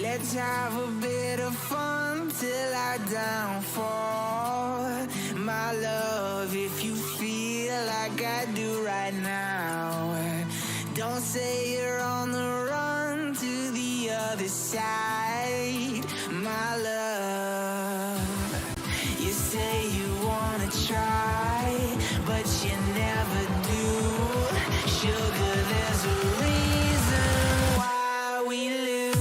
Let's have a bit of fun till I downfall. My love, if you feel like I do right now, don't say you're on the run to the other side. My love, you say you wanna try, but you never do. Sugar, there's a reason why we lose.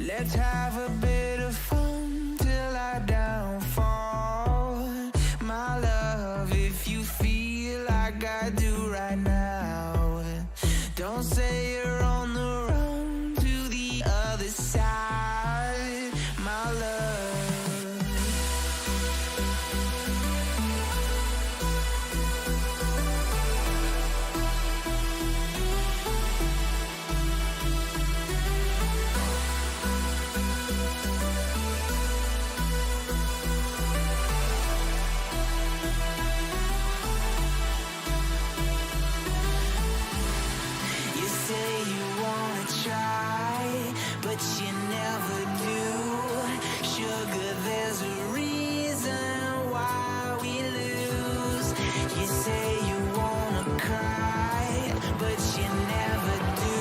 Let's have a bit of fun till I downfall. My love, if you feel like I do right now, don't say you're on the run to the other side. My love. But you never do. Sugar, there's a reason why we lose. You say you wanna cry, but you never do.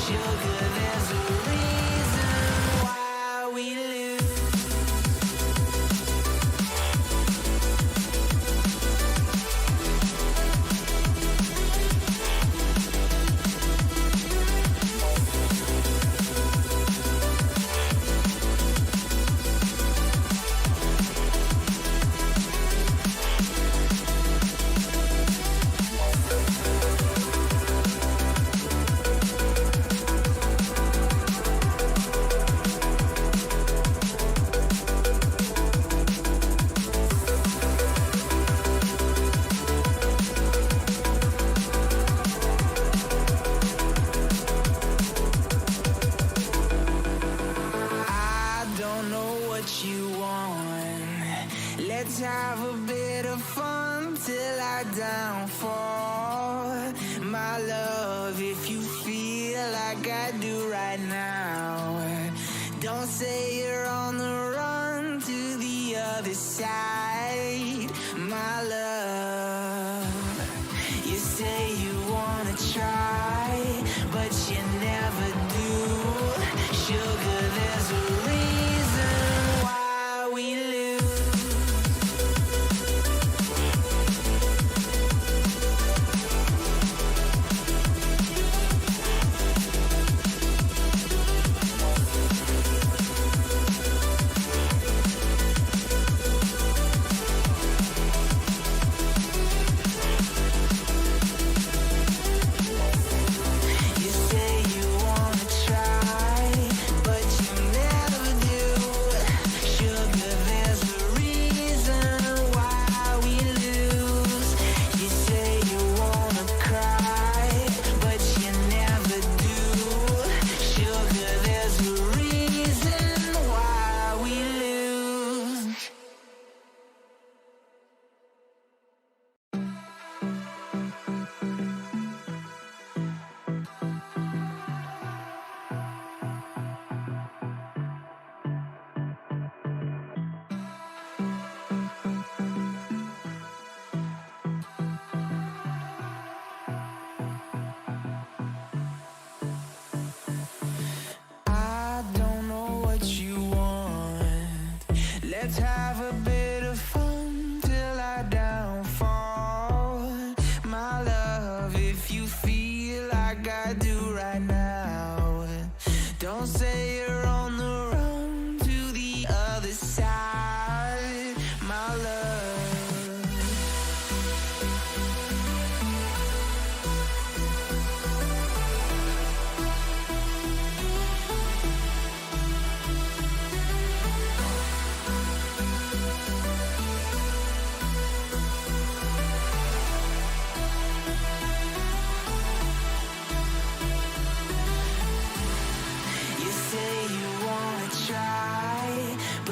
Sugar, there's a reason why we lose. Let's have a bit of fun till I downfall. My love, if you feel like I do right now, don't say you're on the run to the other side. My love, you say you wanna try, but you never do. Sugar, there's a reason why we lose.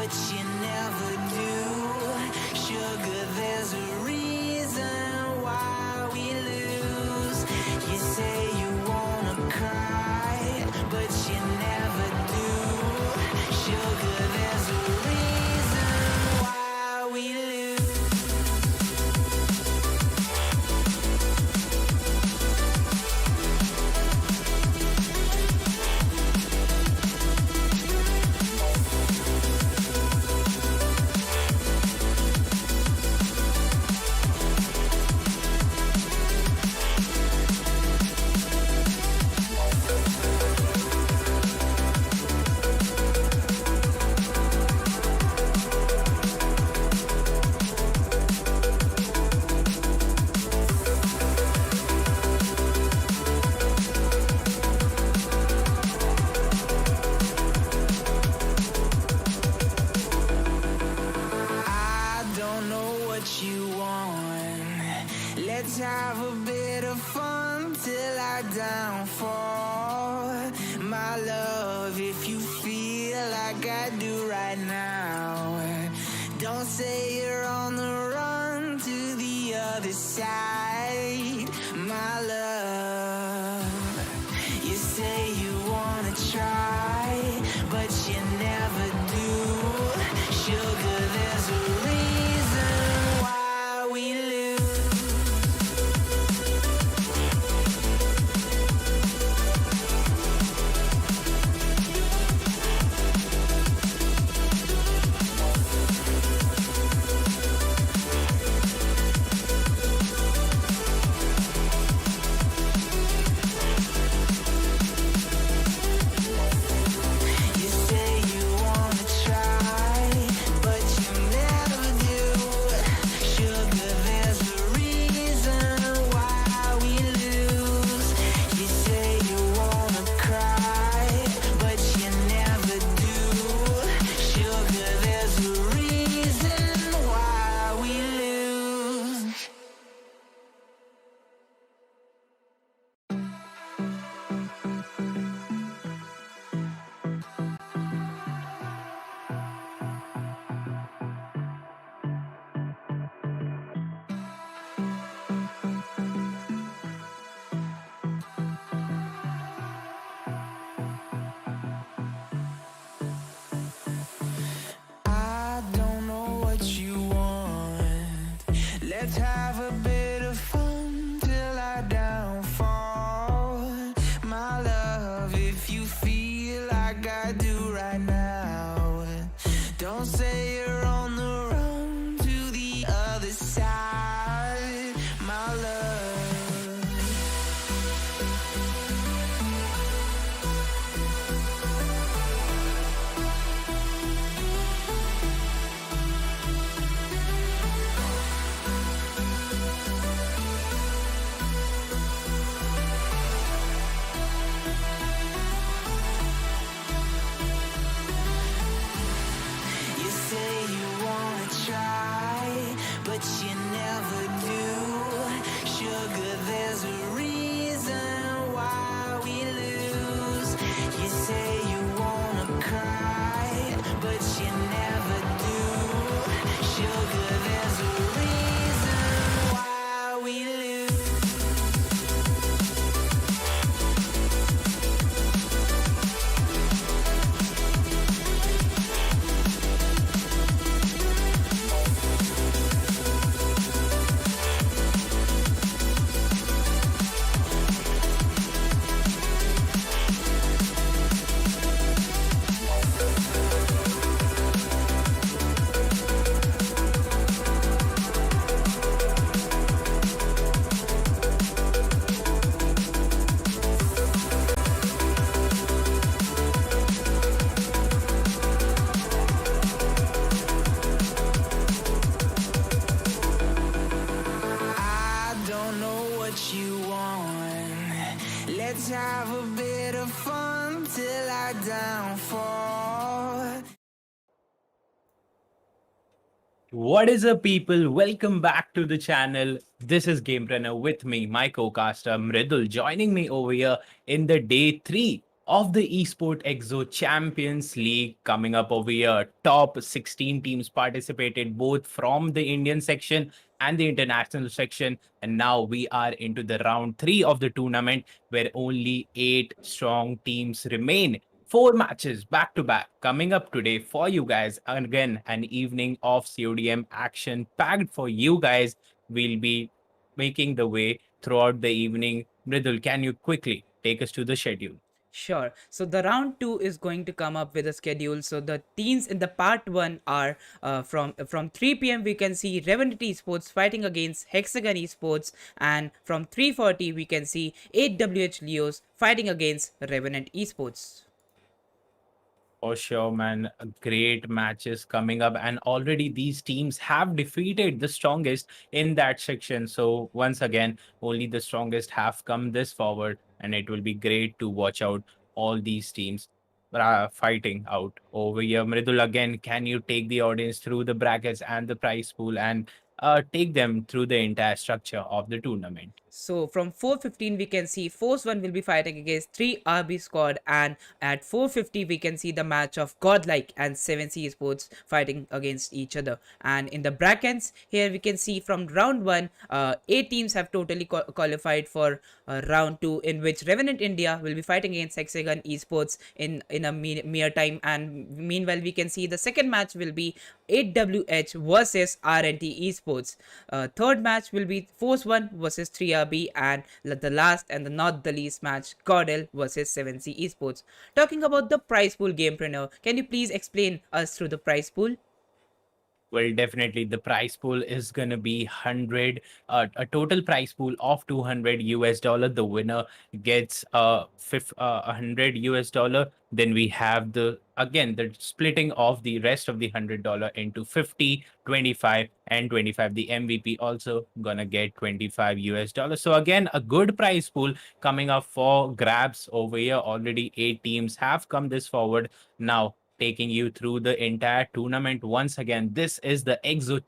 but you never do. Sugar, there's a reason why we lose. You say you wanna cry, but you never do. Sugar, there's a reason why we lose. You want. Let's have a bit of fun till I downfall. My love, if you feel like I do right now, don't say you're on the run to the other side. My love, you say you wanna try, but you never do. Sugar, there's a reason why we lose. You say you wanna try, but you never do. Sugar, there's a reason why we lose. You say you wanna cry, but you never do. Sugar, there's a reason why we lose. I don't know what you want. Let's have a bit of fun till I downfall. My love, if you feel like I do right now, don't say you're on the run to the other side. My love. You say you wanna try, but you never do. Sugar, there's a reason why we lose. You say you wanna cry, but you never do. Sugar, there's a reason why we lose. I don't know what you want. Let's have a bit of fun till I downfall. What is up, people? Welcome back to the channel. This is Game Runner with me, my co-caster Mridul, joining me over here in the day 3 of the EsportsXO Champions League coming up over here. Top 16 teams participated both from the Indian section and the international section. And now we are into the round three of the tournament where only 8 strong teams remain. 4 matches back to back coming up today for you guys. And again, an evening of CODM action packed for you guys. We'll be making the way throughout the evening. Mridul, can you quickly take us to the schedule? Sure. So the round two is going to come up with a schedule. So the teams in the part one are from 3 p.m. we can see Revenant Esports fighting against Hexagon Esports, and from 3:40 we can see 8WH Leos fighting against Revenant Esports. For sure, man. Great matches coming up, and already these teams have defeated the strongest in that section. So, once again, only the strongest have come this forward, and it will be great to watch out all these teams fighting out over here. Mridul, again, can you take the audience through the brackets and the prize pool and take them through the entire structure of the tournament? So from 4:15 we can see Force1 will be fighting against 3 RB squad, and at 4:50 we can see the match of GodLike and 7C Esports fighting against each other. And in the brackets here we can see from round 1 8 teams have totally qualified for round 2, in which Revenant India will be fighting against Hexagon Esports in a mere time, and meanwhile we can see the second match will be 8WH versus RNT Esports. Third match will be Force1 versus 3RB, and the last and not the least match, Godl versus 7C Esports. Talking about the prize pool, gamepreneur, can you please explain us through the prize pool? Well, definitely the price pool is going to be 100, a total price pool of 200 US dollar. The winner gets 100 US dollar. Then we have the splitting of the rest of the $100 into 50, 25, and 25. The MVP also gonna get 25 US dollars. So again, a good price pool coming up for grabs over here. Already 8 teams have come this forward. Now taking you through the entire tournament once again. This is the EXO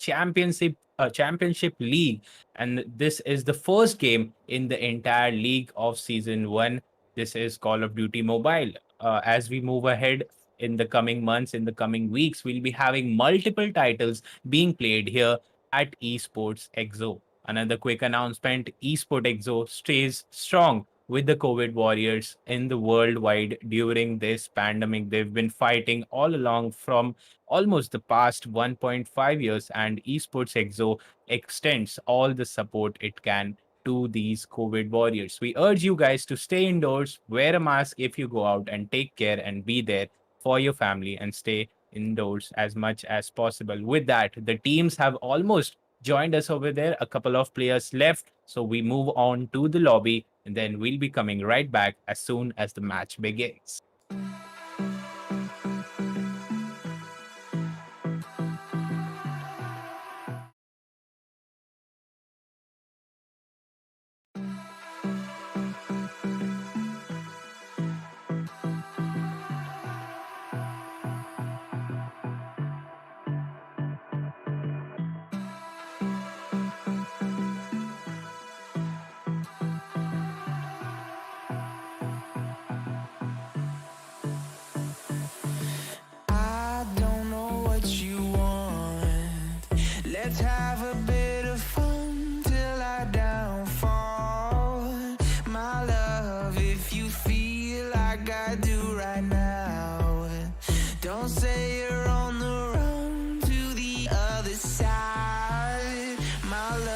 Championship League, and this is the first game in the entire league of season 1. This is Call of Duty Mobile. As we move ahead in the coming months, in the coming weeks, we'll be having multiple titles being played here at EsportsXO. Another quick announcement: EsportsXO stays strong with the COVID warriors in the worldwide during this pandemic. They've been fighting all along from almost the past 1.5 years, and EsportsXO extends all the support it can to these COVID warriors. We urge you guys to stay indoors, wear a mask if you go out, and take care and be there for your family and stay indoors as much as possible. With that, the teams have almost joined us over there. A couple of players left. So we move on to the lobby, and then we'll be coming right back as soon as the match begins. I don't know what you want. Let's have a bit of fun till I downfall. My love, if you feel like I do right now, don't say you're on the run to the other side. My love.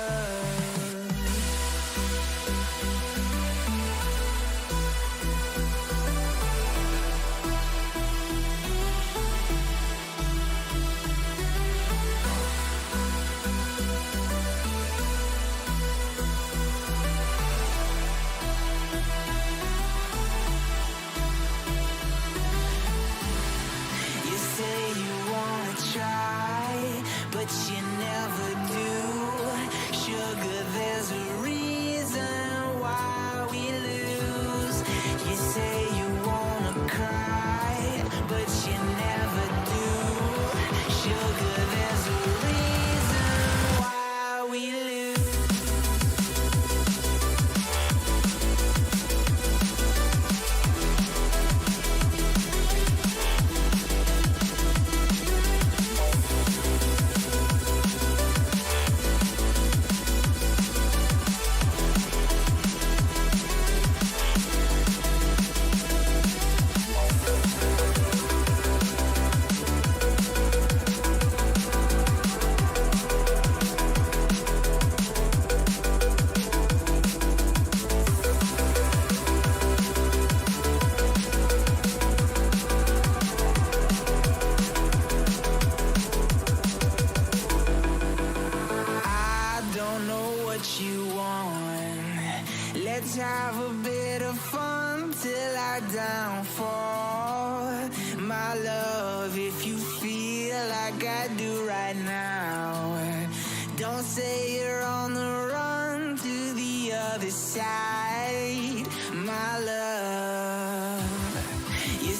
You say like I do right now. Don't say you're on the run to the other side, my love. You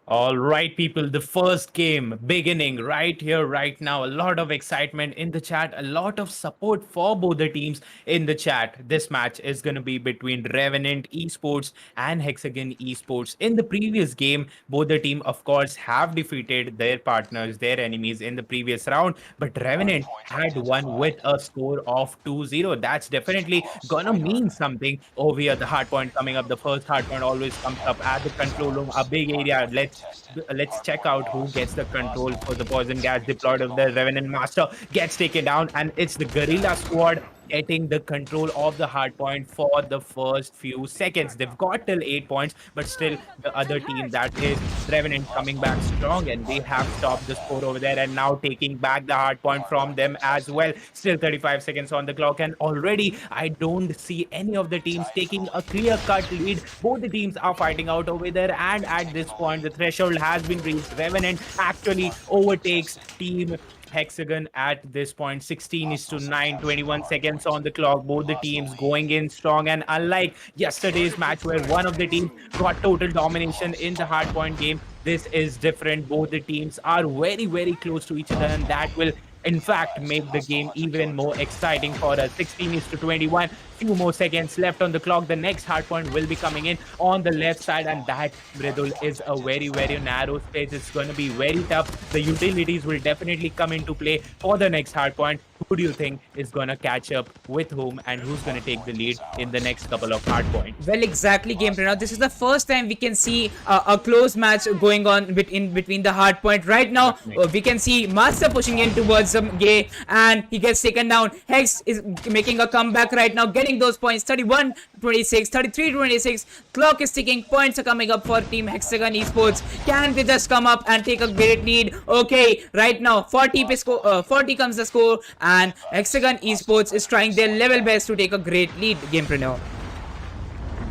All right, people, the first game beginning right here, right now. A lot of excitement in the chat, a lot of support for both the teams in the chat. This match is going to be between Revenant Esports and Hexagon Esports. In the previous game, both the team, of course, have defeated their partners, their enemies in the previous round, but Revenant had won with a score of 2-0. That's definitely going to mean something over here. The hard point coming up, the first hard point always comes up at the control room, a big area. Let's check out who gets the control for the poison gas deployed of the Revenant Master. Gets taken down, and it's the Guerrilla Squad getting the control of the hard point for the first few seconds. They've got till 8 points, but still the other team, that is Revenant, coming back strong, and they have stopped the score over there and now taking back the hard point from them as well. Still 35 seconds on the clock, and already I don't see any of the teams taking a clear-cut lead. Both the teams are fighting out over there, and at this point the threshold has been reached. Revenant actually overtakes team Hexagon at this point. 16-9, 21 seconds on the clock. Both the teams going in strong, and unlike yesterday's match where one of the teams got total domination in the hardpoint game, this is different. Both the teams are very, very close to each other, and that will in fact make the game even more exciting for us. 16-21, few more seconds left on the clock. The next hardpoint will be coming in on the left side, and that, Bridul, is a very, very narrow space. It's going to be very tough. The utilities will definitely come into play for the next hardpoint. Who do you think is going to catch up with whom, and who's going to take the lead in the next couple of hardpoints? Well, exactly, gameplay. Now, this is the first time we can see a close match going on between the hardpoint. Right now, we can see Master pushing in towards Gay, and he gets taken down. Hex is making a comeback right now, getting those points. 31-26, 33-26. Clock is ticking. Points are coming up for Team Hexagon Esports. Can they just come up and take a great lead? Okay, right now 40 comes the score, and Hexagon Esports is trying their level best to take a great lead, gamepreneur.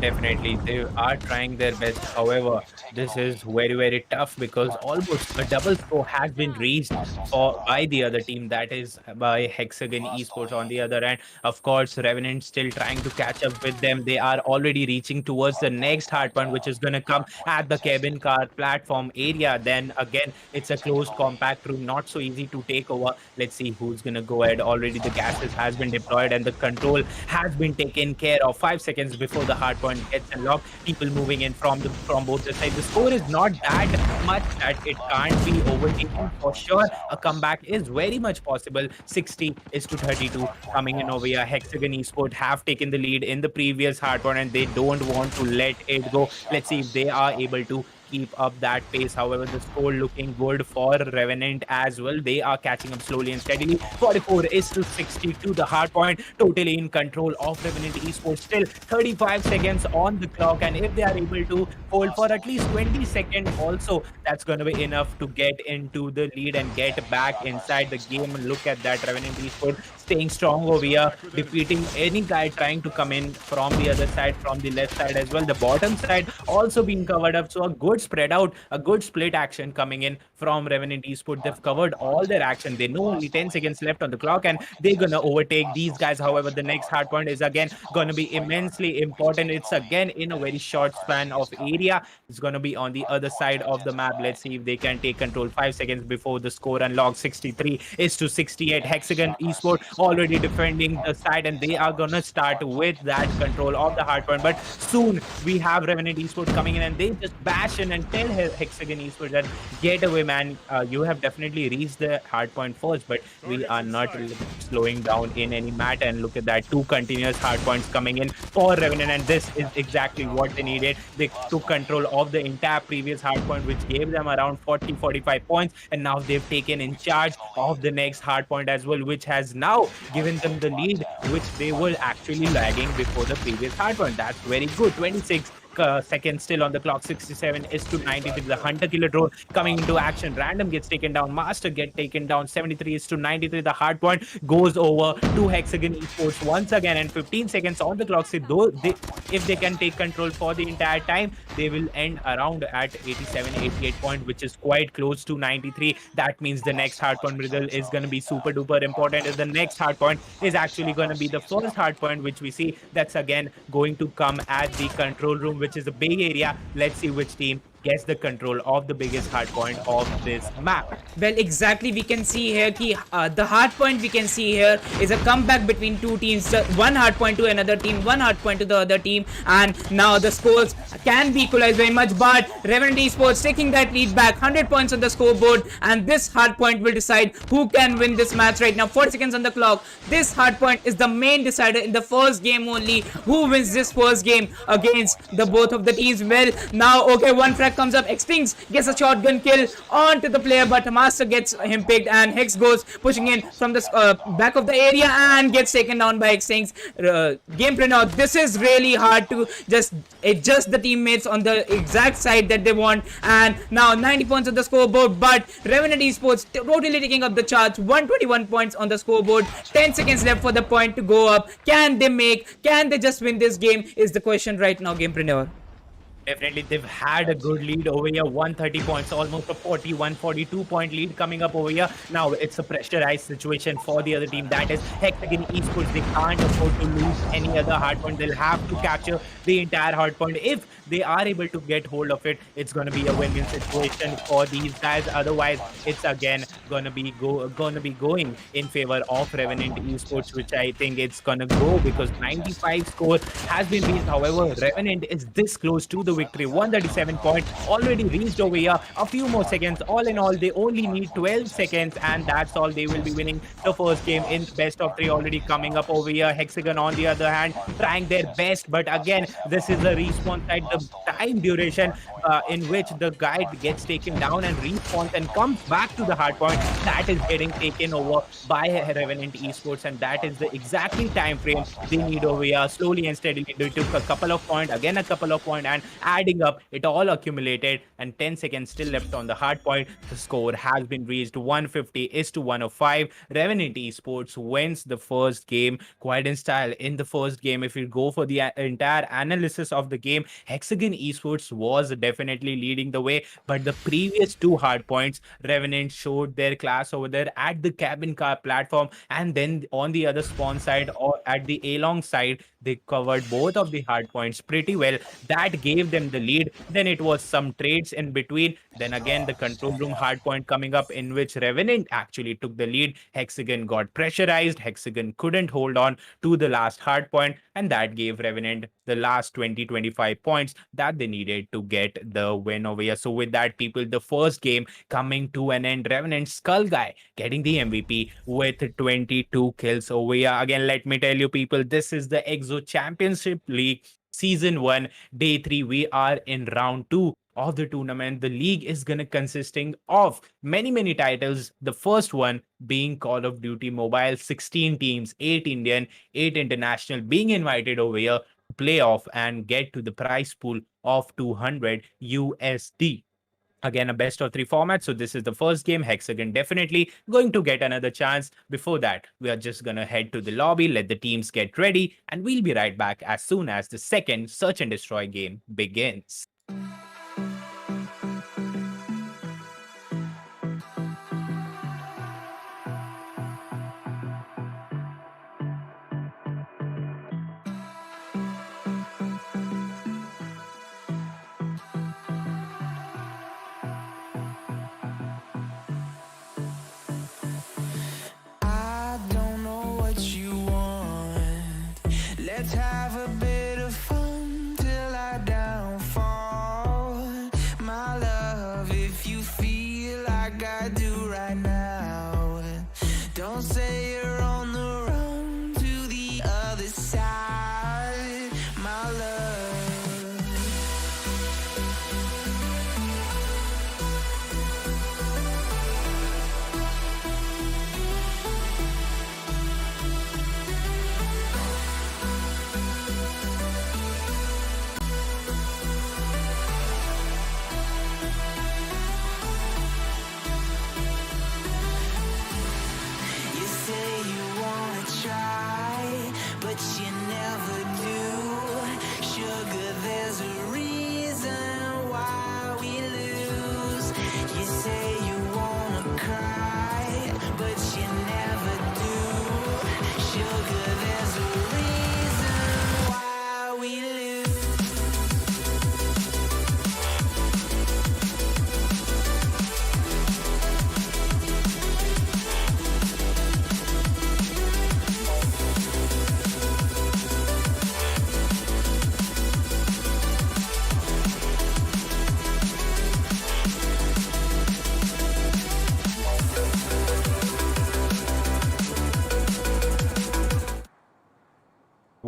Definitely, they are trying their best. However, this is very, very tough because almost a double score has been reached by the other team, that is by Hexagon Esports. On the other hand, of course, Revenant still trying to catch up with them. They are already reaching towards the next hardpoint, which is going to come at the cabin car platform area. Then again, it's a closed compact room, not so easy to take over. Let's see who's going to go ahead. Already the gases has been deployed and the control has been taken care of. 5 seconds before the hardpoint gets unlocked, people moving in from both the sides. The score is not that much that it can't be overtaken for sure. A comeback is very much possible. 60-32 coming in over here. Hexagon Esports have taken the lead in the previous hardpoint, and they don't want to let it go. Let's see if they are able to keep up that pace. However, the score looking good for Revenant as well. They are catching up slowly and steadily. 44-62, the hard point totally in control of Revenant Esports. Still 35 seconds on the clock, and if they are able to hold for at least 20 seconds also, that's going to be enough to get into the lead and get back inside the game. Look at that, Revenant Esports staying strong over here, defeating any guy trying to come in from the other side, from the left side as well. The bottom side also being covered up, so a good spread out, a good split action coming in from Revenant Esports. They've covered all their action. They know only 10 seconds left on the clock, and they're gonna overtake these guys. However, the next hardpoint is again gonna be immensely important. It's again in a very short span of area. It's gonna be on the other side of the map. Let's see if they can take control. 5 seconds before the score unlocks. 63-68. Hexagon Esports already defending the side, and they are gonna start with that control of the hardpoint. But soon we have Revenant Esports coming in, and they just bash in and tell Hexagon Esports that get away, man. You have definitely reached the hardpoint first, but we are not slowing down in any matter. And look at that, 2 continuous hardpoints coming in for Revenant, and this is exactly what they needed. They took control of the entire previous hardpoint, which gave them around 40-45 points, and now they've taken in charge of the next hardpoint as well, which has now given them the lead, which they were actually lagging before the previous hardpoint. That's very good. 26 seconds still on the clock. 67 is to 93. The hunter killer drone coming into action. Random gets taken down. Master get taken down. 73 is to 93. The hard point goes over to Hexagon Esports once again, and 15 seconds on the clock. So if they can take control for the entire time, they will end around at 87, 88 point, which is quite close to 93. That means the next hard point riddle is going to be super duper important. If the next hard point is actually going to be the first hard point, which we see, that's again going to come at the control room, which is a big area. Let's see which team gets the control of the biggest hard point of this map. Well, exactly, we can see here the hard point we can see here is a comeback between two teams. One hard point to another team, one hard point to the other team, and now the scores can be equalized very much, but Revenant Esports taking that lead back, 100 points on the scoreboard, and this hard point will decide who can win this match right now. 4 seconds on the clock. This hard point is the main decider in the first game only. Who wins this first game against the both of the teams? Well, now, okay, one frag comes up. Xtings gets a shotgun kill onto the player, but Master gets him picked, and Hex goes pushing in from the back of the area and gets taken down by Xtings. Gamepreneur, this is really hard to just adjust the teammates on the exact side that they want, and now 90 points on the scoreboard, but Revenant Esports totally taking up the charts. 121 points on the scoreboard. 10 seconds left for the point to go up. Can they just win this game is the question right now, Gamepreneur. Definitely, they've had a good lead over here. 130 points, almost a 41, 42 point lead coming up over here. Now it's a pressurized situation for the other team. That is Hexagon Esports. They can't afford to lose any other hard point. They'll have to capture the entire hard point. If they are able to get hold of it, it's going to be a win-win situation for these guys. Otherwise, it's again going to be going in favor of Revenant Esports, which I think it's going to go, because 95 score has been reached. However, Revenant is this close to the victory. 137 points already reached over here. A few more seconds. All in all, they only need 12 seconds, and that's all. They will be winning the first game in best of 3 already coming up over here. Hexagon, on the other hand, trying their best, but again, this is a respawn side. The time duration in which the guy gets taken down and respawns and comes back to the hard point, that is getting taken over by Revenant Esports, and that is the exactly time frame they need over here. Slowly and steadily, they took a couple of points, again a couple of points, and adding up, it all accumulated, and 10 seconds still left on the hard point. The score has been reached. 150 is to 105. Revenant Esports wins the first game quite in style. In the first game, if you go for the entire analysis of the game, Hexagon Esports was definitely leading the way, but the previous 2 hard points, Revenant showed their class over there at the cabin car platform, and then on the other spawn side or at the A-long side, they covered both of the hard points pretty well. That gave them the lead. Then it was some trades in between. Then again, the control room hard point coming up, in which Revenant actually took the lead. Hexagon got pressurized. Hexagon couldn't hold on to the last hard point, and that gave Revenant the last 20-25 points that they needed to get the win over here. So with that, people, the first game coming to an end. Revenant Skull Guy getting the MVP with 22 kills over here. Again, let me tell you, people, this is the EXO Championship League Season 1, Day 3. We are in round 2 of the tournament. The league is going to consisting of many titles. The first one being Call of Duty Mobile. 16 teams, 8 Indian, 8 international, being invited over here to play off and get to the prize pool of 200 USD. Again, a best of 3 format. So this is the first game. Hexagon definitely going to get another chance. Before that, we are just going to head to the lobby, let the teams get ready, and we'll be right back as soon as the second Search and Destroy game begins. I don't know what you want. Let's have a bit of fun till I downfall.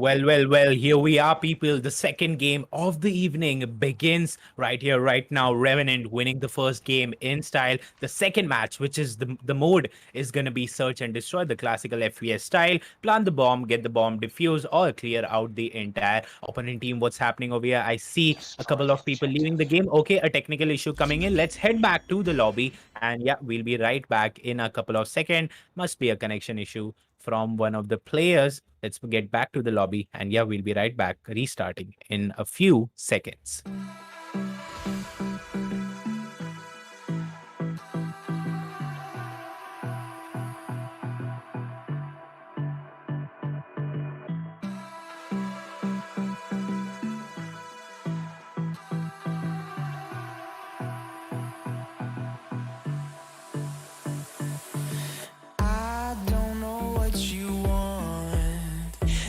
Well, here we are, people. The second game of the evening begins right here, right now. Revenant winning the first game in style. The second match, which is the mode, is going to be search and destroy, the classical FPS style. Plant the bomb, get the bomb defuse, or clear out the entire opponent team. What's happening over here? I see a couple of people leaving the game. Okay, a technical issue coming in. Let's head back to the lobby. And yeah, we'll be right back in a couple of seconds. Must be a connection issue from one of the players. Let's get back to the lobby. And yeah, we'll be right back, restarting in a few seconds. I don't know what you want.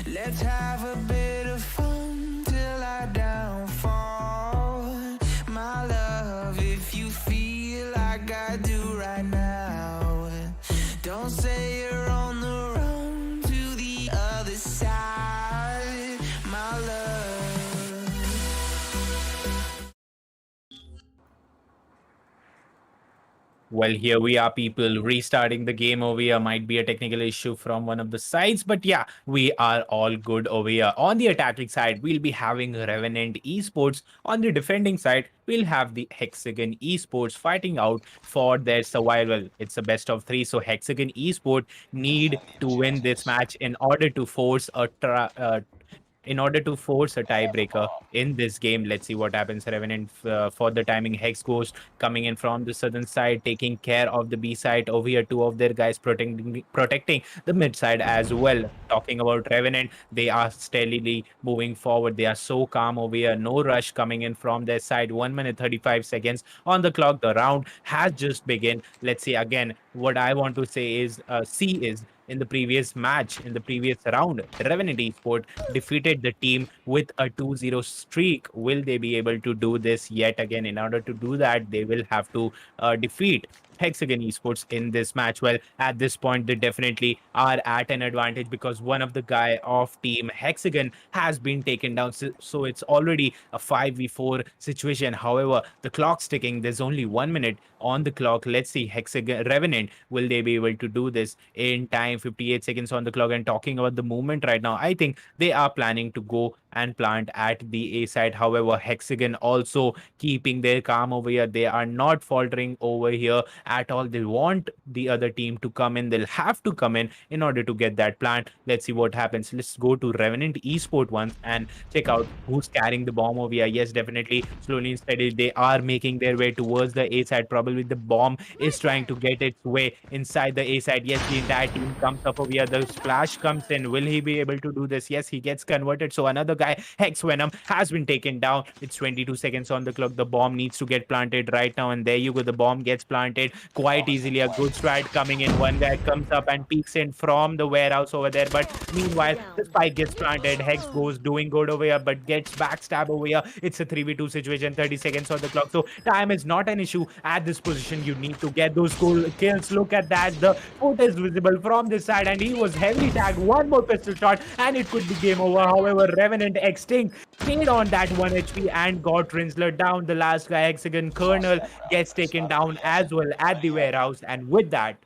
Let's have a bit of fun till I downfall. My love, if you feel like I do right now, don't say you're on the run to the other side. My love. Well, here we are, people, restarting the game over here. Might be a technical issue from one of the sides, but yeah, we are all good over here. On the attacking side, we'll be having Revenant Esports. On the defending side, we'll have the Hexagon Esports fighting out for their survival. It's a best of three, so Hexagon Esports need to win this match in order to force a tiebreaker in this game. Let's see what happens. Revenant for the timing. Hex Ghost coming in from the southern side, taking care of the B side over here. Two of their guys protecting the mid side as well. Talking about Revenant, they are steadily moving forward. They are so calm over here. No rush coming in from their side. 1 minute 35 seconds on the clock. The round has just begun. Let's see again. What I want to say is, in the previous match, in the previous round, Revenant Esport defeated the team with a 2-0 streak. Will they be able to do this yet again? In order to do that, they will have to defeat Hexagon Esports in this match. Well, at this point, they definitely are at an advantage because one of the guy of team Hexagon has been taken down. So it's already a 5v4 situation. However, the clock's ticking. There's only 1 minute on the clock. Let's see, Hexagon Revenant, will they be able to do this in time? 58 seconds on the clock. And talking about the movement right now, I think they are planning to go and plant at the A side. However, Hexagon also keeping their calm over here. They are not faltering over here at all. They want the other team to come in. They'll have to come in order to get that plant. Let's see what happens. Let's go to Revenant Esport once and check out who's carrying the bomb over here. Yes, definitely, slowly and steady, they are making their way towards the A side. Probably the bomb is trying to get its way inside the A side. Yes, the entire team comes up over here. The splash comes in. Will he be able to do this? Yes, he gets converted. So another guy, Hex Venom, has been taken down. It's 22 seconds on the clock. The bomb needs to get planted right now, and there you go. The bomb gets planted quite easily. A good strat coming in. One guy comes up and peeks in from the warehouse over there, but meanwhile the spike gets planted. Hex goes doing good over here, but gets backstab over here. It's a 3v2 situation. 30 seconds on the clock, so time is not an issue at this position. You need to get those cool kills. Look at that. The foot is visible from this side, and he was heavily tagged. One more pistol shot and it could be game over. However, Revenant Extinct stayed on that 1 HP and got Rinsler down. The last guy, Hexagon Colonel, gets taken down as well at the warehouse, and with that,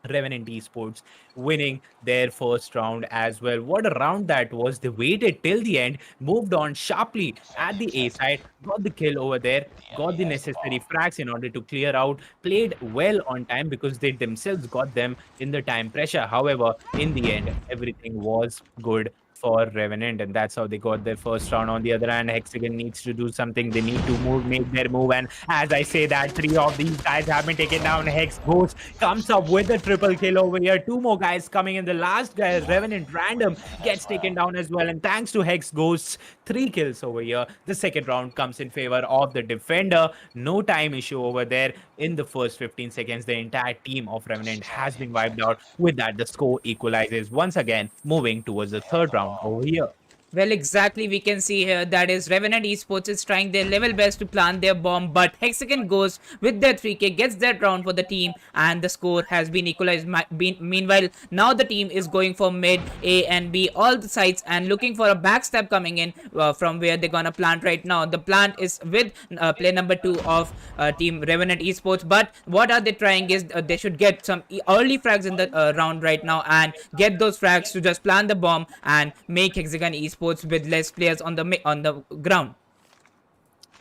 Revenant Esports winning their first round as well. What a round that was. They waited till the end, moved on sharply at the A side, got the kill over there, got the necessary frags in order to clear out, played well on time because they themselves got them in the time pressure. However, in the end, everything was good for Revenant, and that's how they got their first round. On the other hand, Hexagon needs to do something. They need to make their move, and as I say that, three of these guys have been taken down. Hex Ghost comes up with a triple kill over here. Two more guys coming in. The last guy, Revenant Random, gets taken down as well, and thanks to Hex Ghost's 3 kills over here, the second round comes in favor of the defender. No time issue over there. In the first 15 seconds, the entire team of Revenant has been wiped out. With that, the score equalizes once again, moving towards the third round over here. Well, exactly, we can see here that is Revenant Esports is trying their level best to plant their bomb, but Hexagon goes with their 3K, gets that round for the team, and the score has been equalized. Meanwhile, now the team is going for mid, A, and B, all the sides, and looking for a backstab coming in from where they're gonna plant right now. The plant is with player number 2 of team Revenant Esports, but what are they trying is they should get some early frags in the round right now and get those frags to just plant the bomb and make Hexagon Esports with less players on the ground.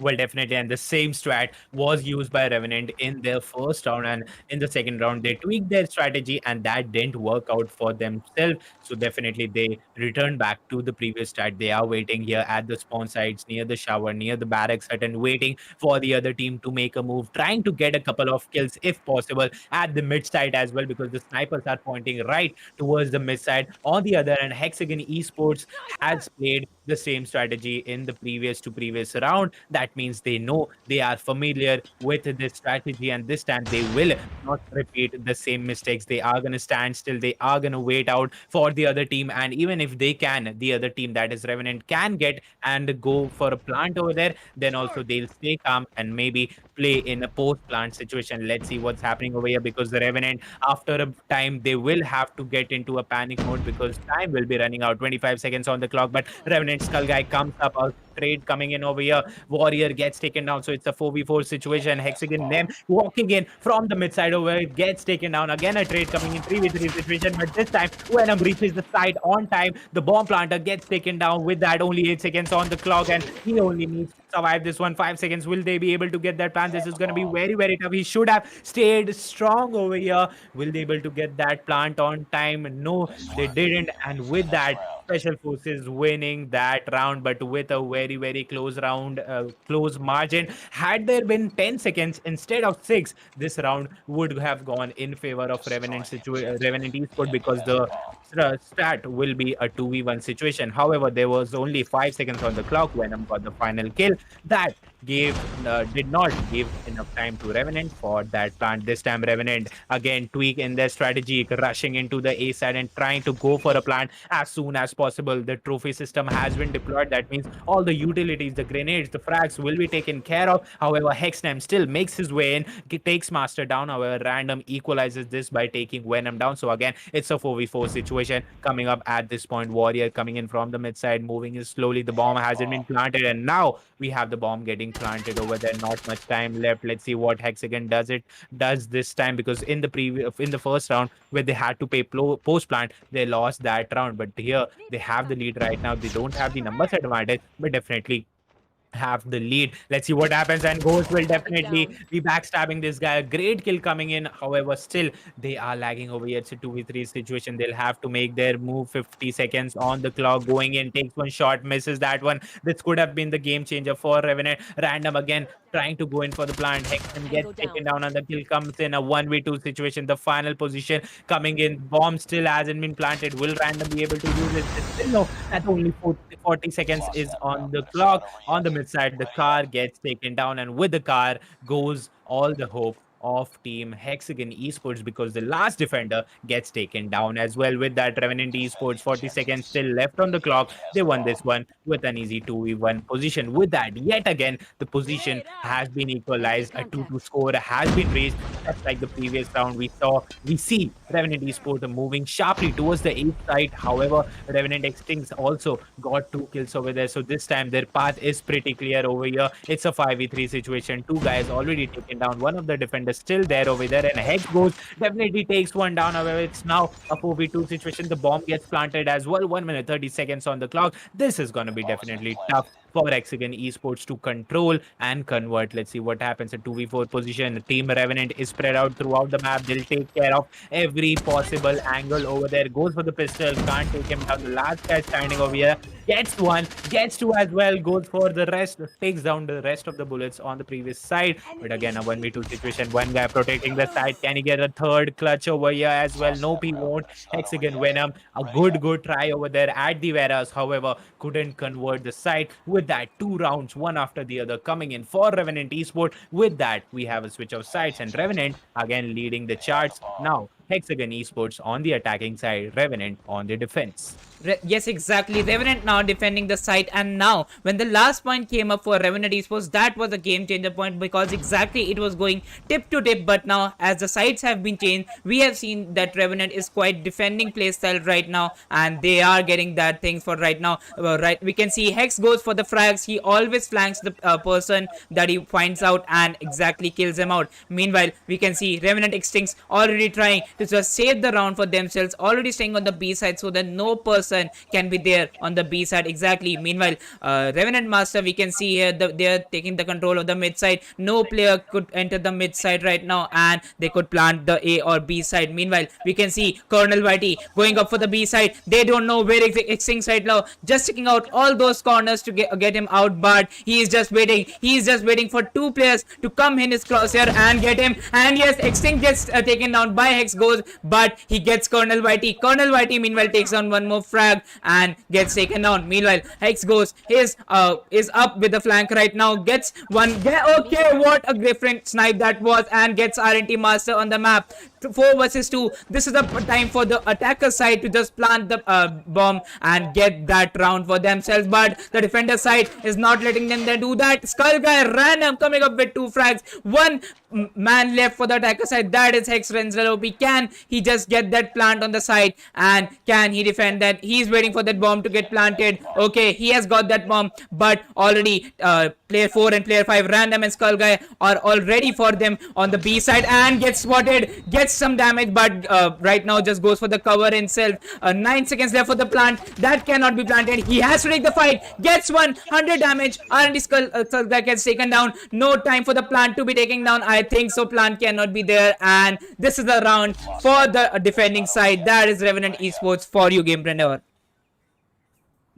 Well, definitely. And the same strat was used by Revenant in their first round. And in the second round, they tweaked their strategy and that didn't work out for themselves. So, definitely, they returned back to the previous strat. They are waiting here at the spawn sites, near the shower, near the barracks hut, and waiting for the other team to make a move, trying to get a couple of kills if possible at the mid side as well, because the snipers are pointing right towards the mid side. On the other hand, Hexagon Esports has played the same strategy in the previous round. That means they know, they are familiar with this strategy, and this time they will not repeat the same mistakes. They are going to stand still, they are going to wait out for the other team, and even if they can, the other team, that is Revenant, can get and go for a plant over there, then also they'll stay calm and maybe play in a post plant situation. Let's see what's happening over here, because the Revenant, after a time, they will have to get into a panic mode because time will be running out. 25 seconds on the clock, but Revenant Skull Guy comes up, a trade coming in over here. Warrior gets taken down, so it's a 4v4 situation. Hexagon Nem walking in from the mid side over, gets taken down. Again, a trade coming in, 3v3 situation, but this time Venom reaches the side on time. The bomb planter gets taken down with that, only 8 seconds on the clock, and he only needs to survive this one. 5 seconds. Will they be able to get that plant? This is going to be very, very tough. He should have stayed strong over here. Will they be able to get that plant on time? No, they didn't. And with that, Special Forces winning that round, but with a very, very close round, close margin. Had there been 10 seconds instead of 6, this round would have gone in favor of Revenant Esport, because the stat will be a 2v1 situation. However, there was only 5 seconds on the clock when Venom got the final kill. That did not give enough time to Revenant for that plant. This time, Revenant again tweak in their strategy, rushing into the A side and trying to go for a plant as soon as possible. The trophy system has been deployed. That means all the utilities, the grenades, the frags will be taken care of. However, Hexnem still makes his way in, takes Master down. However, Random equalizes this by taking Venom down. So again, it's a 4v4 situation coming up at this point. Warrior coming in from the mid side, moving in slowly. The bomb hasn't been planted, and now we have the bomb getting planted over there. Not much time left. Let's see what Hexagon does this time, because in the first round where they had to pay post plant, they lost that round. But here they have the lead right now. They don't have the numbers advantage, but definitely have the lead. Let's see what happens, and Ghost will definitely be backstabbing this guy. A great kill coming in. However, still they are lagging over here. It's a 2v3 situation. They'll have to make their move. 50 seconds on the clock. Going in, takes one shot, misses that one. This could have been the game changer for Revenant. Random again trying to go in for the plant. Hexen gets taken down, and the kill comes in. A 1v2 situation. The final position coming in. Bomb still hasn't been planted. Will Random be able to use it? Still no. At only 40 seconds is on the clock. On the mid side, the car gets taken down, and with the car goes all the hope of team Hexagon Esports, because the last defender gets taken down as well. With that, Revenant Esports, 40 seconds still left on the clock. They won this one with an easy 2v1 position. With that, yet again, the position has been equalized. A 2-2 score has been raised. Just like the previous round, we see Revenant Esports moving sharply towards the 8th side. However, Revenant Extincts also got 2 kills over there. So this time their path is pretty clear over here. It's a 5v3 situation. 2 guys already taken down. One of the defenders still there over there, and Hex goes, definitely takes one down. However, it's now a 4v2 situation. The bomb gets planted as well. 1 minute 30 seconds on the clock. This is going to be definitely tough for Hexagon Esports to control and convert. Let's see what happens. A 2v4 position. Team Revenant is spread out throughout the map. They'll take care of every possible angle over there. Goes for the pistol. Can't take him down. The last guy standing over here gets one, gets two as well. Goes for the rest. Takes down the rest of the bullets on the previous side. But again, a 1v2 situation. One guy protecting the side. Can he get a third clutch over here as well? Nope, he won't. Hexagon Venom. A good try over there at the warehouse. However, couldn't convert the side. With that, 2 rounds, one after the other, coming in for Revenant Esport. With that, we have a switch of sides, and Revenant again leading the charts. Now, Hexagon Esports on the attacking side, Revenant on the defense. Yes, exactly. Revenant now defending the site, and now when the last point came up for Revenant Esports, that was a game changer point because exactly it was going tip to tip. But now, as the sides have been changed, we have seen that Revenant is quite defending playstyle right now, and they are getting that thing for right now. Right, we can see Hex goes for the frags. He always flanks the person that he finds out and exactly kills him out. Meanwhile, we can see Revenant Extincts already trying to just save the round for themselves, already staying on the B side so that no person can be there on the B side. Exactly. Meanwhile, Revenant Master, we can see here they are taking the control of the mid side. No player could enter the mid side right now, and they could plant the A or B side. Meanwhile, we can see Colonel Whitey going up for the B side. They don't know where Extinct right now, just checking out all those corners to get him out, but he is just waiting. He is just waiting for two players to come in his crosshair and get him. And yes, Extinct gets taken down by Hex goes, but he gets Colonel Whitey. Colonel Whitey meanwhile takes down one more frag and gets taken down. Meanwhile, Hex goes is up with the flank right now. Gets one. Okay, what a different snipe that was, and gets RNT Master on the map. 4 versus 2. This is the time for the attacker side to just plant the bomb and get that round for themselves, but the defender side is not letting them do that. Skull guy random coming up with 2 frags. One man left for the attacker side, that is Hex Renzel. Can he just get that plant on the side, and can he defend that? He's waiting for that bomb to get planted. Okay, he has got that bomb, but already player 4 and player 5, Random and Skull guy, are all ready for them on the B side, and gets spotted, gets some damage, but right now just goes for the cover himself. 9 seconds left for the plant. That cannot be planted. He has to take the fight. Gets 100 damage. RNT Skull guy gets taken down. No time for the plant to be taken down. I think so. Plant cannot be there, and this is the round for the defending side. That is Revenant Esports for you, Gamepreneur.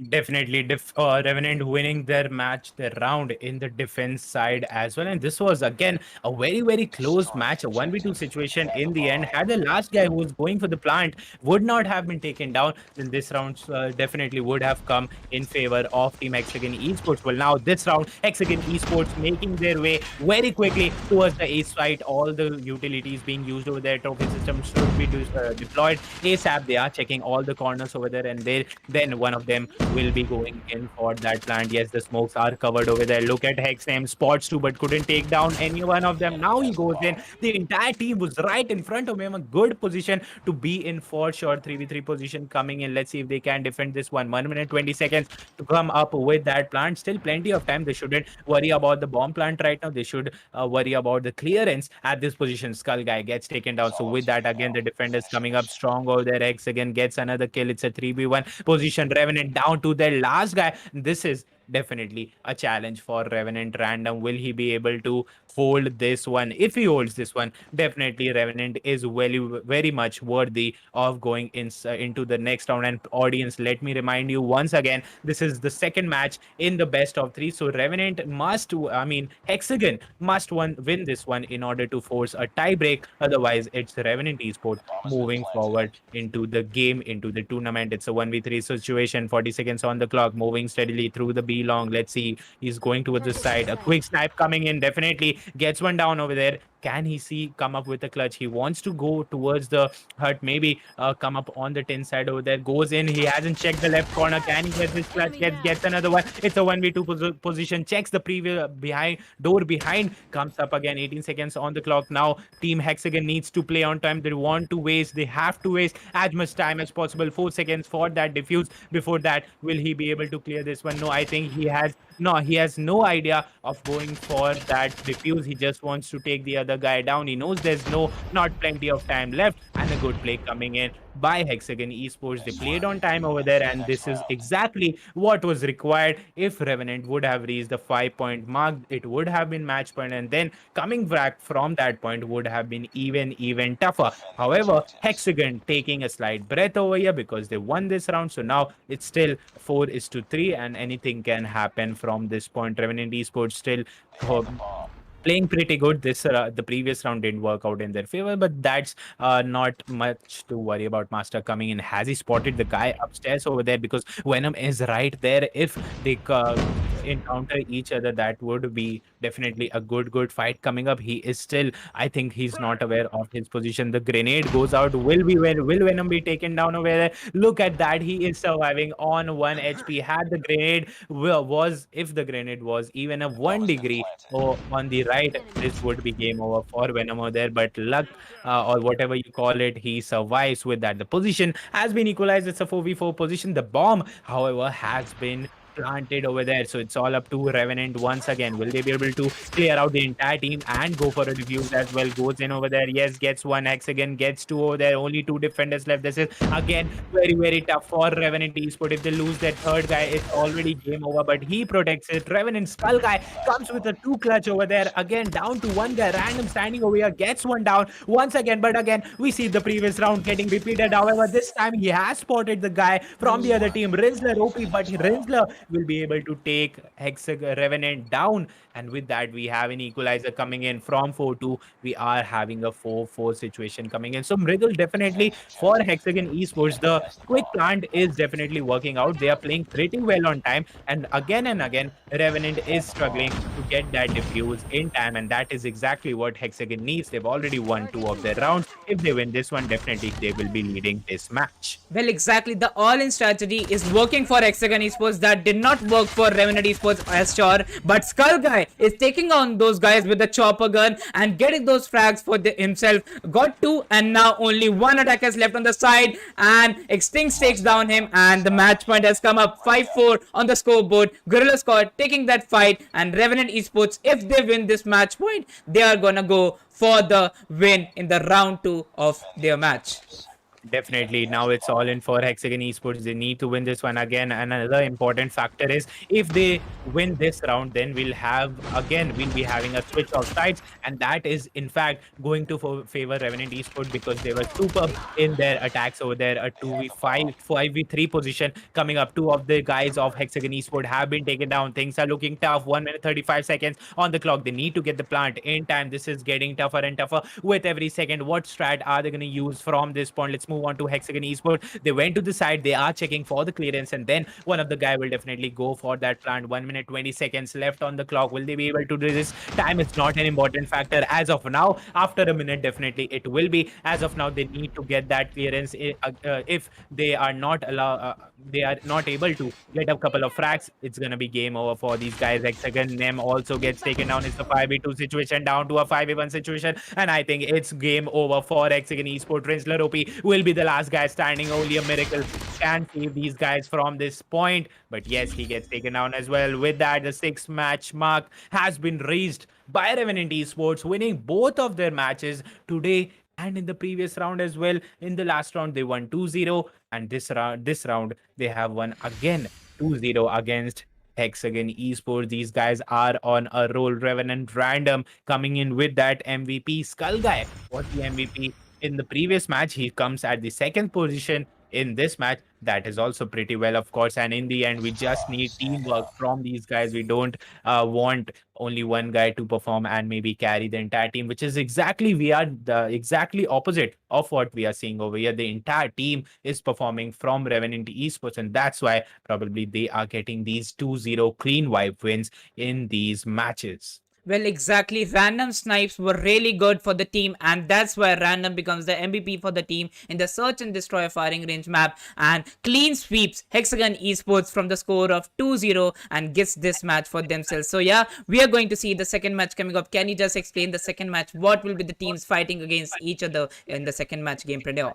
Definitely, Revenant winning their match, their round in the defense side as well. And this was again a very close match, a 1v2 situation in the end. Had the last guy who was going for the plant would not have been taken down, then this round definitely would have come in favor of Team Hexagon Esports. Well, now this round, Hexagon Esports making their way very quickly towards the A site. All the utilities being used over there, trophy system should be deployed ASAP. They are checking all the corners over there, and then one of them will be going in for that plant. Yes, the smokes are covered over there. Look at Hex name spots too, but couldn't take down any one of them. Now he goes in. The entire team was right in front of him. A good position to be in for sure. 3v3 position coming in. Let's see if they can defend this one. 1 minute 20 seconds to come up with that plant. Still plenty of time. They shouldn't worry about the bomb plant right now. They should worry about the clearance at this position. Skull guy gets taken down. So with that, again, the defenders coming up strong over there. Hex again gets another kill. It's a 3v1 position. Revenant down to their last guy. This is definitely a challenge for Revenant. Random, will he be able to hold this one? If he holds this one, definitely Revenant is very much worthy of going into the next round. And audience, let me remind you once again, this is the second match in the best of 3, so Revenant must, Hexagon must win this one in order to force a tie break. Otherwise, it's Revenant Esports moving forward into the game, into the tournament. It's a 1v3 situation. 40 seconds on the clock, moving steadily through the B long. Let's see, he's going towards the side. A quick snipe coming in, definitely gets one down over there. Can he come up with a clutch? He wants to go towards the hut, maybe come up on the 10 side over there. Goes in. He hasn't checked the left corner. Can he get this clutch? Gets another one. It's a 1v2 position. Checks the previous door behind. Comes up again. 18 seconds on the clock now. Team Hexagon needs to play on time. They have to waste as much time as possible. 4 seconds for that defuse. Before that, will he be able to clear this one? No, I think he has no idea of going for that defuse. He just wants to take the other guy down. He knows there's not plenty of time left, and a good play coming in by Hexagon Esports. They played on time over there, and this is exactly what was required. If Revenant would have reached the 5-point mark, it would have been match point, and then coming back from that point would have been even tougher. However, Hexagon taking a slight breath over here because they won this round, so now it's still 4-3, and anything can happen from this point. Revenant Esports still playing pretty good. The previous round didn't work out in their favor, but that's not much to worry about. Master coming in. Has he spotted the guy upstairs over there? Because Venom is right there. If they encounter each other, that would be definitely a good fight coming up. He is still, I think he's not aware of his position. The grenade goes out. Will Venom be taken down over there? Look at that. He is surviving on 1 HP. Had the grenade was if the grenade was even a 1 degree on the right, this would be game over for Venom over there. But luck, or whatever you call it, he survives with that. The position has been equalized. It's a 4v4 position. The bomb, however, has been planted over there. So it's all up to Revenant once again. Will they be able to clear out the entire team and go for a defuse as well? Goes in over there. Yes, gets one. Hexagon gets two over there. Only two defenders left. This is again very tough for Revenant Esports. If they lose that third guy, it's already game over. But he protects it. Revenant Skull guy comes with a two clutch over there. Again, down to one guy. Random standing over here. Gets one down once again. But again, we see the previous round getting repeated. However, this time he has spotted the guy from the other team. Rinsler OP, but Rinsler will be able to take Hexagon Revenant down. And with that, we have an equalizer coming in from 4-2. We are having a 4-4 situation coming in. So Mridul, definitely for Hexagon Esports, the quick plant is definitely working out. They are playing pretty well on time. And again, Revenant is struggling to get that defuse in time. And that is exactly what Hexagon needs. They've already won 2 of their rounds. If they win this one, definitely they will be leading this match. Well, exactly. The all-in strategy is working for Hexagon Esports. That did not work for Revenant Esports, as sure. But Skull Guy is taking on those guys with the chopper gun and getting those frags for himself. Got 2, and now only 1 attacker is left on the side. And Extinct takes down him, and the match point has come up 5-4 on the scoreboard. Gorilla Squad taking that fight, and Revenant Esports, if they win this match point, they are gonna go for the win in the round 2 of their match. Definitely. Now it's all in for Hexagon Esports. They need to win this one again. And another important factor is if they win this round, then we'll be having a switch of sides. And that is, in fact, going to favor Revenant Esports because they were superb in their attacks over there. A 2v5, 5v3 position coming up. 2 of the guys of Hexagon Esports have been taken down. Things are looking tough. 1 minute 35 seconds on the clock. They need to get the plant in time. This is getting tougher and tougher with every second. What strat are they going to use from this point? Let's move on to Hexagon Esports. They went to the side. They are checking for the clearance, and then one of the guy will definitely go for that plant. 1 minute 20 seconds left on the clock. Will they be able to do this? Time is not an important factor as of now. After a minute, definitely it will be. As of now, they need to get that clearance. If they are not able to get a couple of frags, it's gonna be game over for these guys. Hexagon Nem also gets taken down. It's a 5v2 situation down to a 5v1 situation, and I think it's game over for Hexagon Esports. Rinsler OP will be the last guy standing. Only a miracle can save these guys from this point. But yes, he gets taken down as well. With that, the 6-match mark has been raised by Revenant Esports, winning both of their matches today and in the previous round as well. In the last round, they won 2-0, and this round they have won again 2-0 against Hexagon Esports. These guys are on a roll. Revenant random coming in with that MVP. Skull Guy was the MVP in the previous match. He comes at the second position in this match. That is also pretty well, of course. And in the end, we just need teamwork from these guys. We don't want only one guy to perform and maybe carry the entire team, which is we are the exactly opposite of what we are seeing over here. The entire team is performing from Revenant Esports, and that's why probably they are getting these 2-0 clean wipe wins in these matches. Well, exactly. Random snipes were really good for the team, and that's why Random becomes the MVP for the team in the Search and Destroy firing range map, and clean sweeps Hexagon Esports from the score of 2-0 and gets this match for themselves. So yeah, we are going to see the second match coming up. Can you just explain the second match? What will be the teams fighting against each other in the second match game, Pradeo?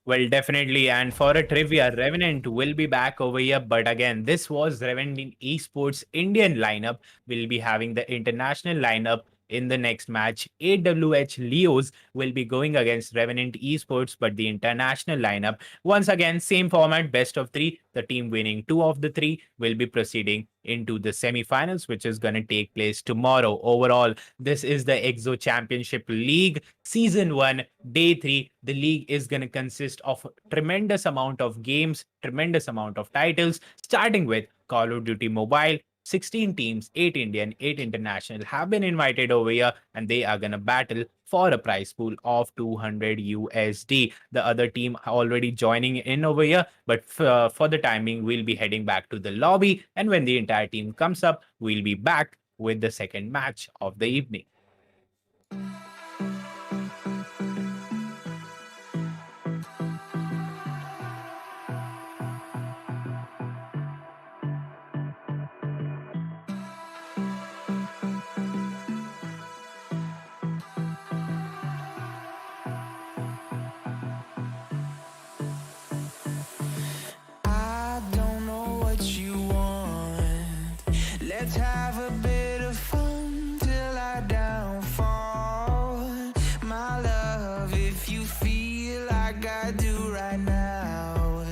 Well, definitely. And for a trivia, Revenant will be back over here. But again, this was Revenant Esports Indian lineup. We'll be having the international lineup in the next match. AWH Leos will be going against Revenant Esports, but the international lineup, once again, same format, best of 3. The team winning 2 of the 3 will be proceeding into the semifinals, which is going to take place tomorrow. Overall, this is the EXO Championship League Season 1, Day 3. The league is going to consist of tremendous amount of games, tremendous amount of titles, starting with Call of Duty Mobile, 16 teams, 8 Indian, 8 international, have been invited over here, and they are going to battle for a prize pool of 200 USD. The other team already joining in over here, but for the timing, we'll be heading back to the lobby. And when the entire team comes up, we'll be back with the second match of the evening. I don't know what you want. Let's have a bit of fun till I downfall. My love, if you feel like I do right now,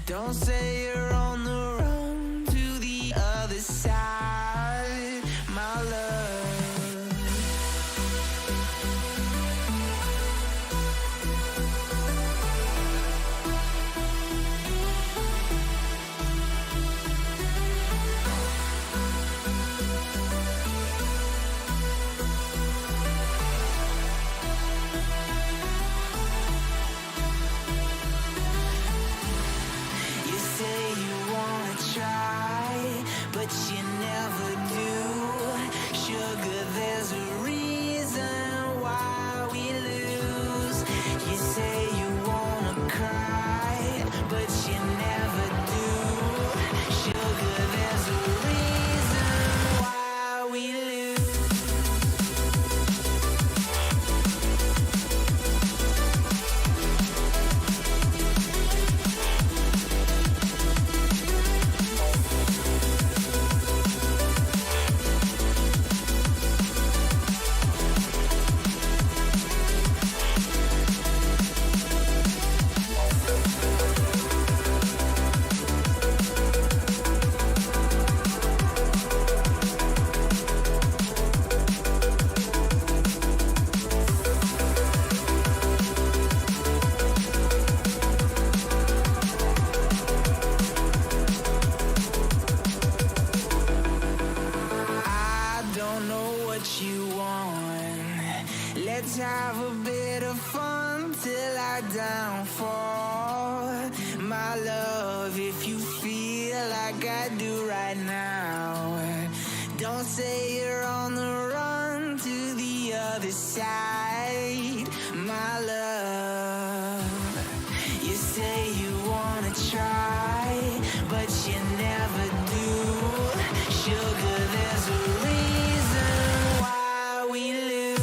don't say you're on the run to the other side. My love. You say you wanna try, but you never do. Sugar, there's a reason why we lose. You say you wanna cry, but you never do. Sugar, there's a reason why we lose. I don't know what you want. Let's have a bit of fun till I downfall. My love, if you feel like I do right now, don't say you're on the run to the other side. My love, you say you wanna try, but you never do. Sugar, there's a reason why we lose.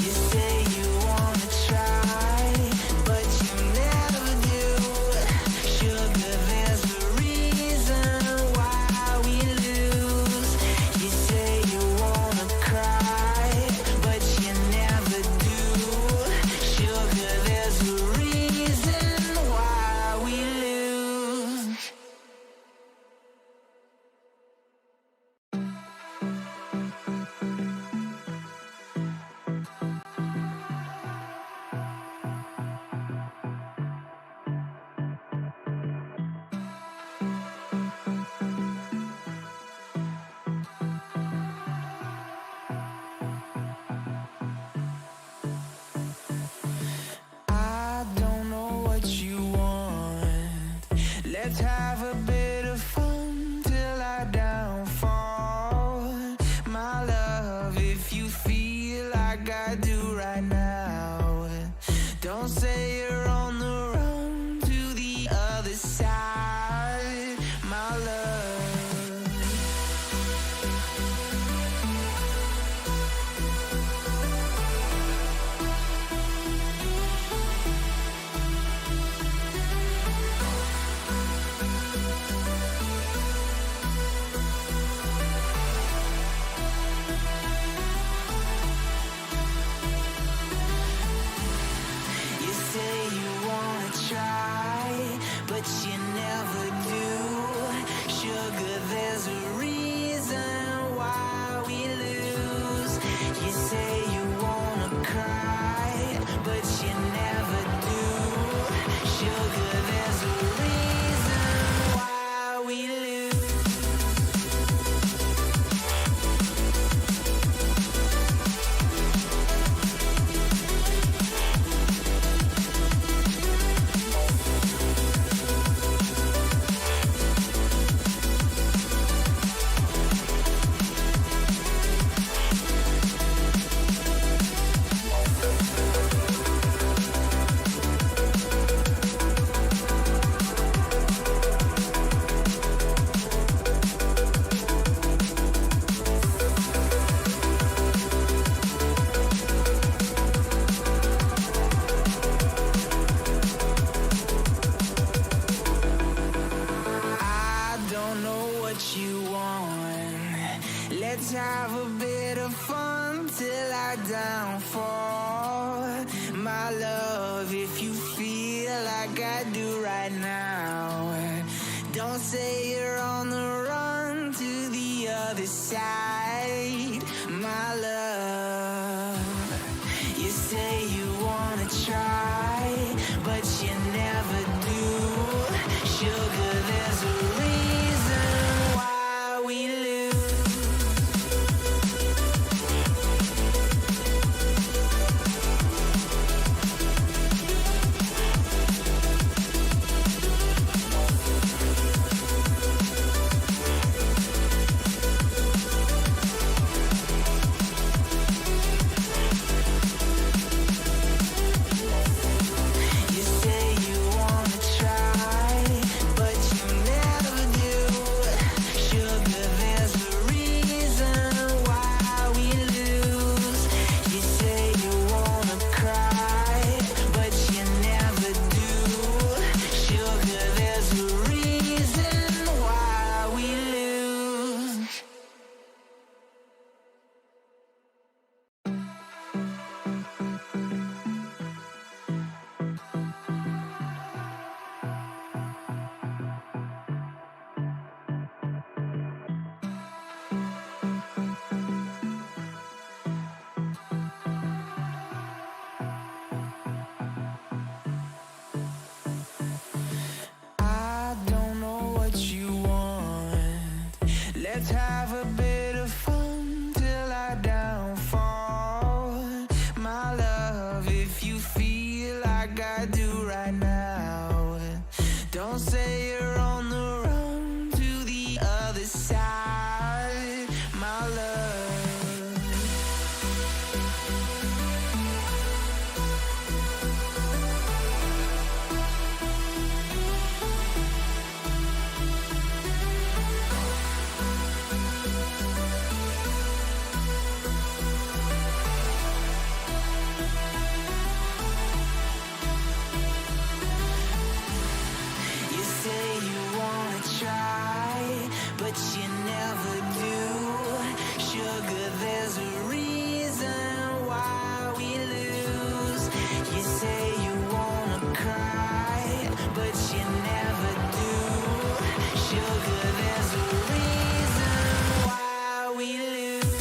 You say you wanna try, but you never do. Sugar, there's a reason why we lose. You say you wanna cry, but you never do. Sugar, there's a reason why we lose. I don't know what you want. Let's have a bit of fun till I downfall. My love, if you feel like I do right now, don't say you're on the run to the other side. My love. You say what you want. Let's have a bit of fun till I downfall. My love, if you feel like I do right now, don't say you're on the run to the other side. My love, you say you wanna try, but you never do. Sugar, there's a reason why we lose. You say you wanna try, but you never do. Sugar, there's a reason why we lose. You say you wanna cry, but you never do. Sugar, there's a reason why we lose. I don't know what you want. Let's have a bit of fun till I downfall. My love, if you feel like I do right now, don't say you're on the run to the other side. My love. You say you wanna try, but you never do. Sugar, there's a reason why we lose. You say you wanna cry, but you never do. Sugar, there's a reason why we lose.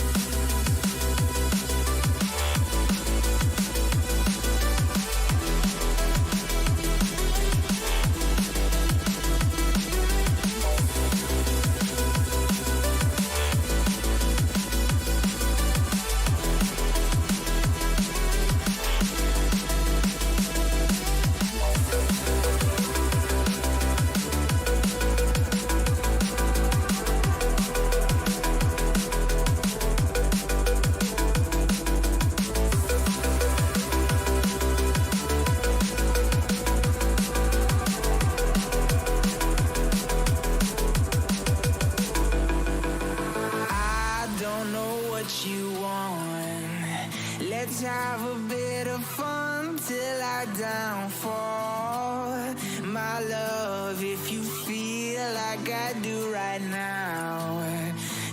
I don't know what you want. Let's have a bit of fun till I downfall. My love, if you feel like I do right now,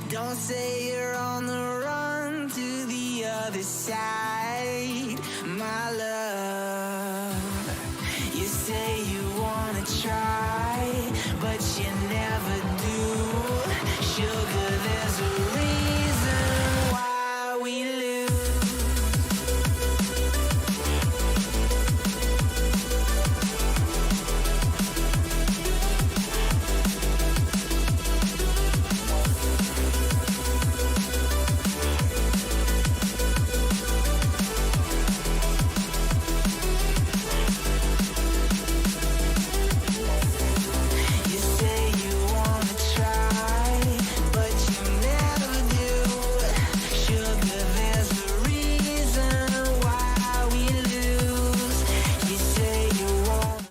don't say you're on the run to the other side. My love, you say you wanna try, but you never do. Sugar, there's a reason why we lose. You say you wanna try, but you never do. Sugar, there's a reason why we lose. You say you want.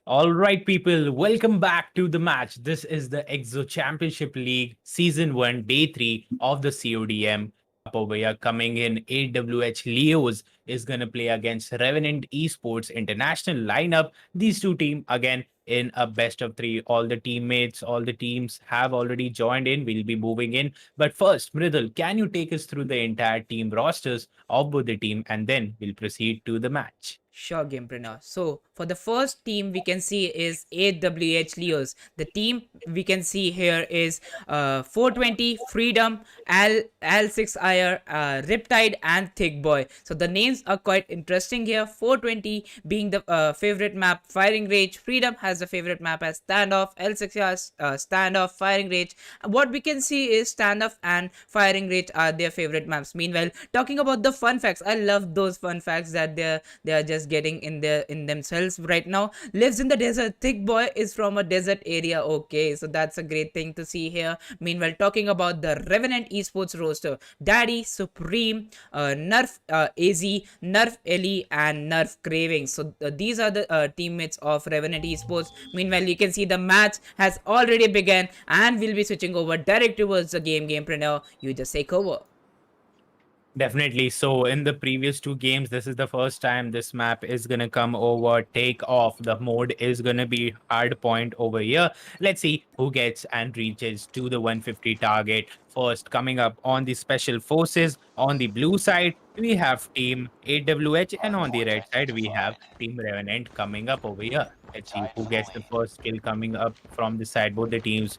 All right, people, welcome back to the match. This is the EXO Championship League Season 1, Day 3 of the CODM. We are coming in. AWH Leos is going to play against Revenant Esports International lineup. These two teams, again, in a best of 3. All the teammates, all the teams have already joined in. We'll be moving in. But first, Mridul, can you take us through the entire team rosters of both the team, and then we'll proceed to the match. Sure, Gamepreneur. So for the first team we can see is AWH Leos. The team we can see here is 420, Freedom, L6IR, Riptide, and Thick Boy. So the names are quite interesting here. 420 being the favorite map, Firing Range. Freedom has the favorite map as Standoff. L6IR Standoff, Firing Range. What we can see is Standoff and Firing Range are their favorite maps. Meanwhile, talking about the fun facts, I love those fun facts that they are just getting in themselves right now. Lives in the desert. Thick Boy is from a desert area. Okay, so that's a great thing to see here. Meanwhile, talking about the Revenant Esports roster, Daddy, Supreme, Nerf AZ, Nerf Ellie, and Nerf Craving. So these are the teammates of Revenant Esports. Meanwhile, you can see the match has already begun, and we'll be switching over direct towards the Gamepreneur. You just take over. Definitely. So in the previous 2 games, this is the first time this map is going to come over Takeoff. The mode is going to be hard point over here. Let's see who gets and reaches to the 150 target. First, coming up on the Special Forces, on the blue side, we have Team AWH, and on the red side, we have Team Revenant coming up over here. Let's see who gets the first kill coming up from this side. Both the teams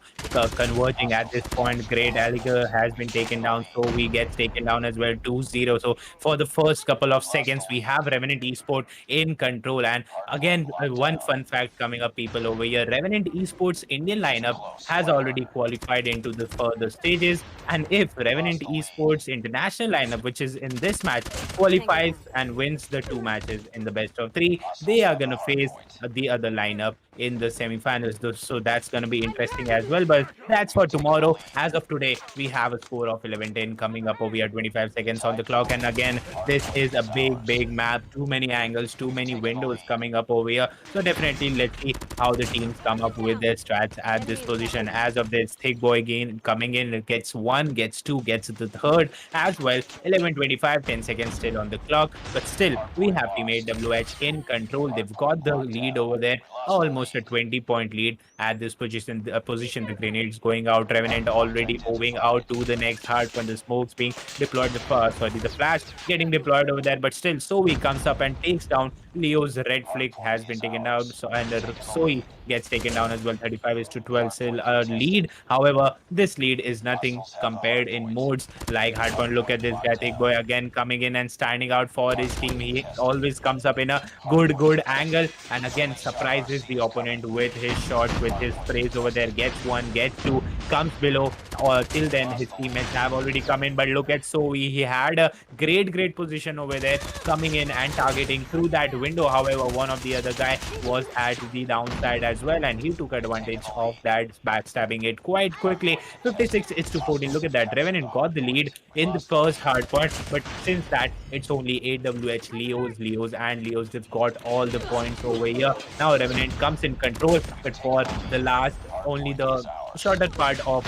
converging at this point. Great Alligator has been taken down, so we get taken down as well, 2-0. So for the first couple of seconds, we have Revenant Esports in control. And again, one fun fact coming up, people, over here. Revenant Esports Indian lineup has already qualified into the further stages. And if Revenant Esports International lineup, which is in this match, qualifies and wins the 2 matches in the best of 3, they are going to face the other lineup in the semi-finals. So that's going to be interesting as well. But that's for tomorrow. As of today, we have a score of 11-10 coming up over here, 25 seconds on the clock. And again, this is a big map. Too many angles, too many windows coming up over here. So definitely, let's see how the teams come up with their strats at this position. As of this, Thick Boy again coming in, gets 1, gets 2, gets the 3rd as well. 11:25, 10 seconds still on the clock. But still, we have Team AWH in control. They've got the lead over there, almost a 20-point lead at this position. The grenades going out. Revenant already moving out to the next hard when the smoke's being deployed. The flash getting deployed over there, but still Zoe comes up and takes down Leo's red flick has been taken down. So and Zoe gets taken down as well. 35-12 still a lead. However, this lead is nothing compared in modes like hardpoint. Look at this guy, Thick Boy, again coming in and standing out for his team. He always comes up in a good angle and again surprises the opponent with his shot, with his sprays over there. Gets 1, gets 2, comes below. Till then his teammates have already come in, but look at Zoe. He had a great position over there, coming in and targeting through that window. However, one of the other guy was at the downside as well, and he took advantage of that, backstabbing it quite quickly. 56-14. Look at that. Revenant got the lead in the first hard point, but since that, it's only AWH, Leos. They've got all the points over here. Now Revenant comes in control, but for the last, only the shorter part of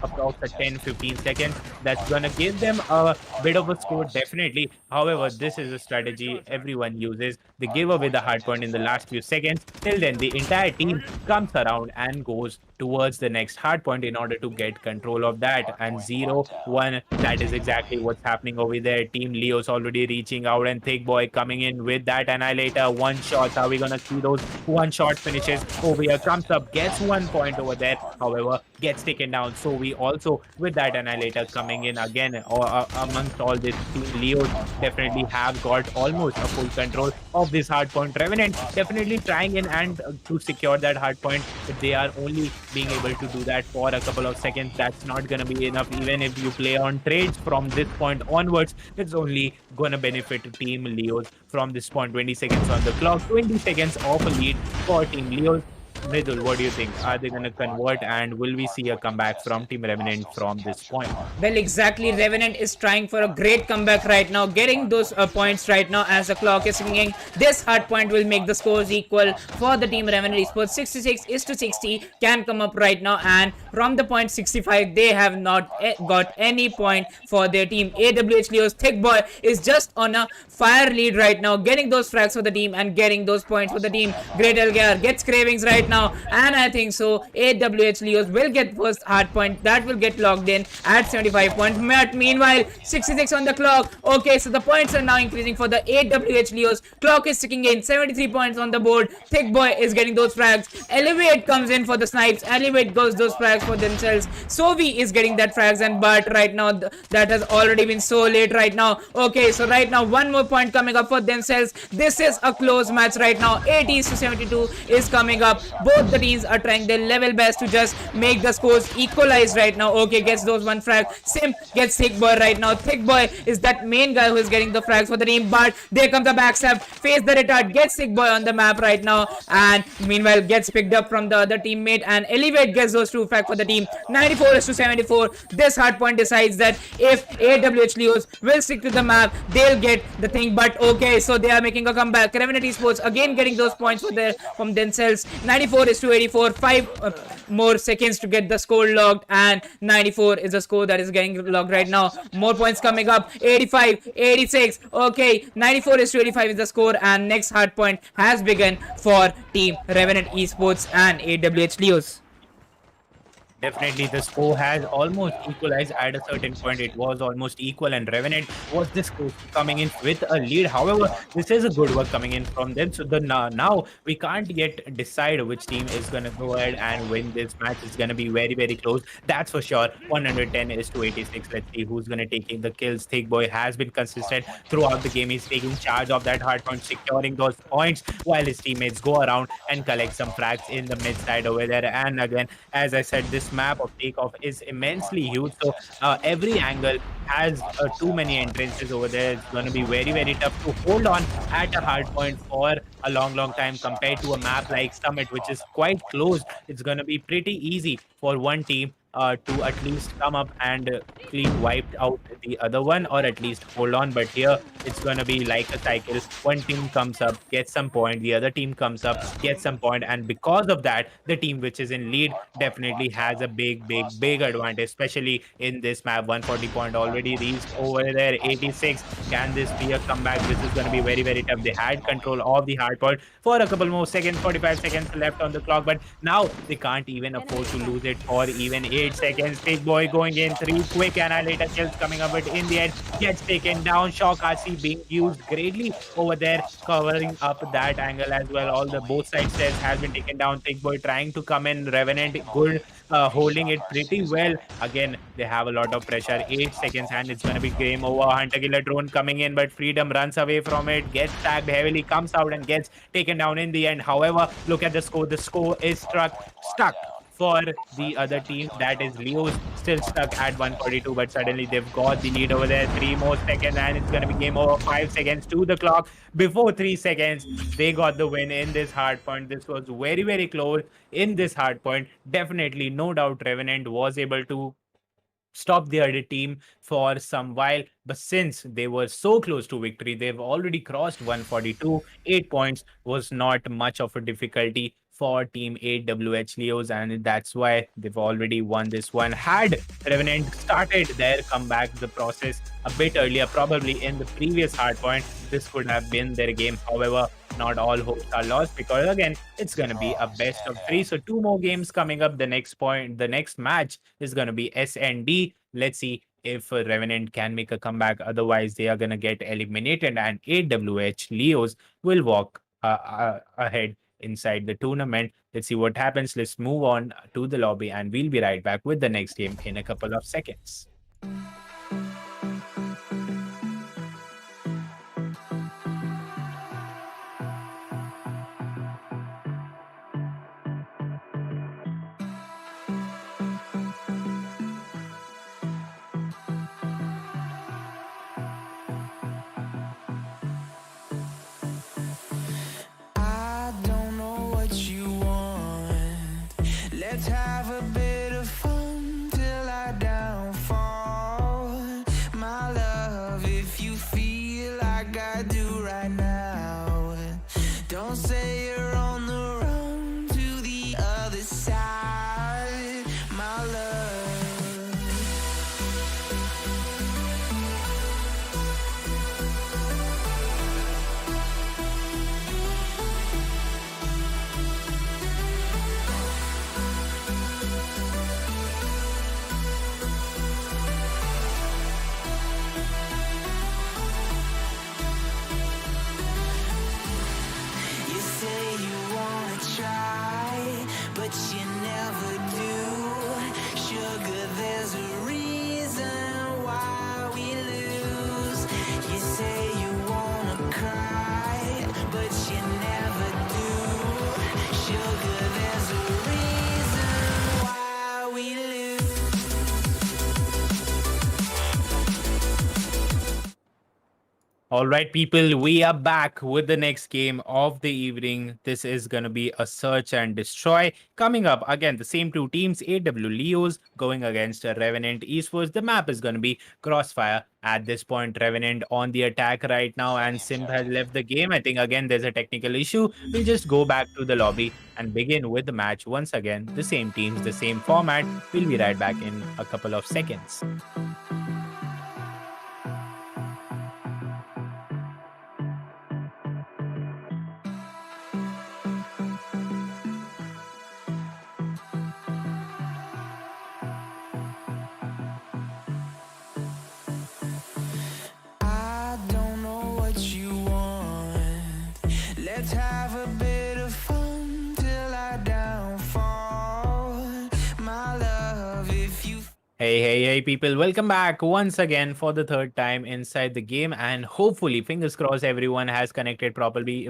approximately 10-15 seconds, that's gonna give them a bit of a score, definitely. However, this is a strategy everyone uses. They give away the hard point in the last few seconds. Till then, the entire team comes around and goes towards the next hard point in order to get control of that. And 0-1, that is exactly what's happening over there. Team Leo's already reaching out, and Thick Boy coming in with that Annihilator. 1 shot. Are we gonna see those 1-shot finishes over here? Comes up, gets 1 point over there. However, gets taken down. So we also, with that Annihilator coming in again, amongst all this, Team Leos definitely have got almost a full control of this hard point. Revenant definitely trying in and to secure that hard point, but they are only being able to do that for a couple of seconds. That's not going to be enough. Even if you play on trades from this point onwards, it's only going to benefit Team Leos from this point. 20 seconds on the clock, 20 seconds of a lead for Team Leos. Mridul, what do you think? Are they going to convert, and will we see a comeback from Team Revenant from this point? Well, exactly. Revenant is trying for a great comeback right now, getting those points right now as the clock is ticking. This hard point will make the scores equal for the Team Revenant Esports. 66-60 can come up right now, and from the point 65, they have not got any point for their team. AWH Leo's Thick Boy is just on a fire lead right now, getting those frags for the team and getting those points for the team. Great Elgar gets cravings right now. now, and I think so AWH Leos will get first hard point. That will get logged in at 75 points. Meanwhile, 66 on the clock. Okay, so the points are now increasing for the AWH Leos. Clock is ticking in, 73 points on the board. Thick Boy is getting those frags. Elevate comes in for the snipes. Elevate goes those frags for themselves. Sovi is getting that frags, and but right now that has already been so late right now. Okay, so right now one more point coming up for themselves. This is a close match right now. 80s to 72 is coming up. Both the teams are trying their level best to just make the scores equalize right now. Okay, gets those one frag. Sim gets Thick Boy right now. Thick Boy is that main guy who is getting the frags for the team, but there comes the backstab. Face the retard, gets Thick Boy on the map right now, and meanwhile gets picked up from the other teammate, and Elevate gets those two frags for the team. 94 is to 74. This hard point decides that if AWH Leos will stick to the map, they'll get the thing. But okay, so they are making a comeback. Revenant Esports again getting those points from themselves. 94 is to 84. 5 more seconds to get the score logged, and 94 is the score that is getting logged right now. More points coming up. 85, 86. Okay, 94 is to 85 is the score, and next hard point has begun for Team Revenant Esports and AWH Leos. Definitely, the score has almost equalized at a certain point. It was almost equal, and Revenant was this close to coming in with a lead. However, this is a good work coming in from them. So now we can't yet decide which team is going to go ahead and win this match. It's going to be very, very close. That's for sure. 110 is to 86. Let's see who's going to take the kills. Thick Boy has been consistent throughout the game. He's taking charge of that hard point, securing those points while his teammates go around and collect some frags in the mid side over there. And again, as I said, this map of Takeoff is immensely huge, so every angle has too many entrances over there. It's going to be very, very tough to hold on at a hard point for a long time compared to a map like Summit, which is quite close. It's going to be pretty easy for one team to at least come up and clean wiped out the other one, or at least hold on. But here it's going to be like a cycle. One team comes up, gets some point, the other team comes up, gets some point, and because of that, the team which is in lead definitely has a big advantage, especially in this map. 140 point already reached over there. 86. Can this be a comeback? This is going to be very, very tough. They had control of the hard point for a couple more seconds. 45 seconds left on the clock, but now they can't even afford to lose it for even 8 seconds. Thick Boy going in. 3 quick annihilator kills coming up, but in the end gets taken down. Shock RC being used greatly over there, covering up that angle as well. All the both sides stairs has been taken down. Thick Boy trying to come in. Revenant good, holding it pretty well. Again, they have a lot of pressure. 8 seconds and it's going to be game over. Hunter Killer drone coming in, but Freedom runs away from it, gets tagged heavily, comes out and gets taken down in the end. However, look at the score. The score is stuck for the other team, that is Leo's, still stuck at 142, but suddenly they've got the lead over there. 3 more seconds and it's going to be game over. 5 seconds to the clock. Before 3 seconds, they got the win in this hard point. This was very, very close in this hard point. Definitely, no doubt, Revenant was able to stop the other team for some while, but since they were so close to victory, they've already crossed 142. 8 points was not much of a difficulty for team AWH Leos, and that's why they've already won this one. Had Revenant started their comeback the process a bit earlier, probably in the previous hard point, this could have been their game. However, not all hopes are lost, because again, it's going to be a best of 3. So 2 more games coming up. The next match is going to be SND. Let's see if Revenant can make a comeback. Otherwise, they are going to get eliminated, and AWH Leos will walk ahead inside the tournament. Let's see what happens. Let's move on to the lobby, and we'll be right back with the next game in a couple of seconds. I don't know what you want. Let's have a bit of fun till I downfall. My love, if you feel like I do right now, don't say you're on the run to the other side. My love. All right, people, we are back with the next game of the evening. This is going to be a search and destroy. Coming up, again, the same two teams, AW Leos going against Revenant Esports. The map is going to be Crossfire. At this point, Revenant on the attack right now, and Simp has left the game. I think, again, there's a technical issue. We'll just go back to the lobby and begin with the match once again. The same teams, the same format. We'll be right back in a couple of seconds. I don't know what you want. Let's have a bit of fun till I downfall. My love, if you Hey, people, welcome back once again for the third time inside the game, and hopefully, fingers crossed, everyone has connected properly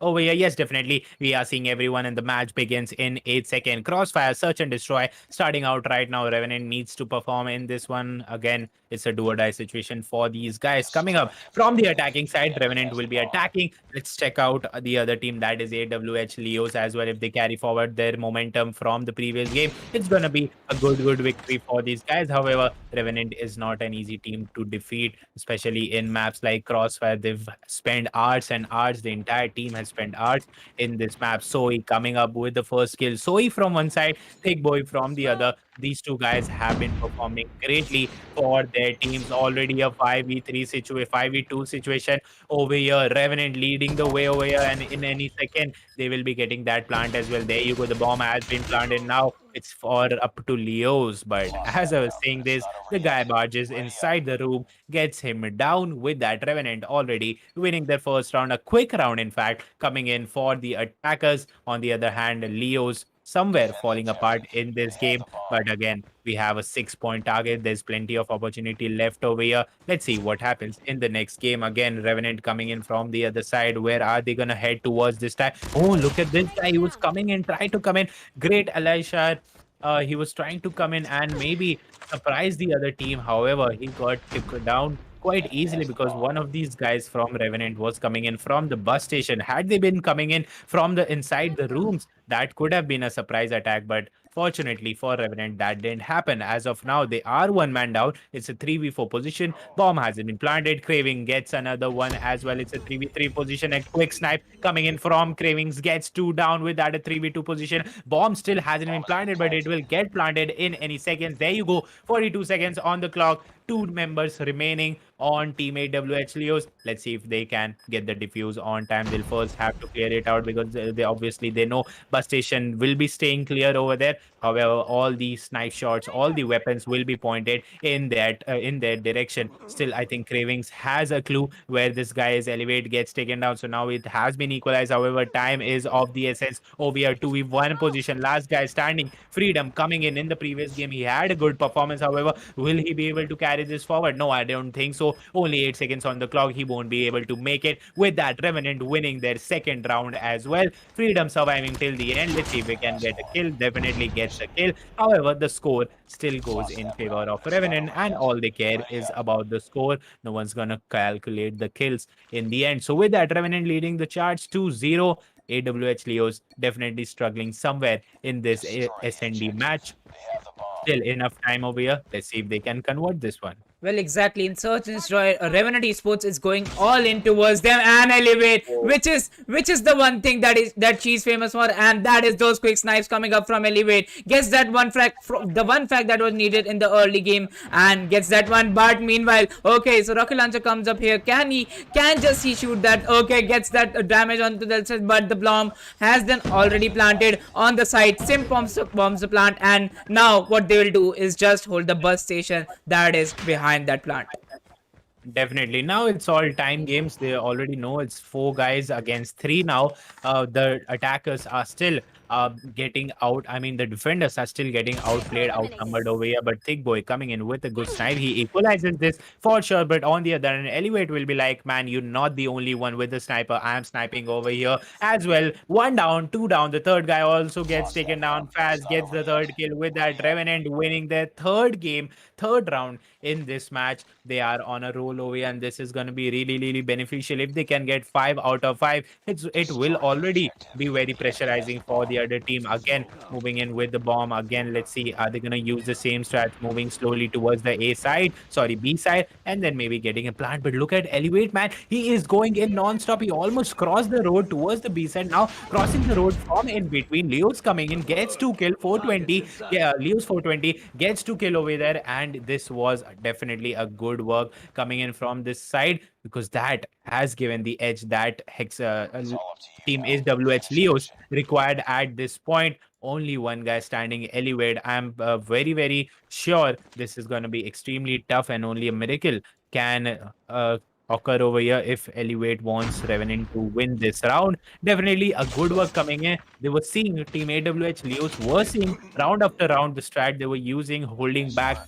over here. Yes, definitely, we are seeing everyone, and the match begins in 8 seconds. Crossfire, search and destroy, starting out right now. Revenant needs to perform in this one. Again, it's a do or die situation for these guys. Coming up from the attacking side, Revenant will be attacking. Let's check out the other team, that is AWH Leos as well. If they carry forward their momentum from the previous game, it's gonna be a good victory for these guys. However, Revenant is not an easy team to defeat, especially in maps like Crossfire. They've spent hours and hours. The entire team has spent hours in this map. Soy coming up with the first kill. Soy from one side, Thick Boy from the other. These two guys have been performing greatly for their teams. Already a 5v3 situation, 5v2 situation over here. Revenant leading the way over here, and in any second, they will be getting that plant as well. There you go. The bomb has been planted now. It's for up to Leos. But as I was saying this, the guy barges inside the room, gets him down with that. Revenant already winning their first round. A quick round, in fact, coming in for the attackers. On the other hand, Leos somewhere falling apart in this game. But again, we have a 6-point target. There's plenty of opportunity left over here. Let's see what happens in the next game. Again, Revenant coming in from the other side. Where are they going to head towards this time? Oh, look at this guy. He was coming in, trying to come in. Great Elisha. He was trying to come in and maybe surprise the other team. However, he got tipped down quite easily because one of these guys from Revenant was coming in from the bus station. Had they been coming in from the inside the rooms, that could have been a surprise attack. But fortunately for Revenant, that didn't happen. As of now, they are one man down. It's a 3v4 position. Bomb hasn't been planted. Craving gets another one as well. It's a 3v3 position. A quick snipe coming in from Cravings gets 2 down with that a 3v2 position. Bomb still hasn't been planted, but it will get planted in any seconds. There you go. 42 seconds on the clock. 2 members remaining on Team AWH Leos. Let's see if they can get the defuse on time. They'll first have to clear it out because they obviously they know bus station will be staying clear over there. However, all the snipe shots, all the weapons will be pointed in their direction. Still, I think Cravings has a clue where this guy is. Elevate gets taken down, so now it has been equalized. However, time is of the essence. Over here, 2v1 position. Last guy standing. Freedom coming in the previous game. He had a good performance. However, will he be able to carry this forward? No, I don't think so. Only 8 seconds on the clock. He won't be able to make it. With that, Revenant winning their second round as well. Freedom surviving till the end. Let's see if we can get a kill. Definitely gets a kill. However, the score still goes in favor of Revenant, and all they care is about the score. No one's gonna calculate the kills in the end. So with that, Revenant leading the charge 2-0. AWH Leos definitely struggling somewhere in this SND match. Still enough time over here. Let's see if they can convert this one. Well, exactly. In Search and Destroy, Revenant Esports is going all in towards them and Elevate, which is the one thing that she's famous for, and that is those quick snipes coming up from Elevate. Gets that one frag, the one frag that was needed in the early game, and gets that one. But meanwhile, okay, so Rocket Launcher comes up here. Can just he shoot that? Okay, gets that damage onto the side, but the bomb has then already planted on the side. Sim bombs the plant, and now what they will do is just hold the bus station that is behind that plant. Definitely. Now it's all time games. They already know it's 4 guys against 3 now. The attackers are still getting out. I mean, the defenders are still getting outplayed, outnumbered over here. But Thick Boy coming in with a good snipe. He equalizes this for sure. But on the other hand, Elevate will be like, man, you're not the only one with the sniper. I am sniping over here as well. One down, two down. The third guy also gets taken down fast, gets the third kill with that. Revenant winning their third game, third round in this match. They are on a roll over here, and this is going to be really, really beneficial. If they can get 5 out of 5, it will already be very pressurizing for the other team. Again, moving in with the bomb. Again, let's see, are they going to use the same strat, moving slowly towards the A side, sorry, B side, and then maybe getting a plant. But look at Elevate, man. He is going in non-stop. He almost crossed the road towards the B side. Now crossing the road from in between. Leo's coming in, gets 2 kill, 420. Yeah, Leo's 420, gets 2 kill over there. And this was definitely a good work coming in from this side, because that has given the edge that team HWH Leos required at this point. Only one guy standing, Elevate. I'm very sure this is going to be extremely tough, and only a miracle can occur over here if Elevate wants Revenant to win this round. Definitely a good work coming in. They were seeing Team AWH Leos were seeing round after round the strat they were using, holding back,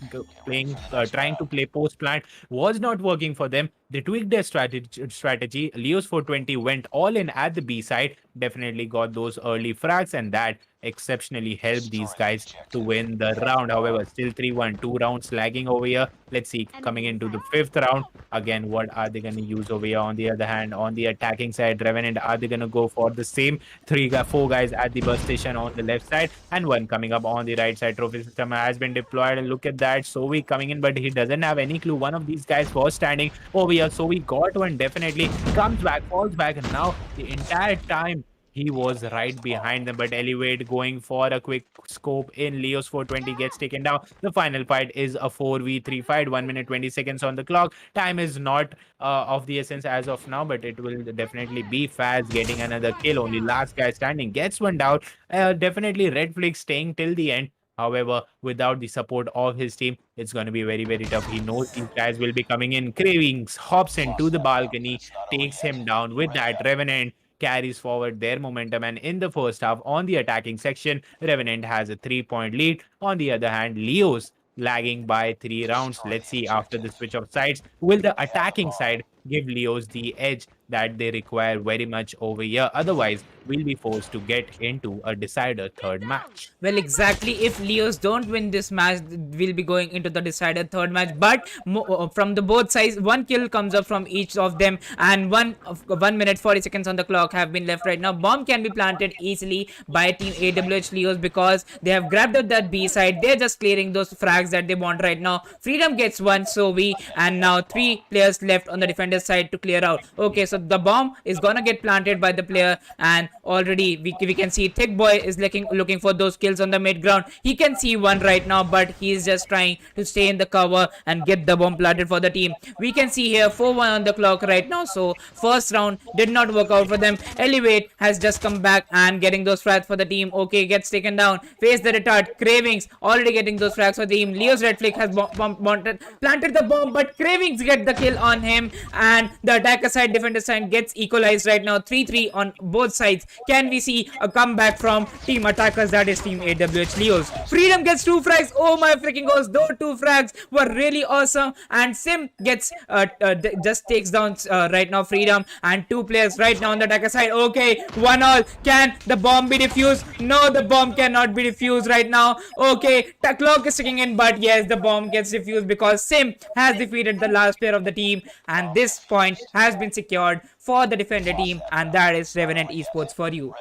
playing, trying to play post plant was not working for them. They tweaked their strategy. Leos 420 went all in at the B side, definitely got those early frags, and that exceptionally helped these guys to win the round. However, still 3-1, 2 rounds lagging over here. Let's see, coming into the 5th round, again, what are they going to use over here? On the other hand, on the attacking side, Revenant, are they going to go for the same 4 guys at the bus station on the left side, and one coming up on the right side? Trophy system has been deployed, and look at that, Sovi coming in, but he doesn't have any clue. One of these guys was standing over here, so we got one, definitely comes back, falls back, and now the entire time he was right behind them. But Elevate going for a quick scope in. Leos 420 gets taken down. The final fight is a 4v3 fight, 1 minute 20 seconds on the clock. Time is not of the essence as of now, but it will definitely be fast. Getting another kill, only last guy standing gets one down. Definitely Red Flick staying till the end. However, without the support of his team, it's going to be very tough. He knows these guys will be coming in. Cravings hops into the balcony, takes him down with that. Revenant carries forward their momentum, and in the first half on the attacking section, Revenant has a 3-point lead. On the other hand, Leos lagging by 3 rounds. Let's see, after the switch of sides, will the attacking side give Leos the edge that they require very much over here? Otherwise, we'll be forced to get into a decider third match. Well, exactly. If Leos don't win this match, we'll be going into the decider third match. But from the both sides, one kill comes up from each of them, and 1 minute 40 seconds on the clock have been left right now. Bomb can be planted easily by Team AWH Leos because they have grabbed at that B side. They're just clearing those frags that they want right now. Freedom gets one, so and now 3 players left on the defender side to clear out. Okay, so the bomb is gonna get planted by the player, and already we can see Thick Boy is looking for those kills on the mid ground. He can see one right now, but he's just trying to stay in the cover and get the bomb planted for the team. We can see here 4-1 on the clock right now, so first round did not work out for them. Elevate has just come back and getting those frags for the team. Okay, gets taken down. Face the retard. Cravings already getting those frags for the team. Leo's Red Flick has planted the bomb, but Cravings get the kill on him, and the attacker side, defender side gets equalized right now. 3-3 on both sides. Can we see a comeback from team attackers, that is Team AWH Leos? Freedom gets 2 frags. Oh my freaking gosh, those 2 frags were really awesome, and Sim gets just takes down right now Freedom, and 2 players right now on the attacker side. Okay, 1-all. Can the bomb be defused? No, the bomb cannot be defused right now. Okay, the clock is ticking in, but yes, the bomb gets defused because Sim has defeated the last player of the team, and this point has been secured for the defender team, and that is Revenant Esports for you.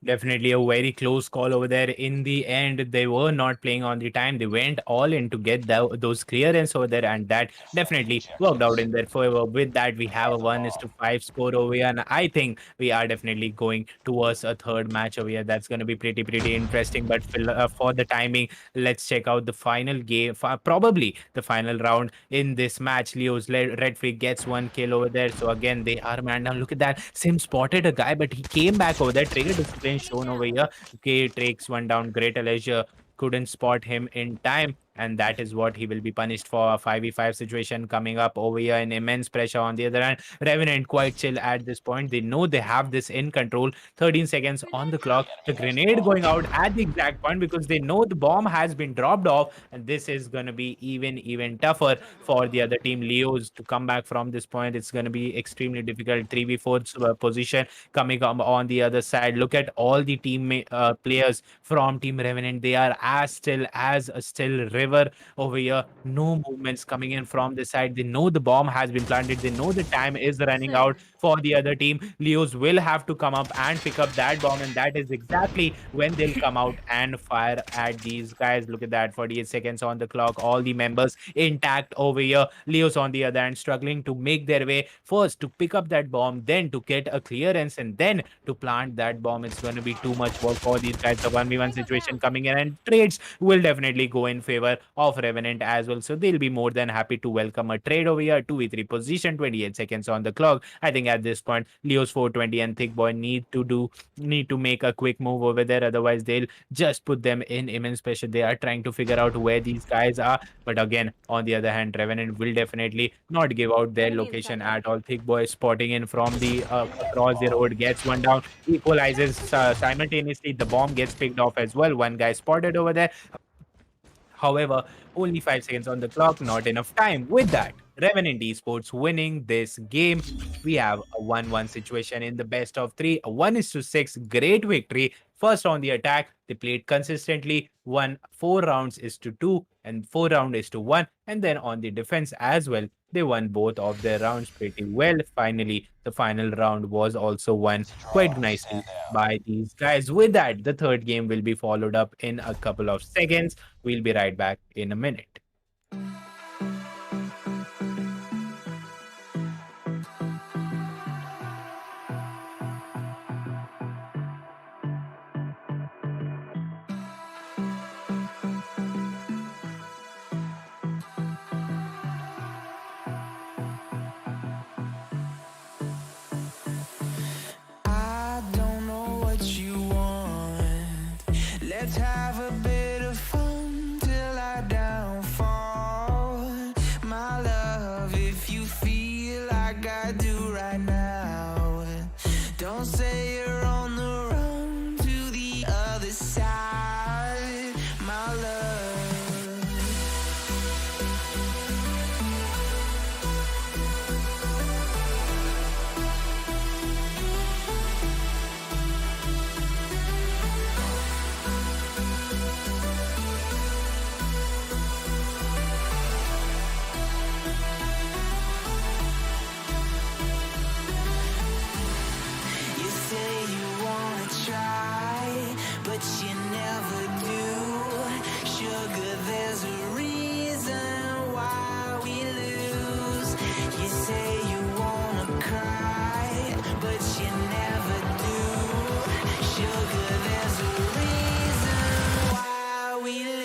Definitely a very close call over there. In the end, they were not playing on the time. They went all in to get those clearance over there, and that definitely worked out in their favor. With that, we have a 1-5 score over here, and I think we are definitely going towards a third match over here. That's going to be pretty interesting. But for the timing, let's check out the final game, probably the final round in this match. Leo's Red Freak gets 1 kill over there. So again, they are man down. Look at that. Sim spotted a guy, but he came back over there. Trigger discipline shown over here. Okay, takes one down. Great Elijah couldn't spot him in time. and that is what he will be punished for. A 5v5 situation coming up over here, and immense pressure on the other hand. Revenant quite chill at this point. They know they have this in control. 13 seconds on the clock. The grenade going out at the exact point because they know the bomb has been dropped off, and this is going to be even tougher for the other team. Leos to come back from this point. It's going to be extremely difficult. 3v4 position coming up on the other side. Look at all the team players from Team Revenant. They are as still as a still river over here. No movements coming in from this side. They know the bomb has been planted. They know the time is running out for the other team. Leos will have to come up and pick up that bomb, and that is exactly when they'll come out and fire at these guys. Look at that, 48 seconds on the clock. All the members intact over here. Leos on the other hand struggling to make their way first to pick up that bomb, then to get a clearance, and then to plant that bomb. It's going to be too much work for these guys. The 1v1 situation coming in, and trades will definitely go in favor of Revenant as well. So they'll be more than happy to welcome a trade over here. 2v3 position, 28 seconds on the clock. I think at this point, Leo's 420 and Thick Boy need to make a quick move over there. Otherwise, they'll just put them in immense pressure. They are trying to figure out where these guys are. But again, on the other hand, Revenant will definitely not give out their location at all. Thick Boy spotting in from the across the road, gets one down, equalizes simultaneously. The bomb gets picked off as well. One guy spotted over there. However, only 5 seconds on the clock, not enough time. With that, Revenant Esports winning this game. We have a 1-1 situation in the best of 3, a 1-6 great victory. First on the attack, they played consistently, won 4 rounds is to 2 and 4 rounds is to 1. And then on the defense as well, they won both of their rounds pretty well. Finally, the final round was also won quite nicely by these guys. With that, the third game will be followed up in a couple of seconds. We'll be right back in a minute. I don't know what you want. Let's have a bit of fun till I downfall. My love, if you feel like I do right now, don't say you're on the run to the other side. My love. You say you wanna try, but you never do. Sugar, there's a reason why we lose. You say you wanna cry, but you never do. Sugar, there's a reason why we lose.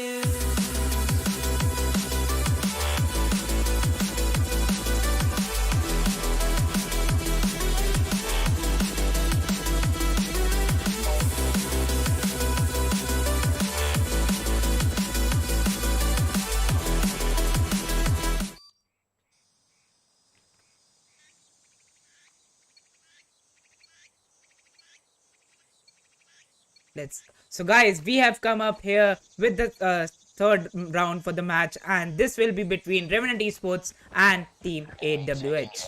So guys, we have come up here with the third round for the match, and this will be between Revenant Esports and Team AWH.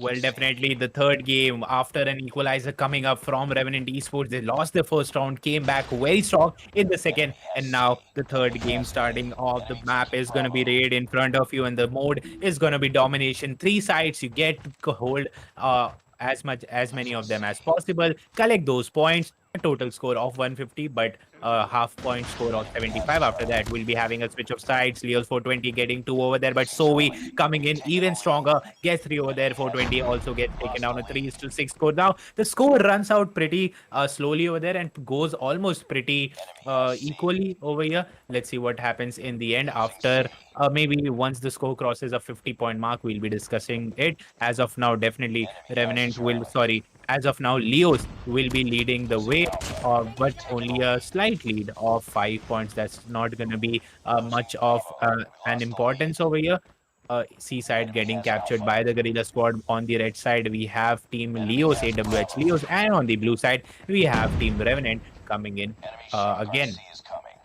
Well, definitely the third game after an equalizer coming up from Revenant Esports. They lost the first round, came back very strong in the second, and now the third game starting off. The map is going to be raid in front of you, and the mode is going to be domination. 3 sides, you get to hold as many of them as possible, collect those points. A total score of 150, but a half point score of 75. After that, we'll be having a switch of sides. Leo's 420 getting 2 over there, but Sovi coming in even stronger, gets 3 over there. 420 also gets taken down a 3-6 score. Now the score runs out pretty slowly over there and goes almost pretty equally over here. Let's see what happens in the end after maybe once the score crosses a 50-point mark. We'll be discussing it. As of now, definitely Revenant will as of now, Leos will be leading the way, but only a slight lead of 5 points. That's not going to be much of an importance over here. Seaside getting captured by the Guerrilla Squad. On the red side, we have Team Leos, AWH Leos, and on the blue side, we have Team Revenant coming in again.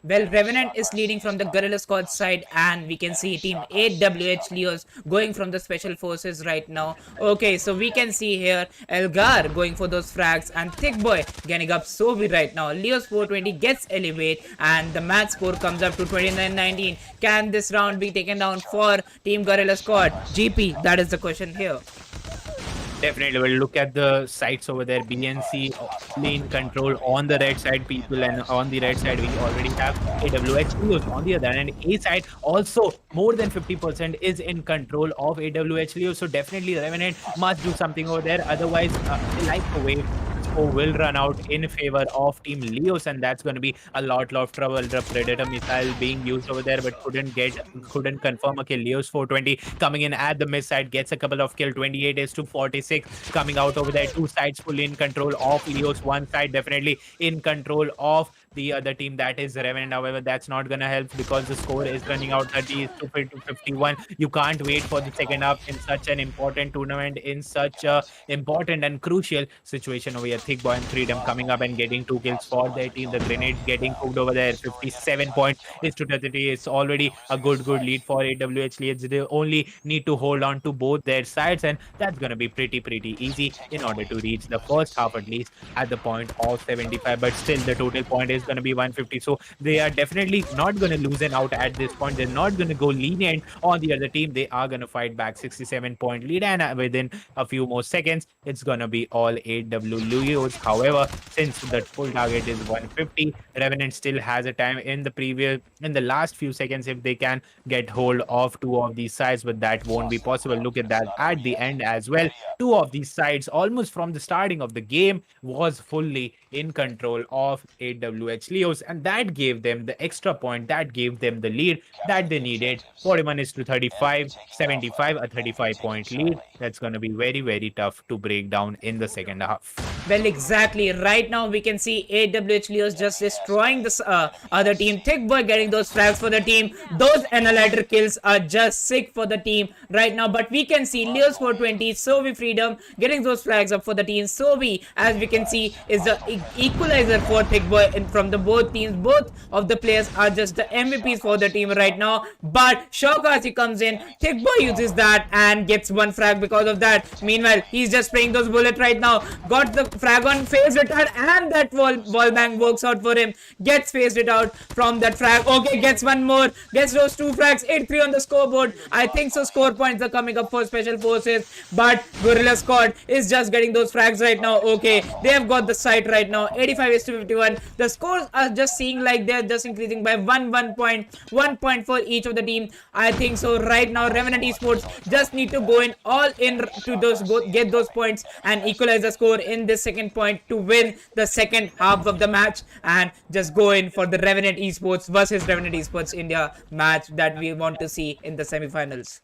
Well, Revenant is leading from the Guerrilla Squad side, and we can see Team AWH Leos going from the Special Forces right now. Okay, so we can see here Elgar going for those frags, and Thick Boy getting up Sobi right now. Leos 420 gets elevate, and the match score comes up to 29-19. Can this round be taken down for Team Guerrilla Squad? GP, that is the question here. Definitely, we'll look at the sites over there. BNC in control on the red side, people, and on the red side we already have AWH Leos. On the other hand, A side also more than 50% is in control of AWH Leos. So definitely Revenant must do something over there. Otherwise, like the way will run out in favor of Team Leos, and that's going to be a lot of trouble. The Predator missile being used over there, but couldn't confirm a kill. Leos 420 coming in at the mid side, gets a couple of kill. 28 is to 46 coming out over there. Two sides fully in control of Leos. One side definitely in control of the other team, that is Revenant. However, that's not gonna help because the score is running out. 30 is to 51. You can't wait for the second half in such an important tournament, in such a important and crucial situation over here. Thick Boy and Freedom coming up and getting 2 kills for their team. The grenades getting cooked over there. 57 points is to 30. It's already a good lead for AWH Leeds. They only need to hold on to both their sides, and that's gonna be pretty easy in order to reach the first half at least at the point of 75. But still, the total point is going to be 150. So they are definitely not going to loosen out at this point. They're not going to go lenient on the other team. They are going to fight back. 67-point lead, and within a few more seconds, it's going to be all AW Leos. However, since the full target is 150, Revenant still has a time in the last few seconds if they can get hold of two of these sides, but that won't be possible. Look at that at the end as well. Two of these sides, almost from the starting of the game, was fully in control of AWH Leos, and that gave them the extra point, that gave them the lead that they needed. 41 is to 35, 75, a 35-point lead. That's going to be very tough to break down in the second half. Well, exactly. Right now, we can see AWH Leos just destroying this other team. Thick Boy getting those frags for the team. Those Analyzer kills are just sick for the team right now. But we can see Leos 420, Sovi Freedom getting those flags up for the team. Sovi, as we can see, is the equalizer for Thick Boy from the both teams. Both of the players are just the MVPs for the team right now. But Shawkazi comes in. Thick Boy uses that and gets one frag because of that. Meanwhile, he's just spraying those bullets right now. Got the frag on phase return, and that ball bang works out for him. Gets phased it out from that frag. Okay, gets one more. Gets those two frags. 8-3 on the scoreboard. I think so. Score points are coming up for Special Forces, but Guerrilla Squad is just getting those frags right now. Okay, they have got the site right now. 85 is to 51. The scores are just seeing like they're just increasing by one point for each of the team. I think so. Right now, Revenant Esports just need to go in all in to get those points and equalize the score in this second point to win the second half of the match, and just go in for the Revenant Esports versus Revenant Esports India match that we want to see in the semifinals.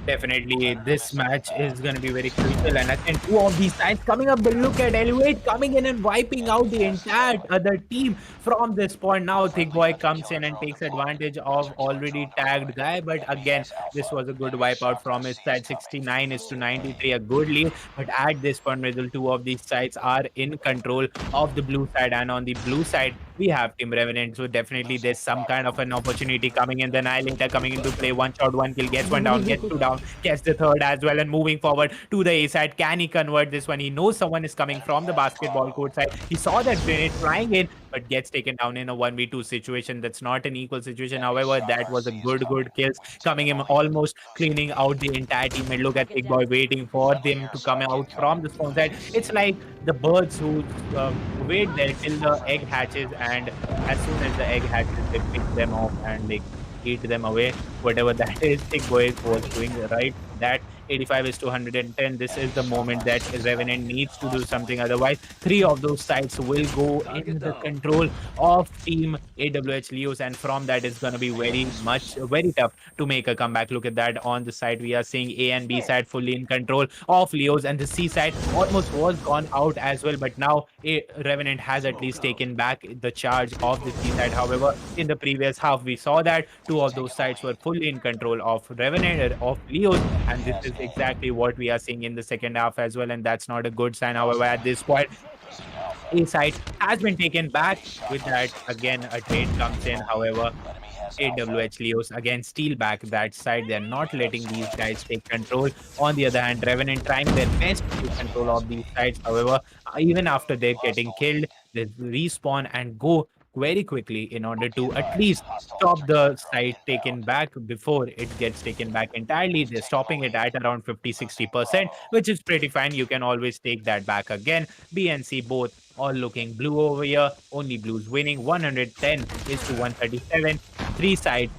Definitely, this match is going to be very crucial, and I think two of these sides coming up. But look at Elevate coming in and wiping out the entire other team from this point. Now Thick Boy comes in and takes advantage of already tagged guy, but again, this was a good wipeout from his side. 69 is to 93, a good lead. But at this point, Rizal, two of these sides are in control of the blue side, and on the blue side, we have Team Revenant. So definitely, there's some kind of an opportunity coming in. The Annihilator coming into play. One shot, one kill, gets one down, gets two down. Gets the third as well, and moving forward to the A side. Can he convert this one? He knows someone is coming from the basketball court side. He saw that grenade flying in, but gets taken down in a 1v2 situation. That's not an equal situation. However, that was a good kills coming in, almost cleaning out the entire team. And look at Big Boy waiting for them to come out from the spawn side. It's like the birds who wait there till the egg hatches, and as soon as the egg hatches, they pick them off and they eat them away. Whatever that is, Big Boy was doing right that 85 is to 110. This is the moment that Revenant needs to do something. Otherwise, three of those sites will go in the control of team AWH Leos, and from that it's going to be very tough to make a comeback. Look at that on the side. We are seeing A and B side fully in control of Leos, and the C side almost was gone out as well. But now Revenant has at least taken back the charge of the C side. However, in the previous half, we saw that two of those sides were fully in control of Revenant, of Leos, and this is exactly what we are seeing in the second half as well. And that's not a good sign. However, at this point, A side has been taken back. With that, again, a trade comes in. However, AWH Leos again steal back that side. They're not letting these guys take control. On the other hand, Revenant trying their best to take control of these sides. However, even after they're getting killed, they respawn and go very quickly in order to at least stop the site taken back before it gets taken back entirely. They're stopping it at around 50-60%, which is pretty fine. You can always take that back again. B and C both all looking blue over here. Only Blues winning. 110 is to 137. Two sides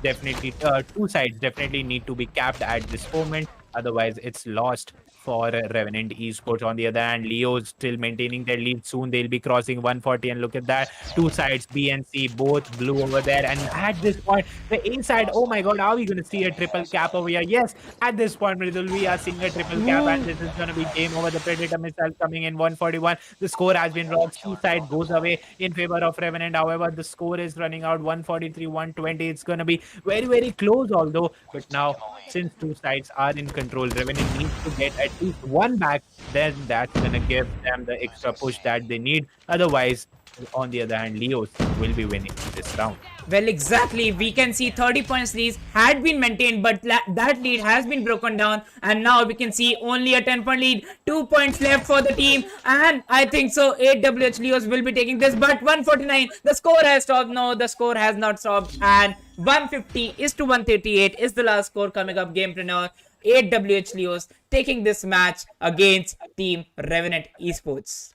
definitely need to be capped at this moment. Otherwise, it's lost for Revenant Esports. On the other hand, Leo's still maintaining their lead. Soon they'll be crossing 140. And look at that. Two sides, B and C, both blue over there. And at this point, the A side, oh my god, are we going to see a triple cap over here? Yes, at this point, Mridul, we are seeing a triple cap, and this is going to be game over. The Predator missile coming in 141. The score has been rocked. C side goes away in favor of Revenant. However, the score is running out 143, 120. It's going to be very close, although. But now, since two sides are in control, Revenant needs to get at least one back. Then that's going to give them the extra push that they need. Otherwise, on the other hand, Leos will be winning this round. Well, exactly. We can see 30 points lead had been maintained, but that lead has been broken down. And now we can see only a 10-point lead. 2 points left for the team. And I think so, AWH Leos will be taking this. But 149, the score has stopped. No, the score has not stopped. And 150 is to 138 is the last score coming up. Gamepreneur, AWH Leos taking this match against Team Revenant Esports.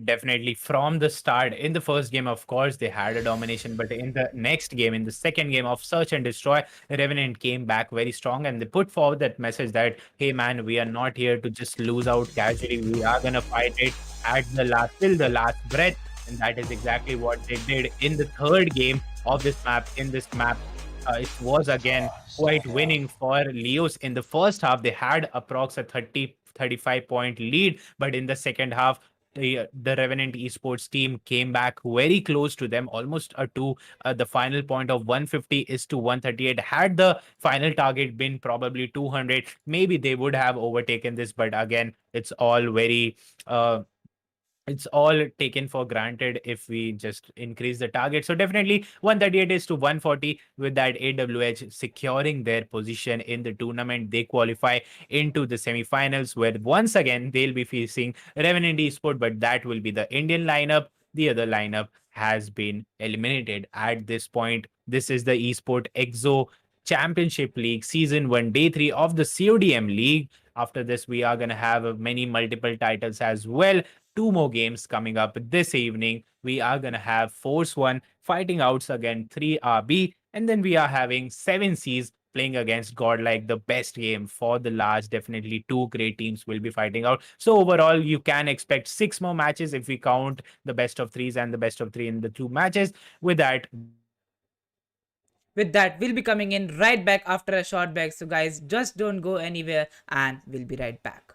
Definitely from the start. In the first game, of course, they had a domination, but in the next game, in the second game of Search and Destroy, Revenant came back very strong, and they put forward that message that, hey man, we are not here to just lose out casually. We are gonna fight it at the last, till the last breath. And that is exactly what they did in the third game of this map. In this map, it was again quite winning for Leos. In the first half, they had approx a 35-point lead, but in the second half, the Revenant Esports team came back very close to them, almost to the final point of 150 is to 138. Had the final target been probably 200, maybe they would have overtaken this. But again, it's all very it's all taken for granted if we just increase the target. So definitely 138 is to 140, with that AWH securing their position in the tournament. They qualify into the semifinals, where once again they'll be facing Revenant Esport, but that will be the Indian lineup. The other lineup has been eliminated at this point. This is the EsportsXO Championship League Season 1 Day 3 of the CODM League. After this, we are going to have many multiple titles as well. Two more games coming up this evening. We are going to have Force1 fighting out against 3RB, and then we are having 7Cs playing against GodLike, the best game for the last. Definitely two great teams will be fighting out. So overall, you can expect 6 more matches if we count the best of threes and the best of 3 in the 2 matches. With that, we'll be coming in right back after a short break. So guys, just don't go anywhere, and we'll be right back.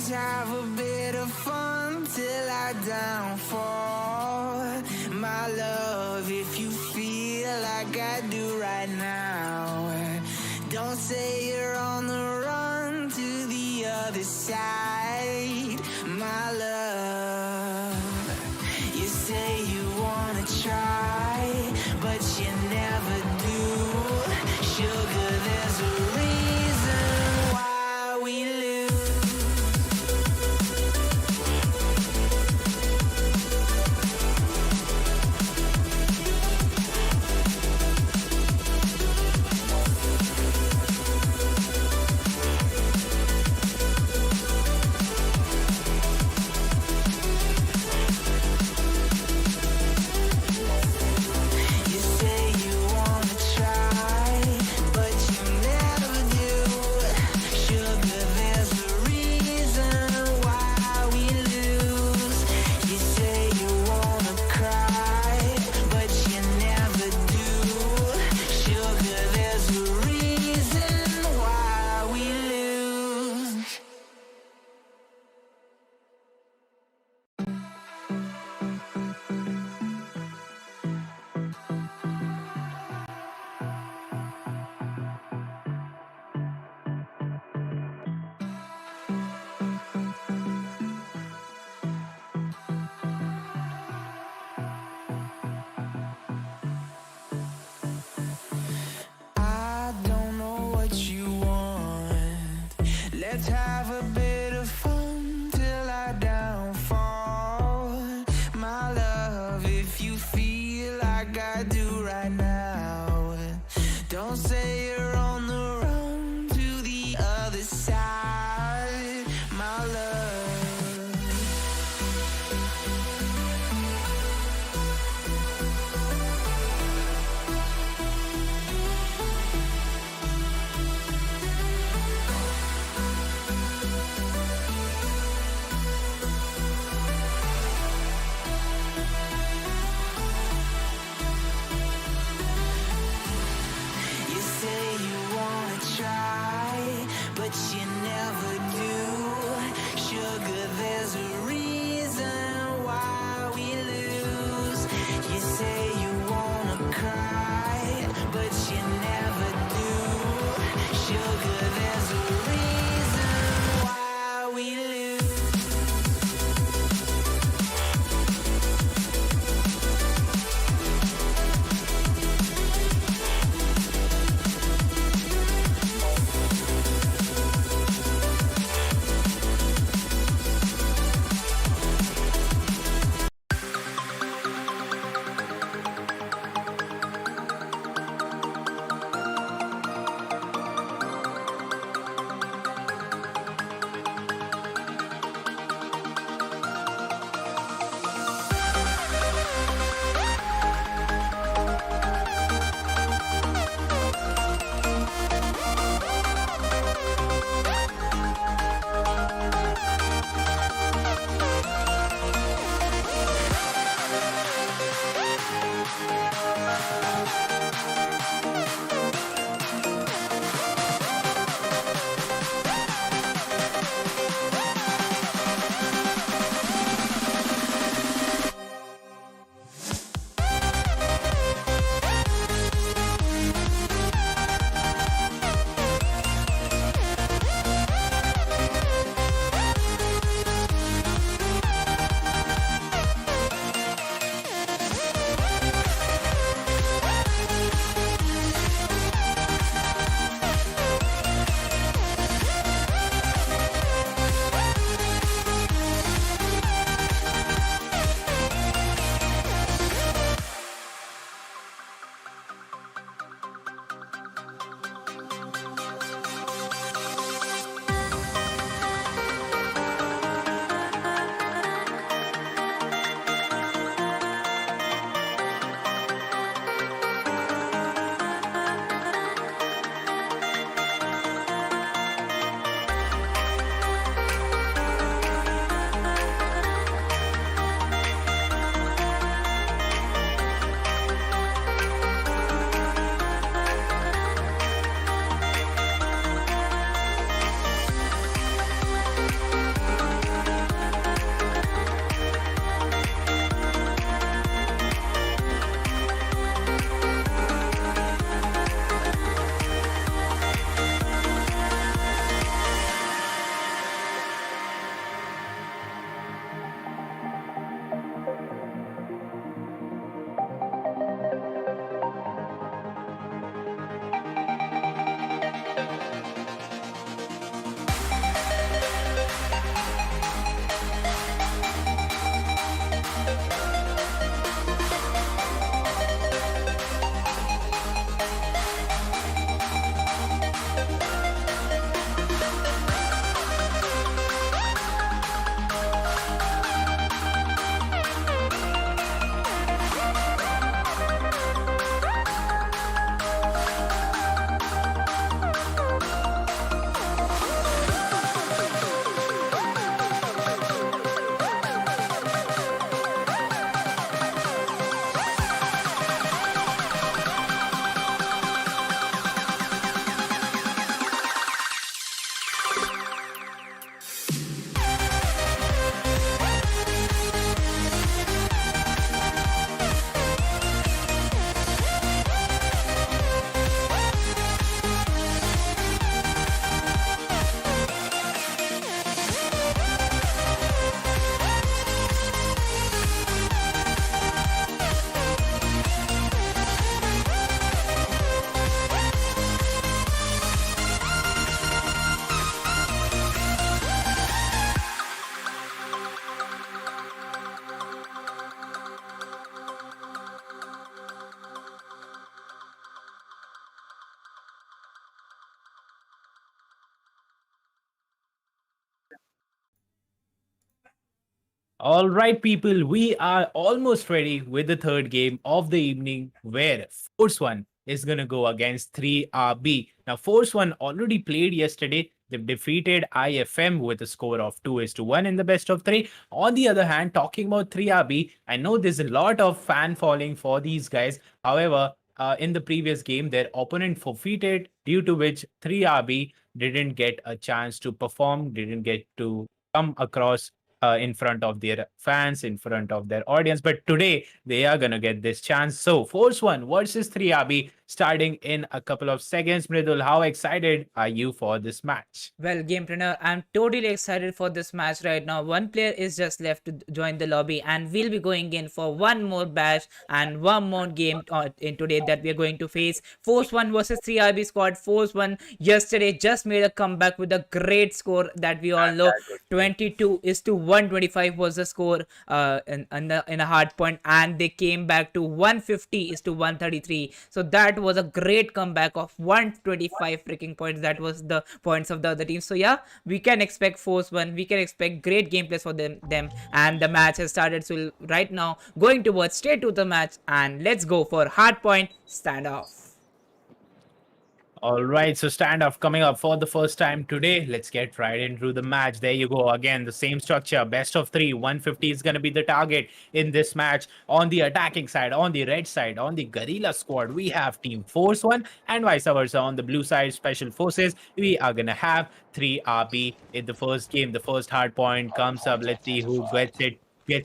have a bit of fun till I downfall. My love, if you feel like I do right now, don't say you're on the run to the other side. My love, you say you wanna try, but you never do. Sugar, there's a reason why we lose. All right, people, we are almost ready with the third game of the evening where Force 1 is going to go against 3RB. Now, Force 1 already played yesterday. They've defeated IFM with a score of 2-1 in the best of three. On the other hand, talking about 3RB, I know there's a lot of fan following for these guys. However, in the previous game, their opponent forfeited, due to which 3RB didn't get a chance to perform, didn't get to come across in front of their fans, in front of their audience. But today they are gonna get this chance. So Force 1 versus 3RB starting in a couple of seconds. Mridul, how excited are you for this match? Well, Gamepreneur, I'm totally excited for this match right now. One player is just left to join the lobby, and we'll be going in for one more bash and one more game in today that we are going to face. Force 1 versus 3RB squad. Force 1 yesterday just made a comeback with a great score that we all know. 22-125 was the score in a hard point, and they came back to 150-133. So that was a great comeback of 125 freaking points. That was the points of the other team. So yeah, we can expect Force 1. We can expect great gameplays for them. And the match has started. So right now, going towards straight to the match, and let's go for hardpoint standoff. All right, so Standoff coming up for the first time today. Let's get right into the match. There you go. Again, the same structure. Best of three. 150 is going to be the target in this match. On the attacking side, on the red side, on the Guerrilla squad, we have Team Force 1, and vice versa. On the blue side, Special Forces, we are going to have 3RB in the first game. The first hard point comes up. Let's see who gets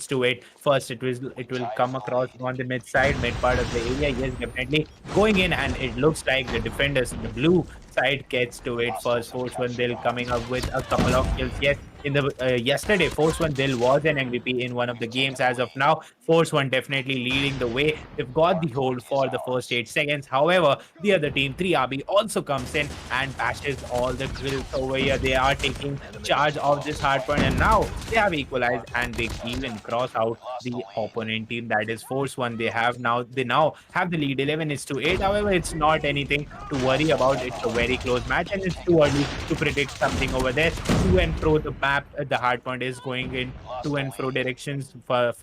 to it first. It will come across on the mid part of the area. Yes, definitely going in, and it looks like the defenders in the blue side gets to it first. Force 1 they'll coming up with a couple of kills. Yes, in the yesterday Force 1 they'll was an MVP in one of the games. As of now, Force 1 definitely leading the way. They've got the hold for the first 8 seconds. However, the other team 3RB also comes in and bashes all the kills over here. They are taking charge of this hard point, and now they have equalized, and they even cross out the opponent team, that is Force 1. They now have the lead 11-8. However, it's not anything to worry about. It's a very close match, and it's too early to predict something over there. To and fro the map, the hard point is going in to and fro directions for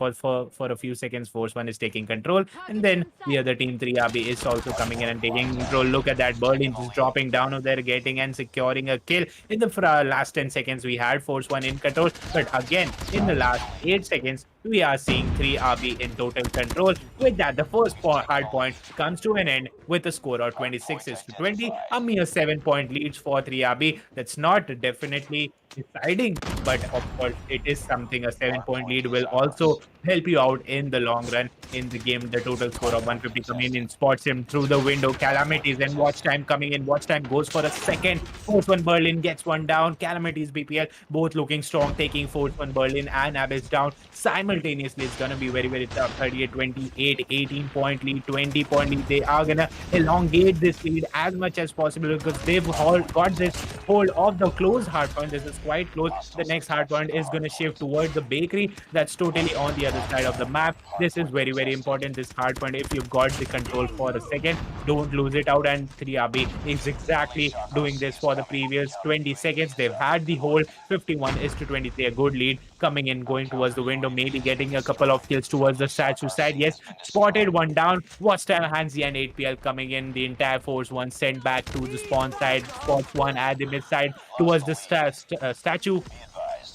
a few seconds. Force 1 is taking control, and then the other team 3RB is also coming in and taking control. Look at that, Berlin just dropping down over there, getting and securing a kill. In the last 10 seconds, we had Force 1 in control, but again, in the last 8 seconds, we are seeing 3RB in total control. With that, the first hard point comes to an end with a score of 26-20, a mere 7-point lead for 3RB. That's not definitely deciding, but of course, it is something. A 7-point lead will also help you out in the long run in the game. The total score of 150 coming in spots him through the window. Calamities and Watch Time coming in. Watch Time goes for a second. Force 1 Berlin gets one down. Calamities BPL both looking strong, taking Force 1 Berlin and Abyss down simultaneously. It's gonna be very, very tough. 38-28, 18-point lead, 20-point lead. They are gonna elongate this lead as much as possible because they've all got this hold of the close hard point. This is quite close. The next hard point is gonna shift towards the bakery. That's totally on the other side of the map. This is very, very important. This hard point, if you've got the control for a second, don't lose it out. And 3RB is exactly doing this for the previous 20 seconds. They've had the hold. 51-23, a good lead coming in, going towards the window, maybe getting a couple of kills towards the statue side. Yes, spotted one down. Watch Time, Hansi and 8PL coming in. The entire Force 1 sent back to the spawn side. Force 1 at the mid side towards the statue.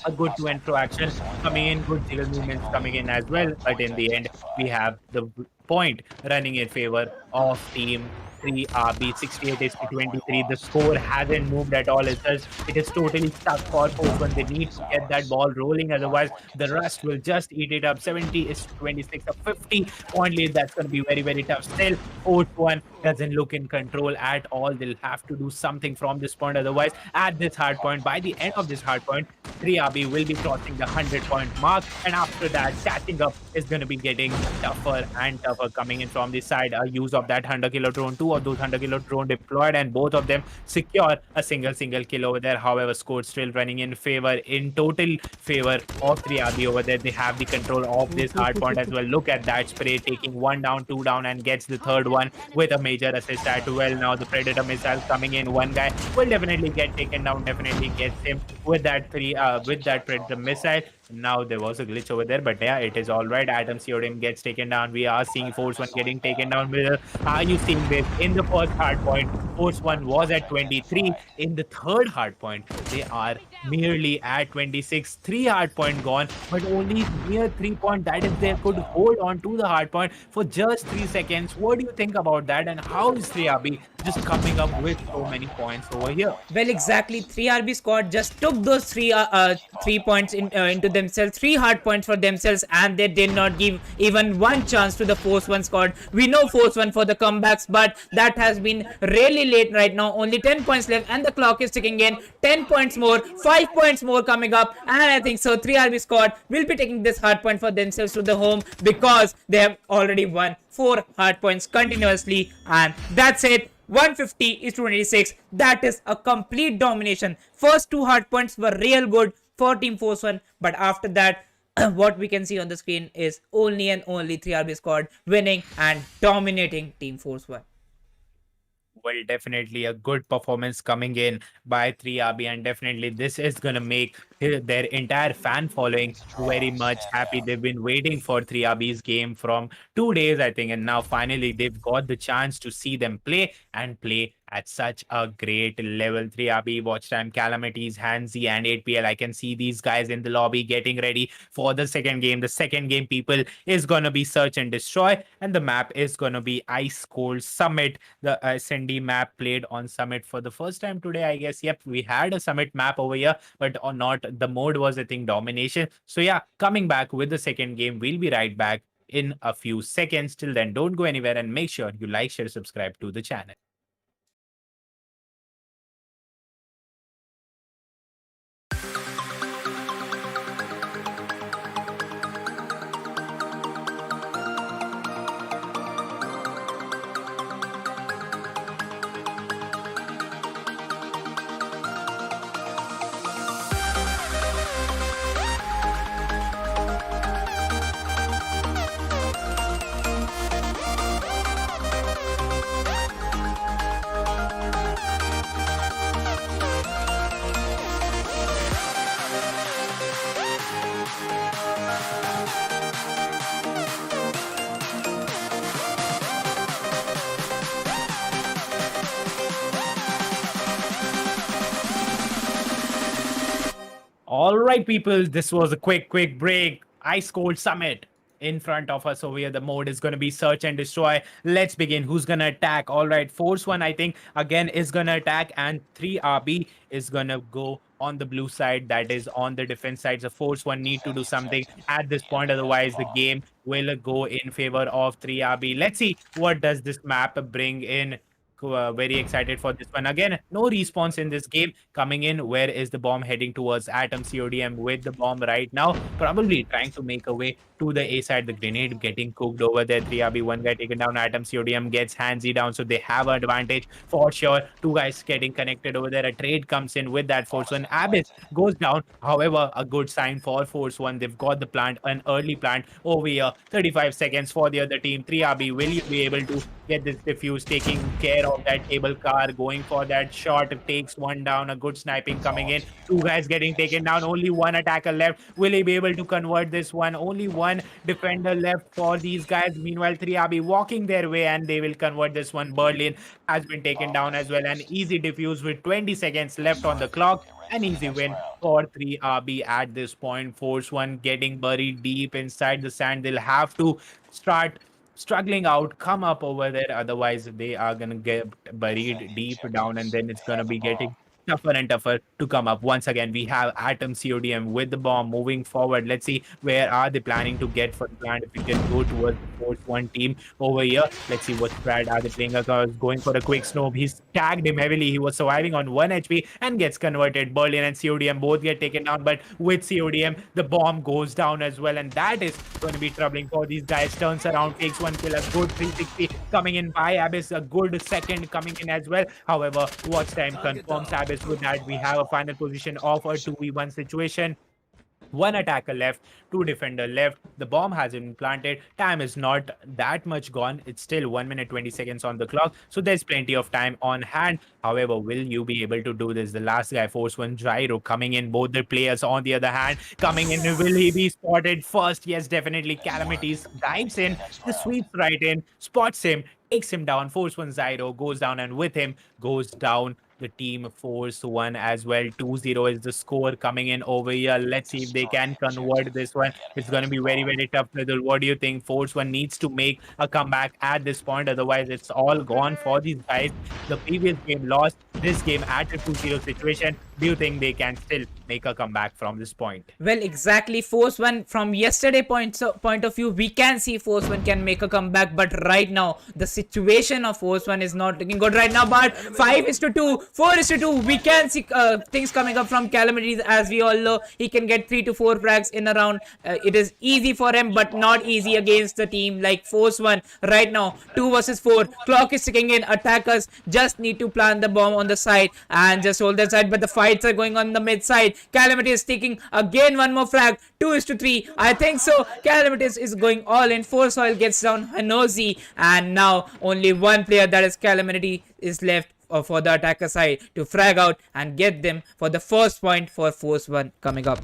A good to and fro action coming in, good jiggle movements coming in as well. But in the end, we have the point running in favor of team 3RB. 68-23. The score hasn't moved at all. It is totally stuck for Force 1. They need to get that ball rolling, otherwise the rust will just eat it up. 70-26, a 50-point lead. That's going to be very, very tough. Still, Force 1 doesn't look in control at all. They'll have to do something from this point. Otherwise, at this hard point, by the end of this hard point, 3RB will be crossing the 100-point mark. And after that, catching up is going to be getting tougher and tougher coming in from the side. A use of that 100-kilo drone, two of those 100-kilo drone deployed, and both of them secure a single kill over there. However, score still running in total favor of 3RB over there. They have the control of this hard point as well. Look at that spray, taking one down, two down, and gets the third one with a major assist as well. Now the Predator missile coming in. One guy will definitely get taken down, definitely gets him with that Predator missile. Now there was a glitch over there, but yeah, it is all right. Atom CODM gets taken down. We are seeing Force1 getting taken down. Are you seeing this? In the first hard point, Force1 was at 23. In the third hard point, they are merely at 26. Three hard point gone, but only near 3 point. That is, they could hold on to the hard point for just 3 seconds. What do you think about that? And how is 3RB just coming up with so many points over here? Well, exactly. 3RB squad just took those 3 points into themselves, 3 hard points for themselves, and they did not give even one chance to the Force1 squad. We know Force1 for the comebacks, but that has been really late right now. Only 10 points left, and the clock is ticking in. 10 points more, 5 points more coming up, and I think so 3RB squad will be taking this hard point for themselves to the home because they have already won 4 hard points continuously, and that's it. 150 is 296. That is a complete domination. First 2 hard points were real good for Team Force1, but after that, what we can see on the screen is only and only 3RB squad winning and dominating Team Force1. Well, definitely a good performance coming in by 3RB, and definitely this is gonna make their entire fan following very much happy. They've been waiting for 3RB's game from 2 days, I think, and now finally they've got the chance to see them play and play at such a great level. 3RB, Watch Time, Calamities, Hansi, and 8PL. I can see these guys in the lobby getting ready for the second game. The second game, people, is gonna be Search and Destroy, and the map is gonna be Ice Cold Summit. The SND map played on Summit for the first time today, I guess. Yep, we had a Summit map over here, but or not. The mode was, I think, Domination. So yeah, coming back with the second game. We'll be right back in a few seconds. Till then, don't go anywhere and make sure you like, share, subscribe to the channel. All right, people, this was a quick break. Ice Cold Summit in front of us over here. The mode is going to be Search and Destroy. Let's begin. Who's going to attack? All right, Force1, I think, again, is going to attack, and 3RB is going to go on the blue side, that is on the defense side. So Force1 need to do something at this point, otherwise the game will go in favor of 3RB. Let's see what does this map bring in. Very excited for this one. Again, no response in this game coming in. Where is the bomb heading towards? Atom CODM with the bomb right now, probably trying to make a way to the A side. The grenade getting cooked over there. 3RB, one guy taken down. Atom CODM gets Hansi down, so they have an advantage for sure. Two guys getting connected over there. A trade comes in with that Force1. Abyss goes down. However, a good sign for Force1. They've got the plant, an early plant over here. 35 seconds for the other team. 3RB, will you be able to get this defuse, taking care of that cable car, going for that shot? It takes one down. A good sniping coming in. Two guys getting taken down. Only one attacker left. Will he be able to convert this one? Only one defender left for these guys. Meanwhile, 3RB walking their way, and they will convert this one. Berlin has been taken down as well. An easy defuse with 20 seconds left on the clock. An easy win for 3RB at this point. Force1 getting buried deep inside the sand. They'll have to start struggling out, come up over there. Otherwise, they are going to get buried deep down, and then it's going to be getting tougher and tougher to come up. Once again, we have Atom CODM with the bomb moving forward. Let's see where are they planning to get for the plant. If we can go towards the Force1 team over here. Let's see what strat are they playing. Going for a quick snow. He's tagged him heavily. He was surviving on 1 HP and gets converted. Berlin and CODM both get taken down, but with CODM, the bomb goes down as well, and that is going to be troubling for these guys. Turns around, takes one kill. A good 360 coming in by Abyss. A good second coming in as well. However, Watch Time confirms Abyss. With that, we have a final position of a 2v1 situation. One attacker left, two defender left. The bomb hasn't been planted. Time is not that much gone. It's still 1 minute 20 seconds on the clock. So there's plenty of time on hand. However, will you be able to do this? The last guy, Force1 Gyro, coming in. Both the players on the other hand, coming in. Will he be spotted first? Yes, definitely. Calamities dives in. The sweeps right in, spots him, takes him down. Force1 Gyro goes down, and with him goes down the team Force1 as well. 2-0 is the score coming in over here. Let's see if they can convert this one. It's going to be very, very tough. Little, what do you think? Force1 needs to make a comeback at this point. Otherwise, it's all gone for these guys. The previous game lost. This game at a 2-0 situation. Do you think they can still make a comeback from this point? Well, exactly. Force1 from yesterday point of view, we can see Force1 can make a comeback, but right now the situation of Force1 is not looking good right now. But 5-2, 4-2, we can see things coming up from Calamities. As we all know, he can get 3 to 4 frags in a round. It is easy for him, but not easy against the team like Force1. Right now, 2 versus 4. Clock is ticking in. Attackers just need to plant the bomb on the side and just hold their side. But the fights are going on the mid side. Calamity is taking again one more frag. 2-3. I think so. Calamity is going all in. Force Oil gets down Hanozi, and now only one player, that is Calamity, is left for the attacker side to frag out and get them for the first point for Force1 coming up.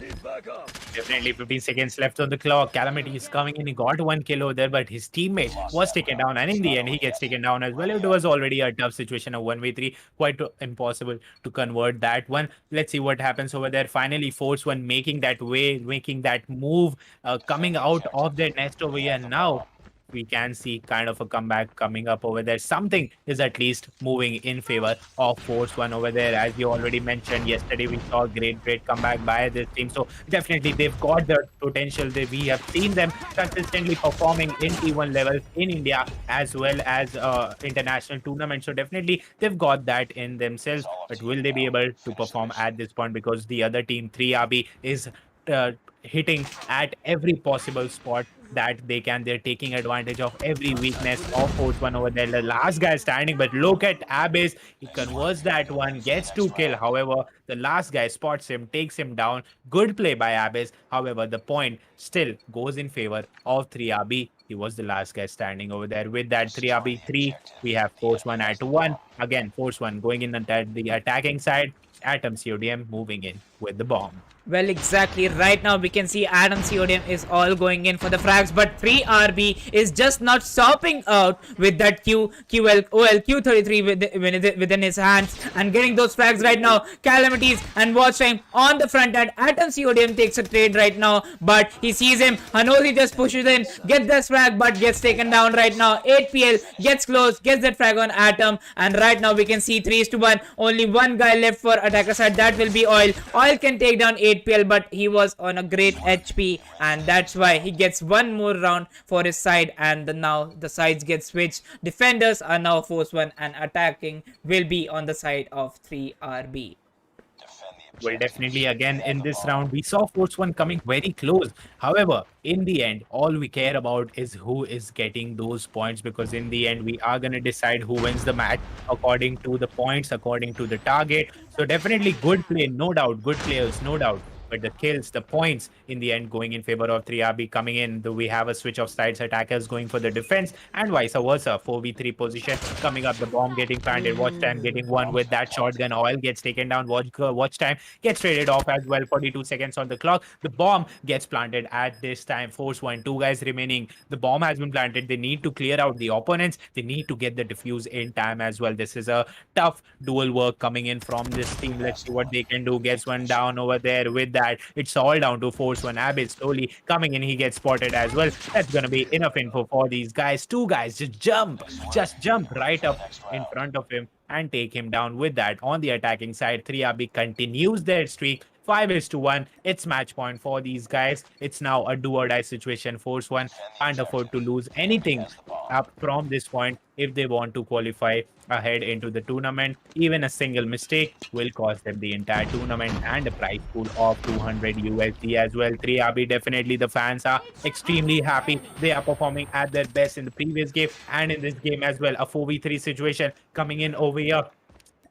Definitely 15 seconds left on the clock. Calamity is coming in. He got 1 kill over there, but his teammate was taken down. And in the end, he gets taken down as well. It was already a tough situation of 1v3. Quite impossible to convert that one. Let's see what happens over there. Finally, Force1 making that way, making that move, coming out of their nest over here. Now, we can see kind of a comeback coming up over there. Something is at least moving in favor of Force1 over there. As you already mentioned, yesterday we saw a great comeback by this team. So definitely they've got the potential. We have seen them consistently performing in T1 levels in India as well as international tournaments. So definitely they've got that in themselves. But will they be able to perform at this point? Because the other team, 3RB, is hitting at every possible spot that they can. They're taking advantage of every weakness of Force1 over there. The last guy standing, but look at Abyss. He converts that one, gets 2 kill. However, the last guy spots him, takes him down. Good play by Abyss. However, the point still goes in favor of 3RB. He was the last guy standing over there. With that 3RB3, we have Force1 at 1. Again, Force1 going in at the attacking side. Atom CODM moving in with the bomb. Well, exactly. Right now, we can see Adam CODM is all going in for the frags, but 3RB is just not stopping out with that Q33 within his hands and getting those frags right now. Calamities and watch time on the front end. Atom CODM takes a trade right now, but he sees him. Hanozi just pushes in, gets this frag, but gets taken down right now. 8PL gets close, gets that frag on Atom, and right now we can see 3-1. Only one guy left for attacker side. That will be Oil. Oil can take down 8PL, but he was on a great HP, and that's why he gets one more round for his side. And now the sides get switched. Defenders are now Force1, and attacking will be on the side of 3RB. Well, definitely again in this round, we saw Force1 coming very close. However, in the end, all we care about is who is getting those points, because in the end, we are going to decide who wins the match according to the points, according to the target. So definitely good play, no doubt. Good players, no doubt. But the kills, the points in the end going in favor of 3RB coming in. Though we have a switch of sides, attackers going for the defense and vice versa. 4v3 position coming up, the bomb getting planted, watch time getting one with that shotgun. Oil gets taken down, watch time gets traded off as well. 42 seconds on the clock. The bomb gets planted at this time. Force1, 2 guys remaining. The bomb has been planted. They need to clear out the opponents. They need to get the defuse in time as well. This is a tough dual work coming in from this team. Let's see what they can do. Gets one down over there with that. It's all down to Force1. Abyss slowly coming in. He gets spotted as well. That's going to be enough info for these guys. 2 guys just jump right up in front of him and take him down with that. On the attacking side, 3RB continues their streak. 5-1. It's match point for these guys. It's now a do or die situation. Force1 can't afford to lose anything up from this point if they want to qualify ahead into the tournament. Even a single mistake will cost them the entire tournament and a prize pool of 200 USD as well. 3RB, definitely the fans are extremely happy. They are performing at their best in the previous game and in this game as well. A 4v3 situation coming in over here.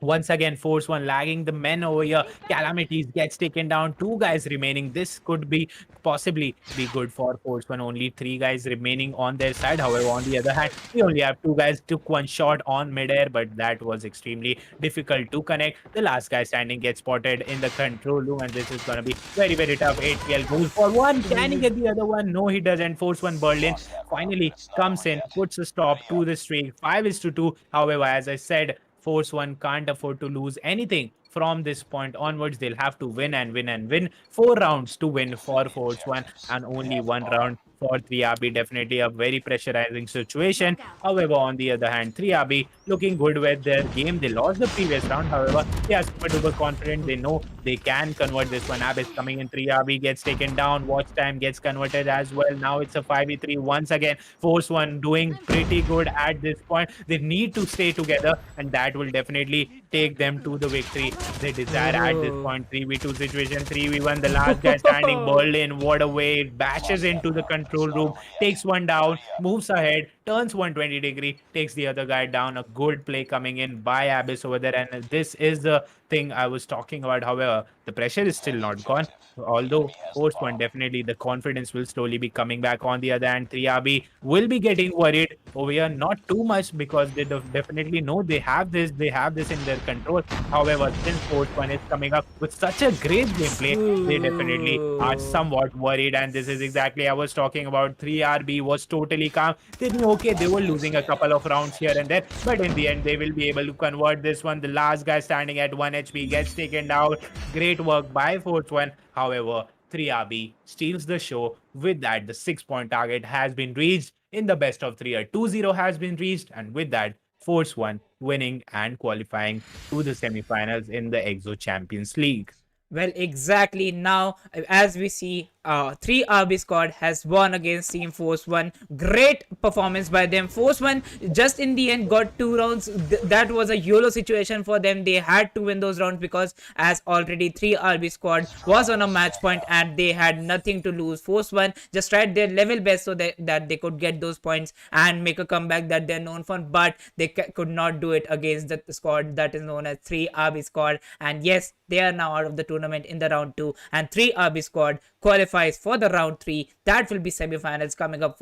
Once again, Force1 lagging the men over here. Calamities gets taken down. 2 guys remaining. This could be possibly be good for Force1. Only 3 guys remaining on their side. However, on the other hand, we only have 2 guys. Took one shot on midair, but that was extremely difficult to connect. The last guy standing gets spotted in the control room, and this is gonna be very, very tough. ATL goes for one. Can he get the other one? No, he doesn't. Force1 Berlin finally comes in, puts a stop to the streak. 5-2. However, as I said, Force1 can't afford to lose anything from this point onwards. They'll have to win and win and win. 4 rounds to win for Force1 and only 1 round for 3RB. Definitely a very pressurizing situation. However, on the other hand, 3RB looking good with their game. They lost the previous round. However, they are super duper confident. They know they can convert this one. Abyss coming in. 3RB gets taken down. Watch time gets converted as well. Now it's a 5v3 once again. Force1 doing pretty good at this point. They need to stay together, and that will definitely take them to the victory they desire at this point. 3v2 situation, 3v1. The last guy standing, Berlin. What a way. Bashes into the control room, takes one down, moves ahead, turns 120-degree, takes the other guy down. A good play coming in by Abyss over there. And this is the thing I was talking about. However, the pressure is still not gone. Although Force1 definitely the confidence will slowly be coming back. On the other hand, 3RB will be getting worried over here, not too much because they definitely know they have this in their control. However, since Force1 is coming up with such a great gameplay, they definitely are somewhat worried. And this is exactly I was talking about. 3RB was totally calm. They knew okay, they were losing a couple of rounds here and there, but in the end they will be able to convert this one. The last guy standing at 1 HP gets taken down. Great work by Force1. However, 3RB steals the show. With that, the 6-point target has been reached in the best of 3. A 2-0 has been reached, and with that, Force1 winning and qualifying to the semifinals in the EXO Champions League. Well, exactly now, as we see, 3RB squad has won against Team Force1. Great performance by them. Force1 just in the end got 2 rounds. That was a YOLO situation for them. They had to win those rounds because as already 3RB squad was on a match point and they had nothing to lose. Force1 just tried their level best so that they could get those points and make a comeback that they're known for, but they could not do it against the squad that is known as 3RB squad. And yes, they are now out of the tournament in the round 2, and 3RB squad qualifies for the round 3. That will be semifinals coming up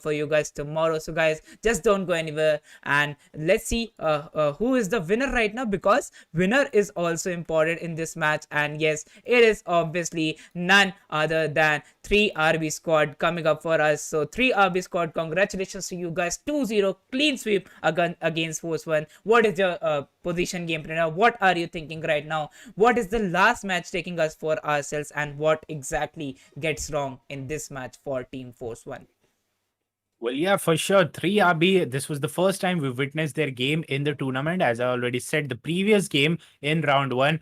for you guys tomorrow. So guys, just don't go anywhere, and let's see who is the winner right now, because winner is also important in this match. And yes, it is obviously none other than 3RB squad coming up for us. So 3RB squad, congratulations to you guys. 2-0 clean sweep against Force1. What is your position gameplay now? What are you thinking right now? What is the last match taking us for ourselves, and what exactly gets wrong in this match for Team Force1? Well, yeah, for sure. 3RB, this was the first time we witnessed their game in the tournament. As I already said, the previous game in round 1,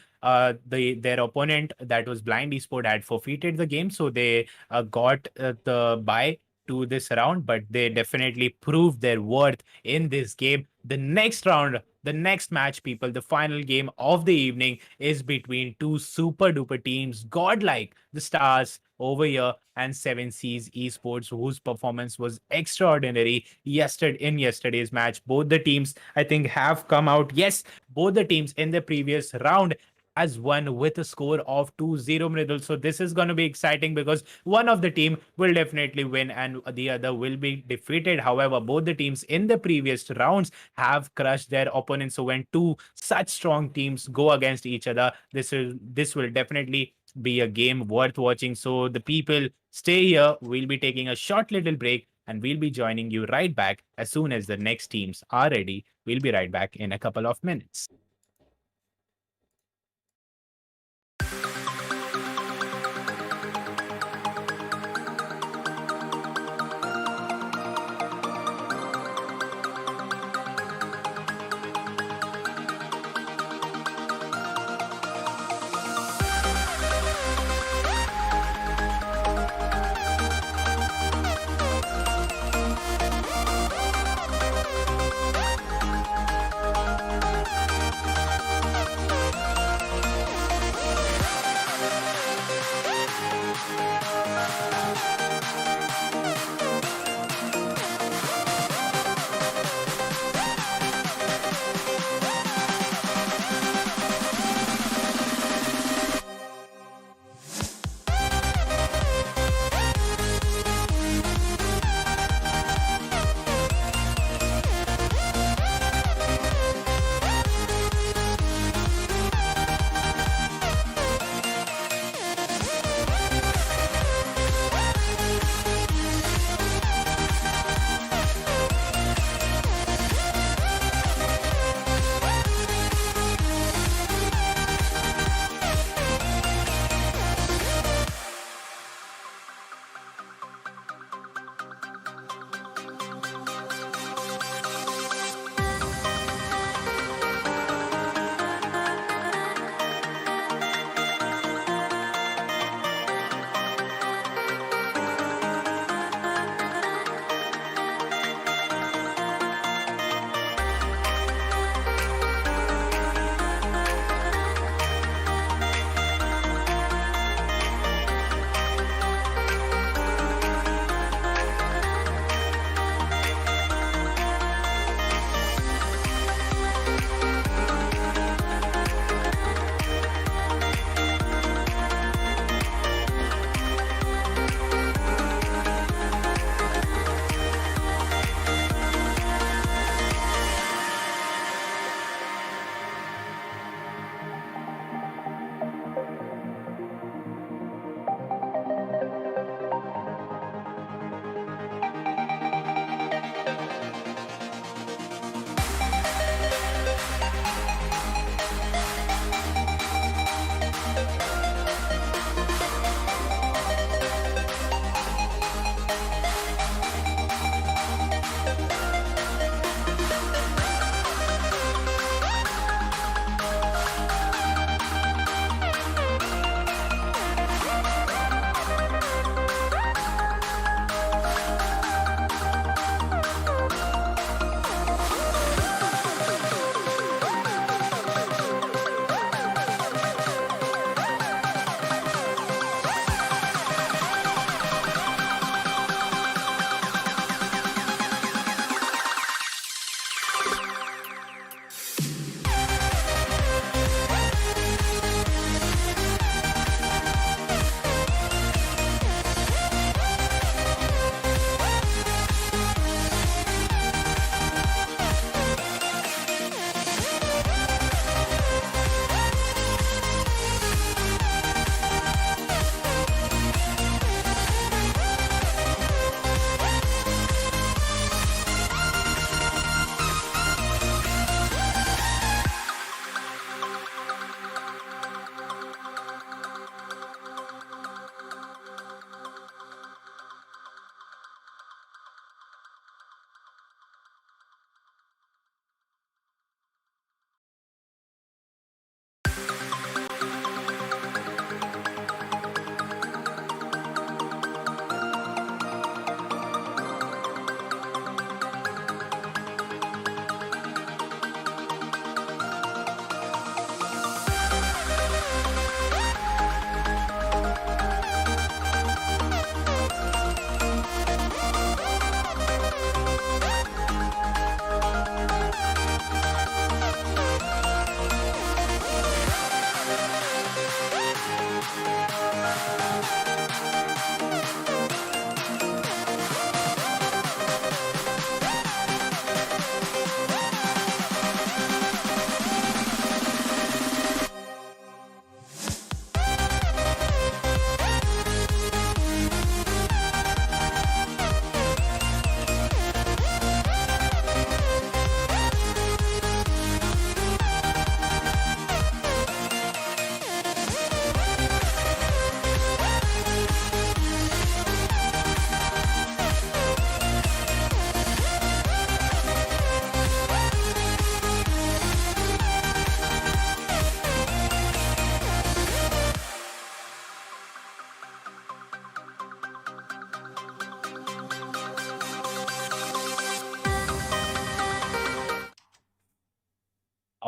their opponent, that was Blind Esport, had forfeited the game. So they got the bye to this round, but they definitely proved their worth in this game. The next round, the next match, people, the final game of the evening is between 2 super duper teams, GodLike, the Stars over here, and 7Seas Esports, whose performance was extraordinary in yesterday's match. Both the teams, I think, have come out. Yes, both the teams in the previous round has won with a score of 2-0, Mridul. So this is going to be exciting because one of the team will definitely win and the other will be defeated. However, both the teams in the previous rounds have crushed their opponents. So when 2 such strong teams go against each other, this will definitely be a game worth watching. So the people, stay here. We'll be taking a short little break and we'll be joining you right back as soon as the next teams are ready. We'll be right back in a couple of minutes.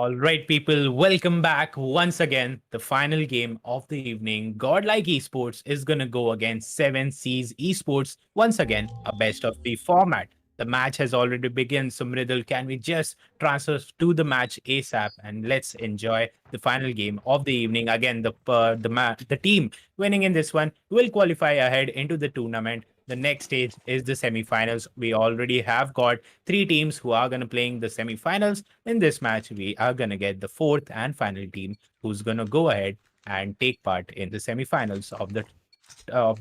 All right, people, welcome back once again. The final game of the evening. Godlike Esports is going to go against 7C's Esports. Once again, a best of three format. The match has already begun. So, Mridul, can we just transfer to the match ASAP and let's enjoy the final game of the evening? Again, the team winning in this one will qualify ahead into the tournament. The next stage is the semifinals. We already have got three teams who are going to playing the semifinals. In this match, we are going to get the fourth and final team who's going to go ahead and take part in the semifinals of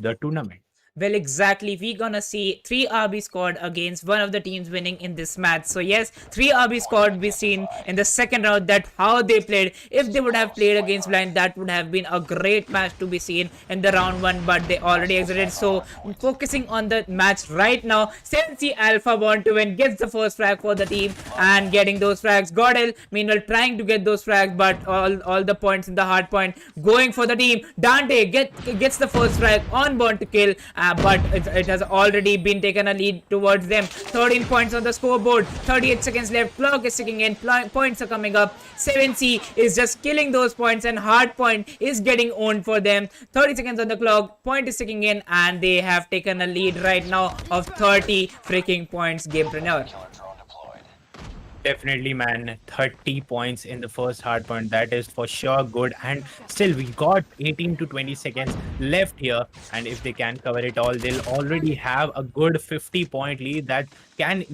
the tournament. Well, exactly. We're gonna see 3 RB squad against one of the teams winning in this match. So yes, 3 RB squad we seen in the second round. That how they played. If they would have played against Blind, that would have been a great match to be seen in the round 1. But they already exited. So focusing on the match right now, 7C Alpha want to win, gets the first frag for the team and getting those frags. Godl meanwhile trying to get those frags, but all the points in the hard point going for the team. Dante gets the first frag on Born to kill. But it has already been taken a lead towards them. 13 points on the scoreboard, 38 seconds left, clock is ticking in, points are coming up. 7C is just killing those points and hard point is getting owned for them. 30 seconds on the clock, point is ticking in, and they have taken a lead right now of 30 freaking points. Gamepreneur. Definitely, man. 30 points in the first hard point. That is for sure good. And still, we got 18 to 20 seconds left here. And if they can cover it all, they'll already have a good 50-point lead that can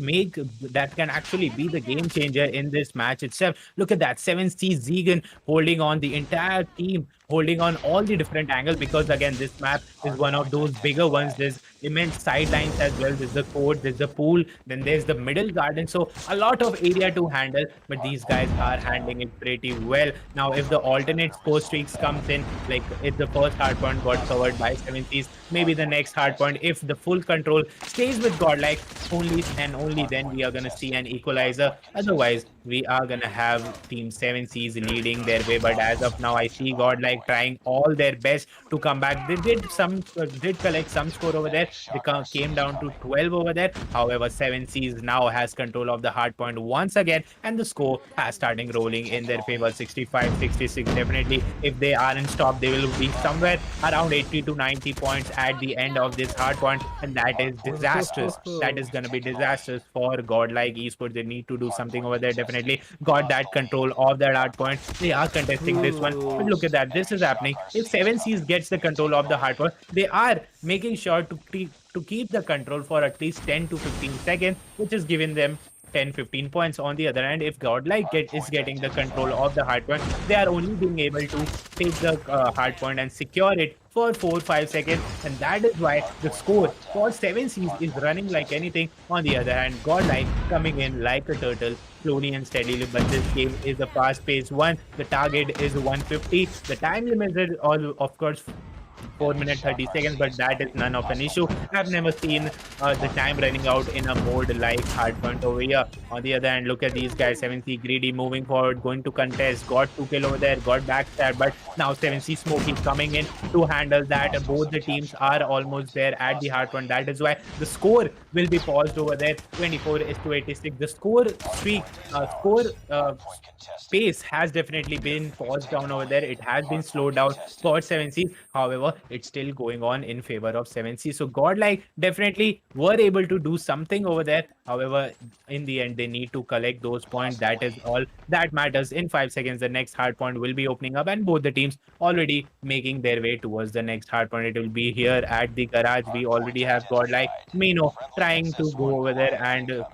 actually be the game changer in this match itself. Look at that. 7C Zegan holding on the entire team, holding on all the different angles, because again, this map is one of those bigger ones. There's immense sidelines as well. There's the court, there's the pool, then there's the middle garden. So a lot of area to handle, but these guys are handling it pretty well. Now, if the alternate score streaks comes in, like if the first hardpoint got covered by 7Cs, maybe the next hardpoint, if the full control stays with Godlike, only and only then we are going to see an equalizer. Otherwise, we are going to have Team 7Cs leading their way. But as of now, I see Godlike trying all their best to come back. They did collect some score over there. They came down to 12 over there. However, 7Cs now has control of the hard point once again, and the score has starting rolling in their favor. 65-66. Definitely, if they aren't stopped, they will be somewhere around 80 to 90 points at the end of this hard point, and that is disastrous. That is going to be disastrous for Godlike Esports. They need to do something over there. Definitely got that control of that hard point. They are contesting this one, but look at that. This is happening. If 7Cs gets the control of the hard point, they are making sure to keep the control for at least 10 to 15 seconds, which is giving them 10-15 points. On the other hand, if Godlike is getting the control of the hard point, they are only being able to take the hard point and secure it for 4-5 seconds, and that is why the score for 7Cs is running like anything. On the other hand, Godlike coming in like a turtle, slowly and steadily, but this game is a fast-paced one. The target is 150. The time limit is all, of course, 4 minutes 30 seconds, but that is none of an issue. I've never seen the time running out in a mode like hardpoint over here. On the other hand, look at these guys. 7C greedy moving forward, going to contest, got 2 kill over there, got backstab, but now 7C Smokey coming in to handle that. Both the teams are almost there at the hardpoint. That is why the score will be paused over there. 24-86. The score streak, pace has definitely been paused down over there. It has been slowed down for 7C. However, it's still going on in favor of 7C. So Godlike definitely were able to do something over there. However, in the end, they need to collect those points. That is all that matters. In 5 seconds, the next hard point will be opening up, and both the teams already making their way towards the next hard point. It will be here at the garage. We already have Godlike Mino trying to go over there, and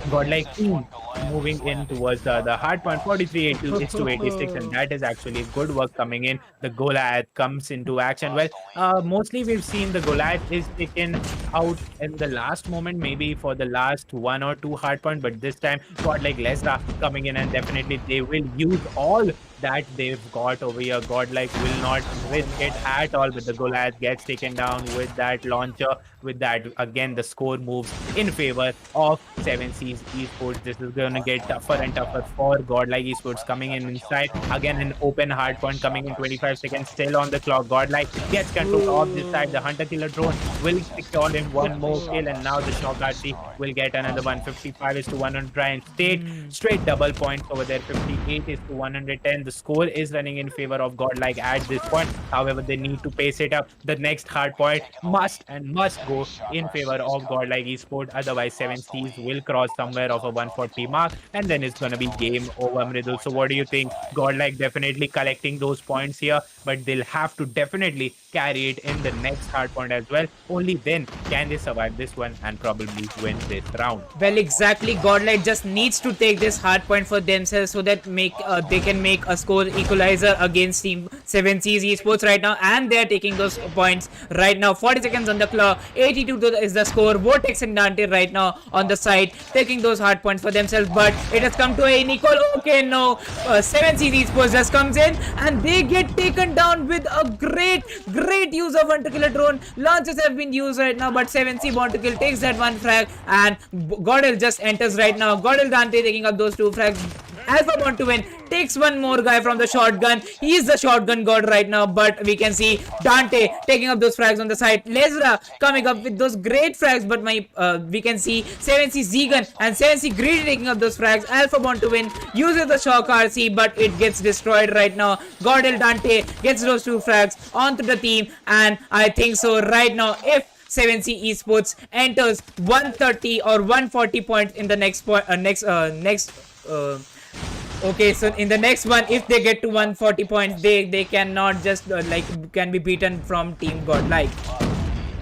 Godlike team moving in towards the hard point. 43-86, and that is actually good work coming in. The Goliath comes into action. Well, mostly we've seen the Goliath is taken out in the last moment, maybe for the last 1 or 2 hard point, but this time Godlike Lesra coming in, and definitely they will use all that they've got over here. Godlike will not risk it at all, but the Goliath gets taken down with that launcher. With that, again, the score moves in favor of 7 Seas Esports. This is going to get tougher and tougher for Godlike Esports coming in inside. Again, an open hard point coming in 25 seconds, still on the clock. Godlike gets control of this side. The Hunter Killer drone will secure him one more kill, and now the Shock RC will get another 155 is to 100. Try and straight double points over there. 58 is to 110. The score is running in favor of Godlike at this point. However, they need to pace it up. The next hard point must go in favor of Godlike Esports. Otherwise, 7 Seas will cross somewhere of a 140 mark, and then it's going to be game over, Mridul. So what do you think? Godlike definitely collecting those points here, but they'll have to definitely carry it in the next hard point as well. Only then can they survive this one and probably win this round. Well, exactly. Godlike just needs to take this hard point for themselves so that they can make a score equalizer against Team 7 Seas Esports right now, and they're taking those points right now. 40 seconds on the clock. 82 is the score. Vortex and Dante right now on the side taking those hard points for themselves, but it has come to a unequal. Okay, no. 7 Seas Esports just comes in and they get taken down with a great use of Hunter Killer drone. Launches have been used right now, but 7C Born to Kill takes that one frag, and Godl just enters right now. Godl Dante taking up those 2 frags. Alpha Born to Win takes one more guy from the shotgun. He is the shotgun god right now, but we can see Dante taking up those frags on the side. Lezra coming up with those great frags, but we can see 7C Zegan and 7C Greedy taking up those frags. Alpha Born to Win uses the Shock RC, but it gets destroyed right now. Godel Dante gets those 2 frags onto the team, and I think so right now, if 7C Esports enters 130 or 140 points in the okay, so in the next one, if they get to 140 points, they cannot just can be beaten from Team Godlike.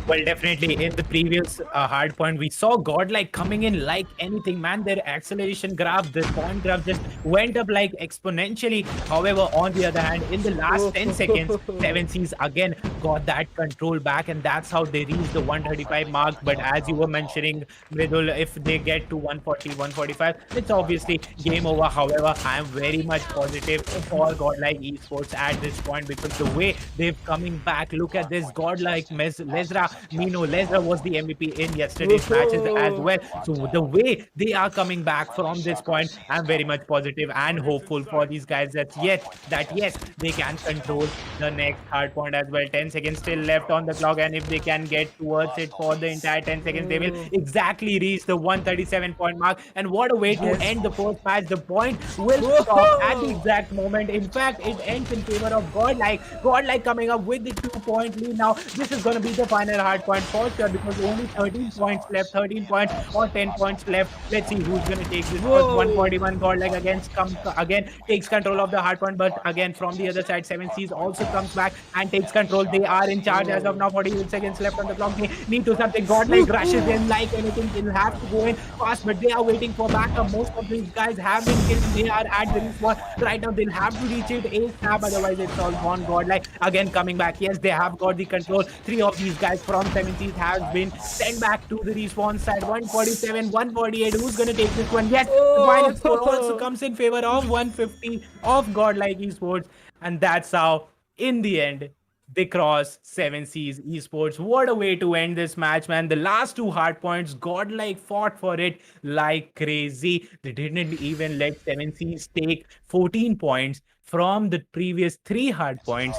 Well, definitely. In the previous hard point, we saw Godlike coming in like anything, man. Their acceleration graph, their point graph just went up like exponentially. However, on the other hand, in the last 10 seconds, 7 Seas again got that control back, and that's how they reached the 135 mark. But as you were mentioning, Vidul, if they get to 140, 145, it's obviously game over. However, I am very much positive for Godlike Esports at this point, because the way they've coming back, look at this Godlike Lezra. Lezra was the MVP in yesterday's matches as well. So the way they are coming back from this point, I'm very much positive and hopeful for these guys that yes, they can control the next hard point as well. 10 seconds still left on the clock, and if they can get towards it for the entire 10 seconds, they will exactly reach the 137 point mark. And what a way to end the first match. The point will stop at the exact moment. In fact, it ends in favor of Godlike. Godlike coming up with the 2-point lead now. This is going to be the final hard point for sure, because only 13 points left, 13 points or 10 points left. Let's see who's going to take this first. 141 Godlike again takes control of the hard point, but again from the other side, 7 Seas also comes back and takes control. They are in charge as of now. 48 seconds left on the clock. They need to something. Godlike rushes in like anything. They'll have to go in fast, but they are waiting for backup. Most of these guys have been killed. They are at the respawn right now. They'll have to reach it ASAP, otherwise it's all gone. Godlike again coming back. Yes, they have got the control. 3 of these guys from 70s has been sent back to the respawn side. 147, 148. Who's going to take this one? Yes, the final score also comes in favor of 150 of Godlike Esports. And that's how, in the end, they cross 7 Seas Esports. What a way to end this match, man. The last 2 hard points, Godlike fought for it like crazy. They didn't even let 7 Seas take 14 points from the previous 3 hard points.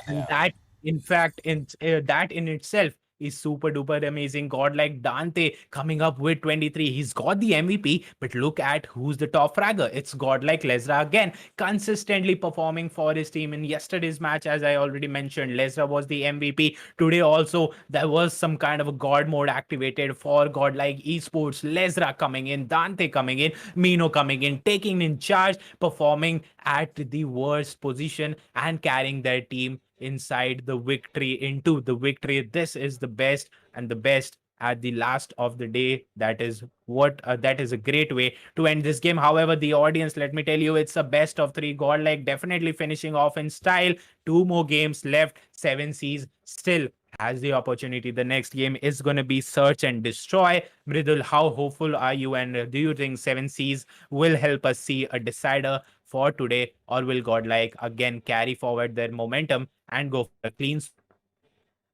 And that, in fact, that in itself is super duper amazing. Godlike Dante coming up with 23. He's got the MVP, but look at who's the top fragger. It's Godlike Lezra again, consistently performing for his team. In yesterday's match, as I already mentioned, Lezra was the MVP. Today also, there was some kind of a God mode activated for Godlike Esports. Lezra coming in, Dante coming in, Mino coming in, taking in charge, performing at the worst position and carrying their team inside the victory, into the victory. This is the best, and the best at the last of the day. That is a great way to end this game. However, the audience, let me tell you, it's a best of 3. Godlike definitely finishing off in style. 2 more games left. 7 Seas still has the opportunity. The next game is going to be Search and Destroy. Mridul, how hopeful are you, and do you think 7 Seas will help us see a decider for today, or will GodLike again carry forward their momentum and go for a clean?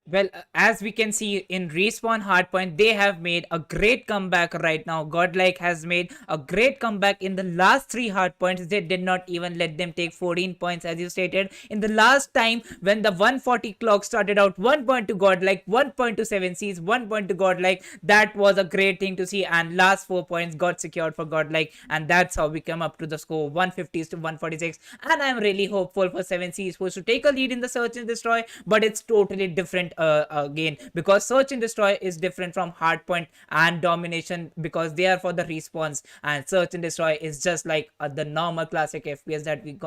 Well, as we can see in Respawn Hardpoint, they have made a great comeback right now. Godlike has made a great comeback in the last 3 hardpoints. They did not even let them take 14 points, as you stated. In the last time, when the 140 clock started out, 1 point to Godlike, 1 point to 7Cs, 1 point to Godlike. That was a great thing to see. And last 4 points got secured for Godlike. And that's how we come up to the score 150s to 146. And I'm really hopeful for 7C Esports to take a lead in the Search and Destroy, but it's totally different again, because Search and Destroy is different from Hardpoint and Domination, because they are for the respawns, and Search and Destroy is just like the normal classic FPS that we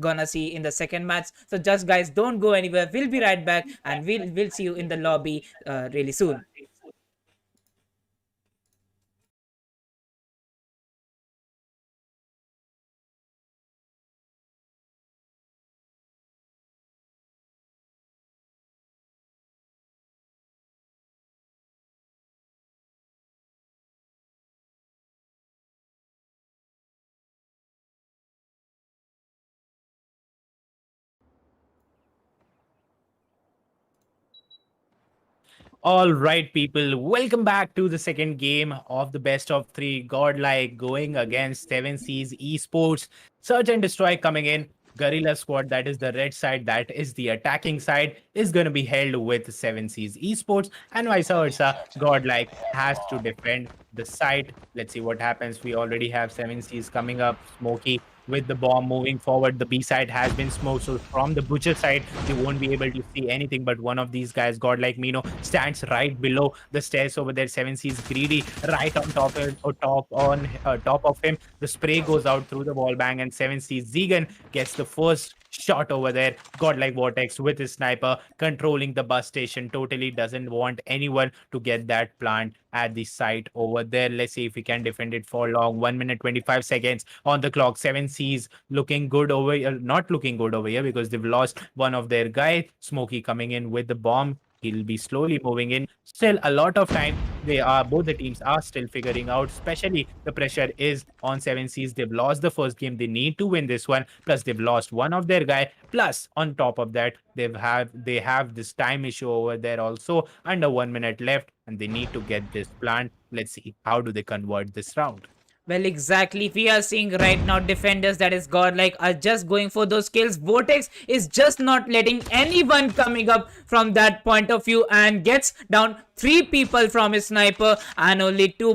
gonna see in the second match. So just guys, don't go anywhere. We'll be right back, and we'll see you in the lobby really soon. All right, people, welcome back to the second game of the best of three. Godlike going against 7C's Esports. Search and Destroy coming in. Guerrilla Squad, that is the red side, that is the attacking side, is going to be held with 7C's Esports, and vice versa. Godlike has to defend the side. Let's see what happens. We already have 7C's coming up. Smokey with the bomb moving forward. The B side has been smoked, so from the butcher side, they won't be able to see anything. But one of these guys, Godlike Mino, stands right below the stairs over there. 7C's greedy right on top top of him. The spray goes out through the wall bang, and 7C's Zegan gets the first shot over there. Godlike Vortex with his sniper controlling the bus station. Totally doesn't want anyone to get that plant at the site over there. Let's see if we can defend it for long. 1 minute 25 seconds on the clock. 7C's looking good over here, not looking good over here, because they've lost one of their guys. Smokey coming in with the bomb. He'll be slowly moving in. Still a lot of time. Both the teams are still figuring out, especially the pressure is on 7C's. They've lost the first game. They need to win this one. Plus, they've lost one of their guy. Plus, on top of that, they have this time issue over there also. Under 1 minute left, and they need to get this plant. Let's see how do they convert this round. Well, exactly. We are seeing right now defenders, that is Godlike, are just going for those kills. Vortex is just not letting anyone coming up from that point of view, and gets down 3 people from his sniper, and only 2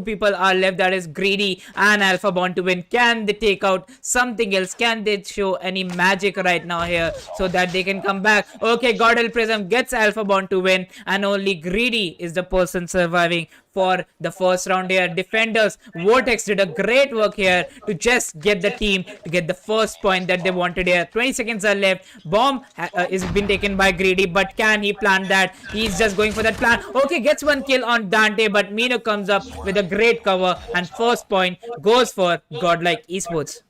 people are left, that is Greedy and Alpha Bond to win. Can they take out something else? Can they show any magic right now here so that they can come back? Okay, Godl Prism gets Alpha Bond to win, and only Greedy is the person surviving for the first round here. Defenders, Vortex did a great work here to just get the team to get the first point that they wanted here. 20 seconds are left. Bomb is been taken by Greedy, but can he plant that? He's just going for that plan. Okay, gets 1 kill on Dante, but Mino comes up with a great cover, and first point goes for Godlike Esports.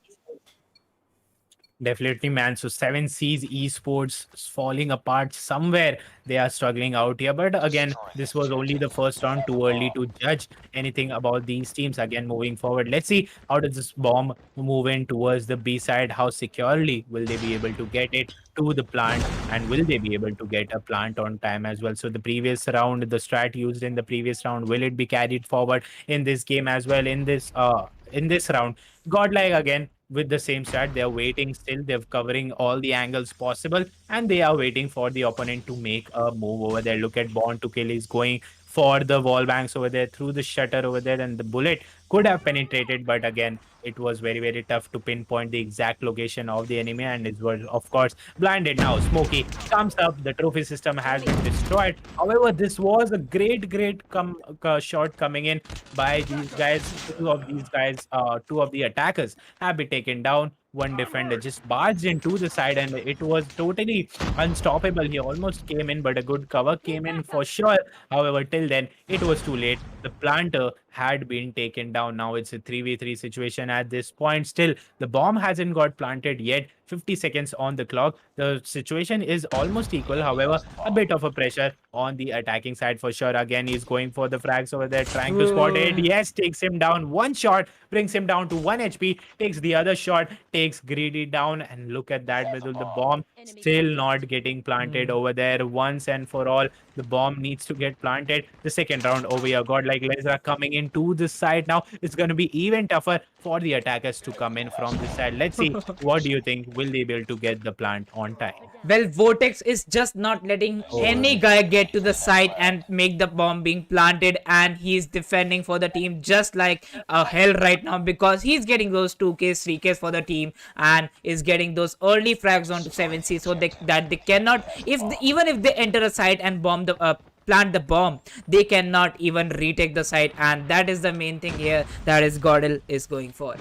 Definitely, man. So 7C's Esports is falling apart somewhere. They are struggling out here. But again, this was only the first round. Too early to judge anything about these teams. Again, moving forward, let's see how does this bomb move in towards the B side. How securely will they be able to get it to the plant, and will they be able to get a plant on time as well? So the previous round, the strat used in the previous round, will it be carried forward in this game as well? In this round, Godlike again with the same strat. They're waiting still. They're covering all the angles possible, and they are waiting for the opponent to make a move over there. Look at Bond to kill. He's going for the wall banks over there through the shutter over there, and the bullet could have penetrated, but again, it was very, very tough to pinpoint the exact location of the enemy, and it was, of course, blinded. Now Smokey comes up. The trophy system has been destroyed. However, this was a great shot coming in by these guys. Two of the attackers have been taken down. One defender just barged into the side, and it was totally unstoppable. He almost came in, but a good cover came in for sure. However, till then, it was too late. The planter had been taken down. Now it's a 3v3 situation at this point. Still, the bomb hasn't got planted yet. 50 seconds on the clock. The situation is almost equal. However, a bit of a pressure on the attacking side for sure. Again, he's going for the frags over there, trying to spot it. Yes, takes him down. One shot brings him down to 1 HP. Takes the other shot, takes Greedy down. And look at that, Vidul. The bomb still not getting planted over there once and for all. The bomb needs to get planted. The second round over here. Godlike Lezra coming into this side now. It's going to be even tougher for the attackers to come in from this side. Let's see. What do you think? Will they be able to get the plant on time? Well, Vortex is just not letting any guy get to the side and make the bomb being planted, and he's defending for the team just like hell right now, because he's getting those 2Ks, 3Ks for the team and is getting those early frags onto 7C, so that they cannot, even if they enter a site and bomb the plant the bomb, they cannot even retake the site, and that is the main thing here that is Godl is going for.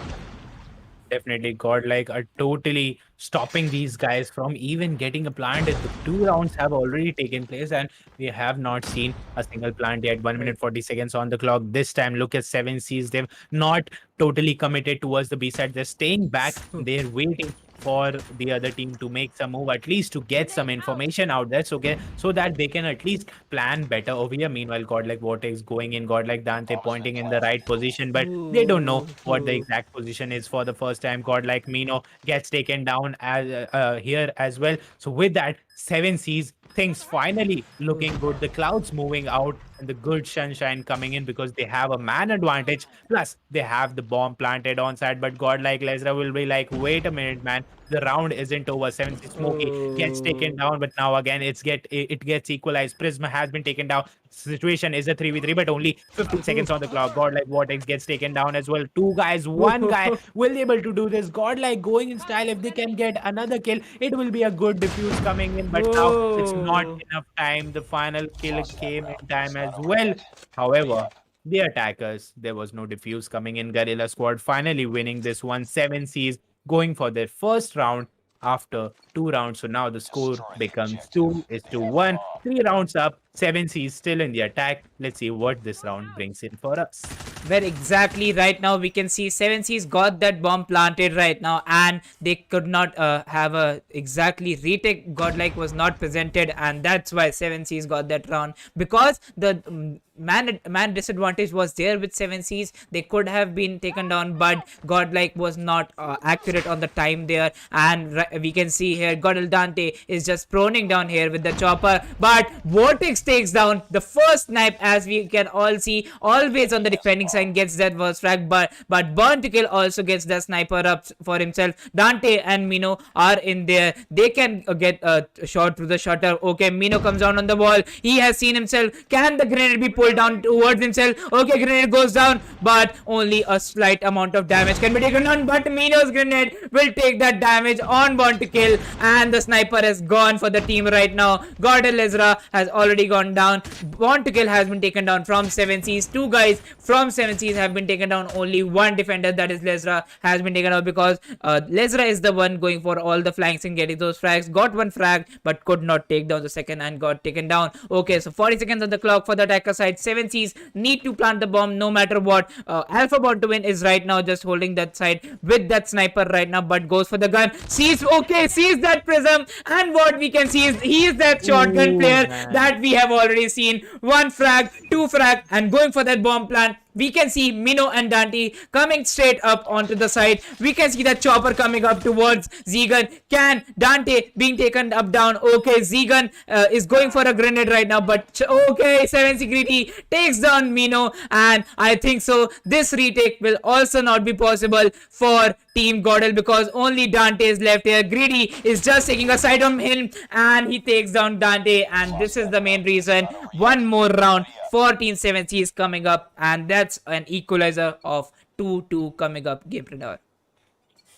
Definitely, Godlike are totally stopping these guys from even getting a plant. The 2 rounds have already taken place and we have not seen a single plant yet. 1 minute 40 seconds on the clock. This time, look at 7Cs. They've not totally committed towards the B side. They're staying back. They're waiting for the other team to make some move, at least to get some information out there, so that they can at least plan better over here. Meanwhile, Godlike Vortex going in, Godlike Dante pointing in the right position, but they don't know what the exact position is for the first time. Godlike Mino gets taken down as here as well. So with that, 7Cs, things finally looking good. The clouds moving out and the good sunshine coming in because they have a man advantage. Plus, they have the bomb planted on side. But Godlike Lesra will be like, wait a minute, man. The round isn't over. 7C Smokey gets taken down, but now again it gets equalized. Prisma has been taken down. Situation is a 3v3, but only 15 seconds on the clock. Godlike Vortex gets taken down as well. 2 guys, 1 guy will be able to do this. Godlike going in style. If they can get another kill, it will be a good defuse coming in, but now it's not enough time. The final kill came in time as well. However, the attackers, there was no defuse coming in. Guerrilla Squad finally winning this one. 7Cs going for their first round after 2 rounds. So now the score becomes 2-1. 3 rounds up. 7Cs still in the attack. Let's see what this round brings in for us. Where exactly right now we can see 7C's got that bomb planted right now, and they could not have a exactly retake. Godlike was not presented, and that's why 7C's got that round, because the man disadvantage was there with 7C's. They could have been taken down, but Godlike was not accurate on the time there, and we can see here Godl Dante is just proning down here with the chopper, but Vortex takes down the first snipe, as we can all see, always on the defending side, gets that first frag, but Burn to Kill also gets the sniper up for himself. Dante and Mino are in there. They can get a shot through the shutter. Okay, Mino comes down on the wall. He has seen himself. Can the grenade be pulled down towards himself? Okay, grenade goes down, but only a slight amount of damage can be taken down, but Mino's grenade will take that damage on Burn to Kill, and the sniper is gone for the team right now. Godl Ezra has already gone down. Burn to Kill has been taken down from 7C's. 2 guys from 7C's have been taken down. Only 1 defender, that is Lesra, has been taken out, because Lesra is the one going for all the flanks and getting those frags. Got 1 frag, but could not take down the second and got taken down. Okay, so 40 seconds on the clock for the attacker side. 7C's need to plant the bomb no matter what. Alpha Born to Win is right now just holding that side with that sniper right now, but goes for the gun. Sees that prism, and what we can see is he is that shotgun player that we have already seen. 1 frag, 2 frag, and going for that bomb plant. We can see Mino and Dante coming straight up onto the side. We can see that chopper coming up towards Zegan. Can Dante being taken up down? Okay, Zegan is going for a grenade right now, but okay, 7C Greedy takes down Mino, and I think so this retake will also not be possible for Team Godl, because only Dante is left here. Greedy is just taking a side on him, and he takes down Dante, and this is the main reason. 1 more round for Team 7C is coming up, and that's an equalizer of 2-2 coming up. Game Predator.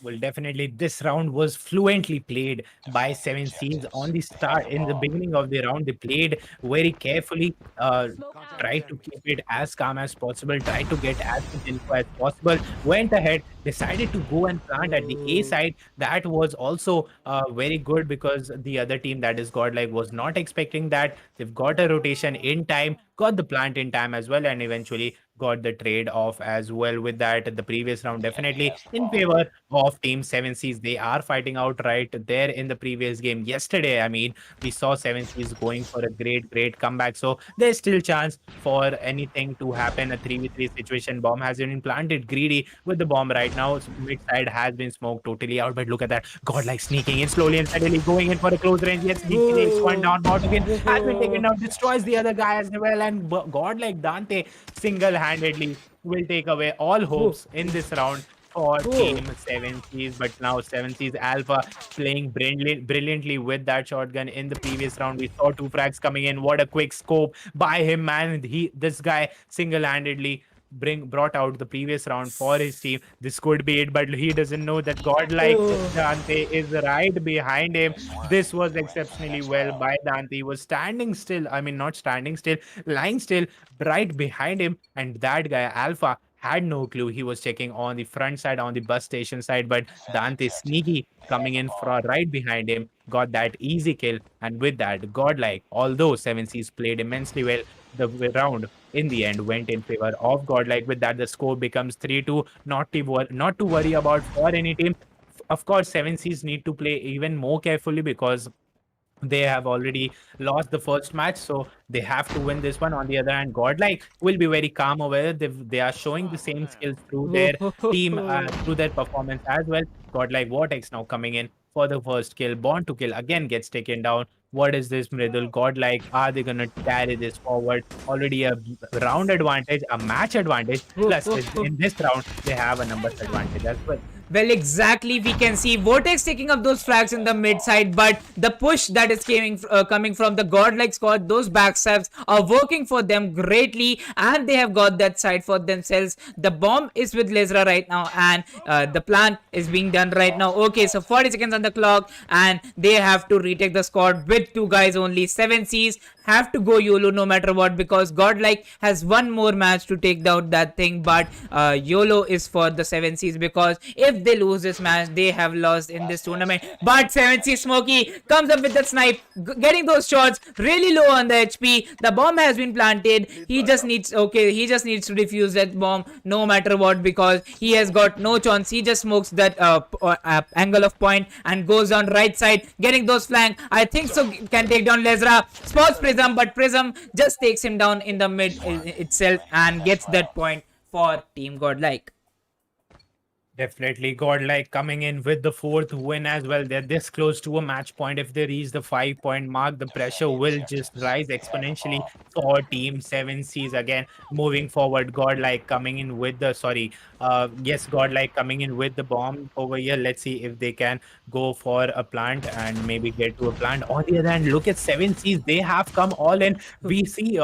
Well, definitely this round was fluently played by 7Cs on the start. In the beginning of the round, they played very carefully, tried to keep it as calm as possible, tried to get as much info as possible, went ahead, decided to go and plant at the A side. That was also very good, because the other team, that is Godlike, was not expecting that. They've got a rotation in time, got the plant in time as well, and eventually got the trade off as well with that. The previous round definitely in favor of Team 7Cs. They are fighting out right there in the previous game yesterday. I mean, we saw 7Cs going for a great comeback. So there's still chance for anything to happen. A 3v3 situation. Bomb has been planted. Greedy with the bomb right now. Mid side has been smoked totally out. But look at that. Godlike sneaking in slowly and steadily, going in for a close range. Yes, he takes one down. Bot again has been taken down. Destroys the other guy as well. And Godlike Dante single-handedly will take away all hopes in this round for Team 7Cs. But now 7Cs Alpha playing brilliantly with that shotgun. In the previous round, we saw 2 frags coming in. What a quick scope by him, man. This guy single-handedly brought out the previous round for his team. This could be it, but he doesn't know that godlike Dante is right behind him. This was exceptionally well by Dante. He was standing still. I mean, not standing still, lying still right behind him. And that guy, Alpha, had no clue. He was checking on the front side, on the bus station side, but Dante sneaky coming in from right behind him, got that easy kill. And with that, godlike, although 7Cs played immensely well, the round in the end went in favor of godlike. With that, the score becomes 3-2. Not to worry about for any team. Of course, 7Cs need to play even more carefully because they have already lost the first match, so they have to win this one. On the other hand, godlike will be very calm over there. They are showing the same skills through their team, through their performance as well. Godlike Vortex now coming in for the first kill. Born to kill again gets taken down. What is this, Mridul? Godlike, are they gonna carry this forward? Already a round advantage, a match advantage, plus in this round they have a numbers advantage as well. Well, exactly. We can see Vortex taking up those frags in the mid side, but the push that is coming from the godlike squad, those backstabs are working for them greatly, and they have got that side for themselves. The bomb is with Lezra right now, and the plan is being done right now. Okay, so 40 seconds on the clock, and they have to retake the squad with 2 guys only. 7Cs have to go YOLO no matter what, because godlike has one more match to take down that thing, but YOLO is for the 7Cs, because if they lose this match, they have lost in this tournament. But 7C Smokey comes up with the snipe, getting those shots really low on the HP. The bomb has been planted. He just needs to defuse that bomb no matter what, because he has got no chance. He just smokes that angle of point and goes down right side, getting those flank. I think so can take down Lezra. Spots Prism, but Prism just takes him down in the mid itself and gets that point for Team Godlike. Definitely, godlike coming in with the 4th win as well. They're this close to a match point. If they reach the 5-point mark, the pressure will just rise exponentially for Team 7Cs. Again, moving forward, godlike coming in with the godlike coming in with the bomb over here. Let's see if they can go for a plant and maybe get to a plant. On the other hand, look at 7Cs. They have come all in. We see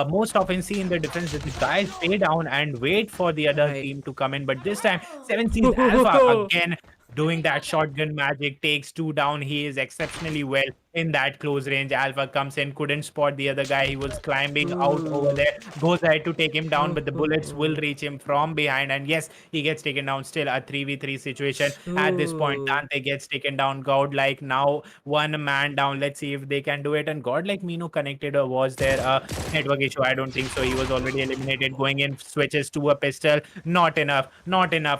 most often see in the defense that the guys stay down and wait for the other team to come in, but this time 7Cs Alpha again doing that shotgun magic, takes 2 down. He is exceptionally well in that close range. Alpha comes in, couldn't spot the other guy. He was climbing out over there, goes ahead to take him down, but the bullets will reach him from behind. And yes, he gets taken down. Still a 3v3 situation at this point. Dante gets taken down. Godlike now 1 man down. Let's see if they can do it. And Godlike Mino connected, or was there a network issue? I don't think so. He was already eliminated. Going in, switches to a pistol. Not enough.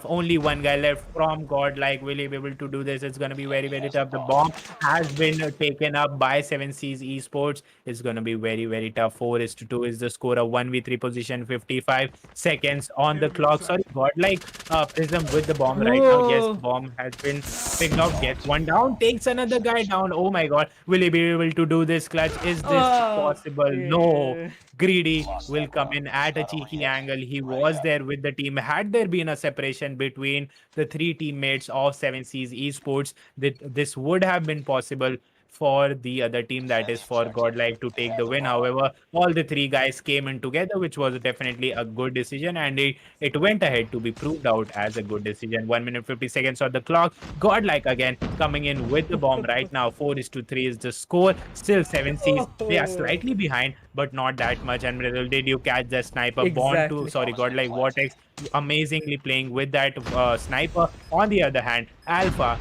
Only 1 guy left from Godlike. Will he be able to do this? It's going to be very, very tough. The bomb has been taken up by 7C's Esports. It's going to be very, very tough. 4-2 is the score. A 1v3 position, 55 seconds on the clock. Sorry, godlike Prism with the bomb right now. Yes, bomb has been picked up. Gets 1 down, takes another guy down. Oh my god, will he be able to do this clutch? Is this possible? No. Greedy will come in at a cheeky angle. He was there with the team. Had there been a separation between the 3 teammates of 7C's Esports, this would have been possible for the other team, that is for godlike, to take the win. However, all the 3 guys came in together, which was definitely a good decision, and it went ahead to be proved out as a good decision. 1 minute 50 seconds on the clock. Godlike again coming in with the bomb right now. 4-3 is the score. Still 7Cs, they are slightly behind, but not that much. And Mridul, did you catch the sniper? Exactly. Godlike Vortex amazingly playing with that sniper. On the other hand, Alpha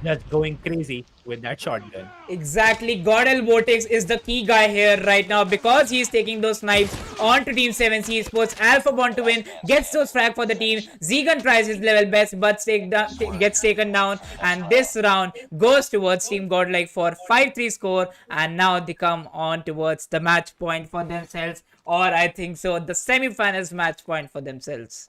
just going crazy with that shotgun. Exactly, Godl Vortex is the key guy here right now because he's taking those snipes onto Team 7C Esports. Alpha Bond to win, gets those frag for the team. Zegan tries his level best but gets taken down, and this round goes towards Team Godlike for 5-3 score, and now they come on towards the match point for themselves, or I think so, the semi-finals match point for themselves.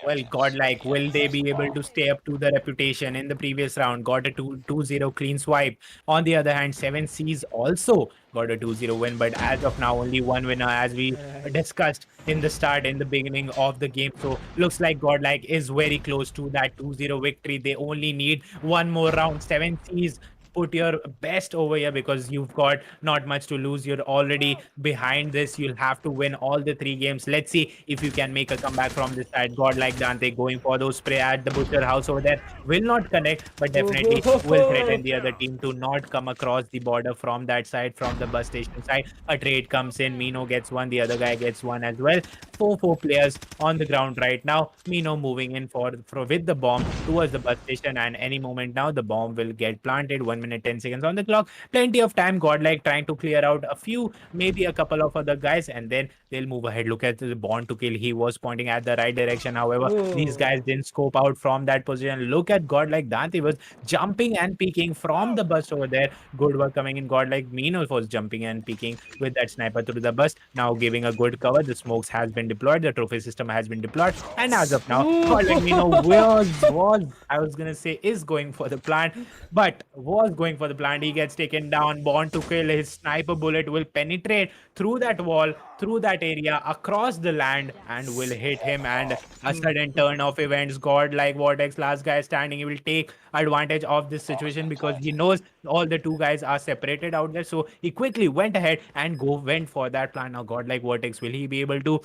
Well, godlike, will they be able to stay up to the reputation in the previous round? Got a 2-0 clean swipe. On the other hand, 7Cs also got a 2-0 win, but as of now, only one winner, as we discussed in the beginning of the game. So looks like godlike is very close to that 2-0 victory. They only need one more round. 7Cs, put your best over here because you've got not much to lose. You're already behind this. You'll have to win all the 3 games. Let's see if you can make a comeback from this side. Godlike Dante going for those spray at the butcher house over there. Will not connect, but definitely will threaten the other team to not come across the border from that side, from the bus station side. A trade comes in. Mino gets one. The other guy gets one as well. 4 players on the ground right now. Mino moving in for with the bomb towards the bus station, and any moment now the bomb will get planted. 1 minute 10 seconds on the clock. Plenty of time. Godlike trying to clear out a few, maybe a couple of other guys, and then they'll move ahead. Look at the Bond to kill. He was pointing at the right direction. However, these guys didn't scope out from that position. Look at Godlike. Dante was jumping and peeking from the bus over there. Good work coming in. Godlike Mino was jumping and peeking with that sniper through the bus. Now giving a good cover. The smokes has been deployed. The trophy system has been deployed. And as of now, Godlike Mino was I was gonna say is going for the plant, but was going for the plant. He gets taken down. Bond to kill. His sniper bullet will penetrate through that wall, through that area, across the land, and will hit him. And a sudden turn of events. Godlike Vortex, last guy standing, he will take advantage of this situation because he knows all the 2 guys are separated out there. So he quickly went ahead and went for that plant. Now Godlike Vortex, will he be able to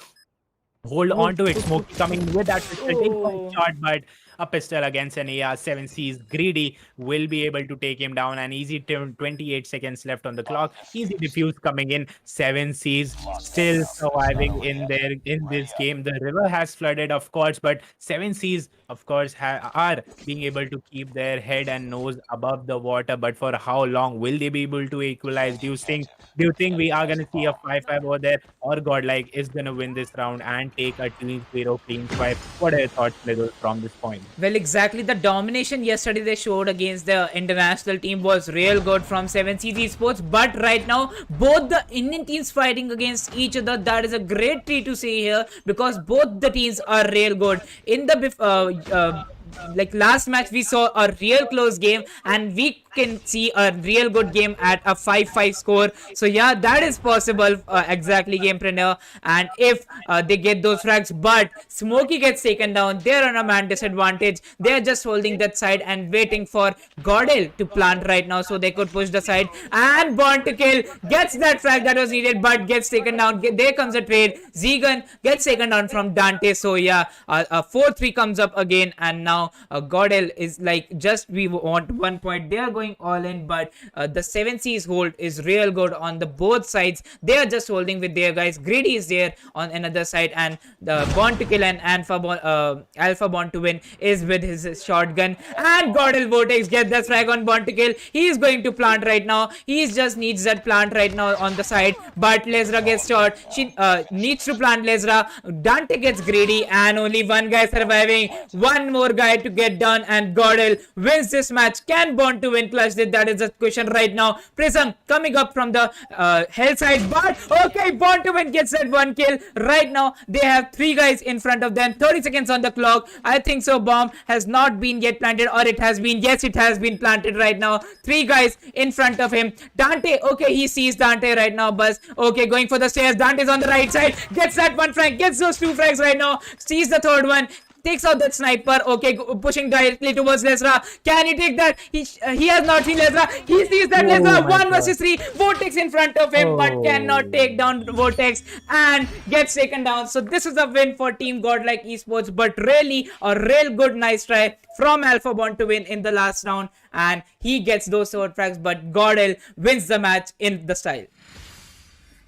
hold on to it? Smoke coming with that pistol, take one shot, but a pistol against an AR. 7C's greedy will be able to take him down. An easy 28 seconds left on the clock. Easy defuse coming in. 7C's still surviving in this game. The river has flooded, of course, but 7C's, of course, are being able to keep their head and nose above the water. But for how long will they be able to equalize? Do you think we are gonna see a 5-5 over there, or Godlike is gonna win this round and take a 2-0 clean swipe? What are your thoughts, Little, from this point? Well, exactly. The domination yesterday they showed against the international team was real good from 7C Esports. But right now, both the Indian teams fighting against each other. That is a great treat to see here because both the teams are real good. In the like last match we saw a real close game, and we can see a real good game at a 5-5 score. So yeah, that is possible. Exactly, gamepreneur. And if they get those frags, but Smokey gets taken down, they're on a man disadvantage. They're just holding that side and waiting for Godl to plant right now so they could push the side. And Bond to kill gets that frag that was needed, but gets taken down. There comes a trade. Zegan gets taken down from Dante. So yeah, a 4-3 comes up again, and now Godl is like, just we want 1 point. They are going all in, but the 7C's hold is real good on the both sides. They are just holding with their guys. Greedy is there on another side, and the Bond to kill and Alpha Bond to win is with his shotgun. And Godl Vortex gets that frag on Bond to kill. He is going to plant right now. He just needs that plant right now on the side, but Lesra gets shot. She needs to plant Lesra. Dante gets greedy, and only one guy surviving. One more guy to get done, and Godl wins this match. Can Bond to win clutch it? That is the question right now. Prism coming up from the hell side, but okay, Bond to win gets that 1 kill. Right now they have 3 guys in front of them. 30 seconds on the clock. I think so. Bomb has not been yet planted, or it has been. Yes, it has been planted right now. 3 guys in front of him. Dante, okay, he sees Dante right now. Buzz, okay, going for the stairs. Dante's on the right side, gets that 1 frag, gets those 2 frags right now, sees the 3rd one, takes out that sniper. Okay, pushing directly towards Lesra. Can he take that? He has not seen Lesra. He sees that Lesra. 1 versus 3. Vortex in front of him, but cannot take down Vortex and gets taken down. So this is a win for Team Godlike Esports, but really a real good nice try from Alpha Bond to win in the last round, and he gets those sword frags, but Godl wins the match in the style.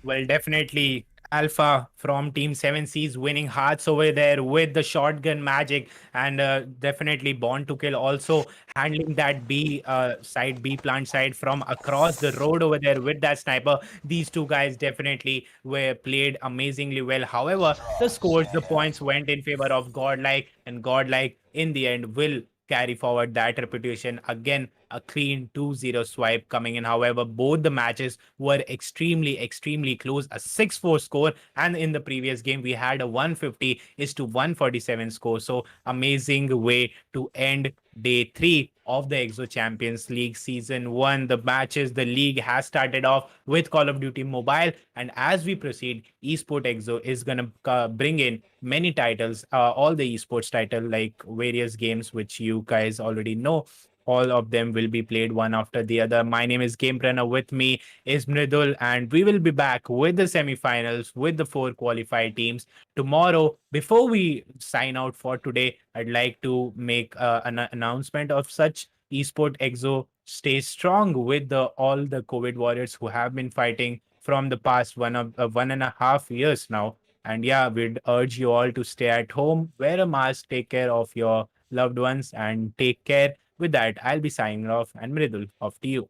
Well, definitely Alpha from Team 7C's winning hearts over there with the shotgun magic, and definitely Born to Kill also handling that B side, B plant side from across the road over there with that sniper. These two guys definitely were played amazingly well. However, the scores, the points went in favor of GodLike, and GodLike in the end will carry forward that reputation. Again, a clean 2-0 swipe coming in. However, both the matches were extremely close. A 6-4 score, and in the previous game, we had a 150 is to 147 score. So, amazing way to end day 3 of the EXO Champions League Season 1. The matches, the league has started off with Call of Duty Mobile. And as we proceed, EsportsXO is going to bring in many titles, all the esports title, like various games, which you guys already know. All of them will be played one after the other. My name is Gamepreneur. With me is Mridul, and we will be back with the semifinals with the 4 qualified teams tomorrow. Before we sign out for today, I'd like to make an announcement of such. EsportsXO stays strong with all the COVID warriors who have been fighting from the past 1.5 years now. And yeah, we'd urge you all to stay at home, wear a mask, take care of your loved ones, and take care. With that, I'll be signing off, and Mridul, off to you.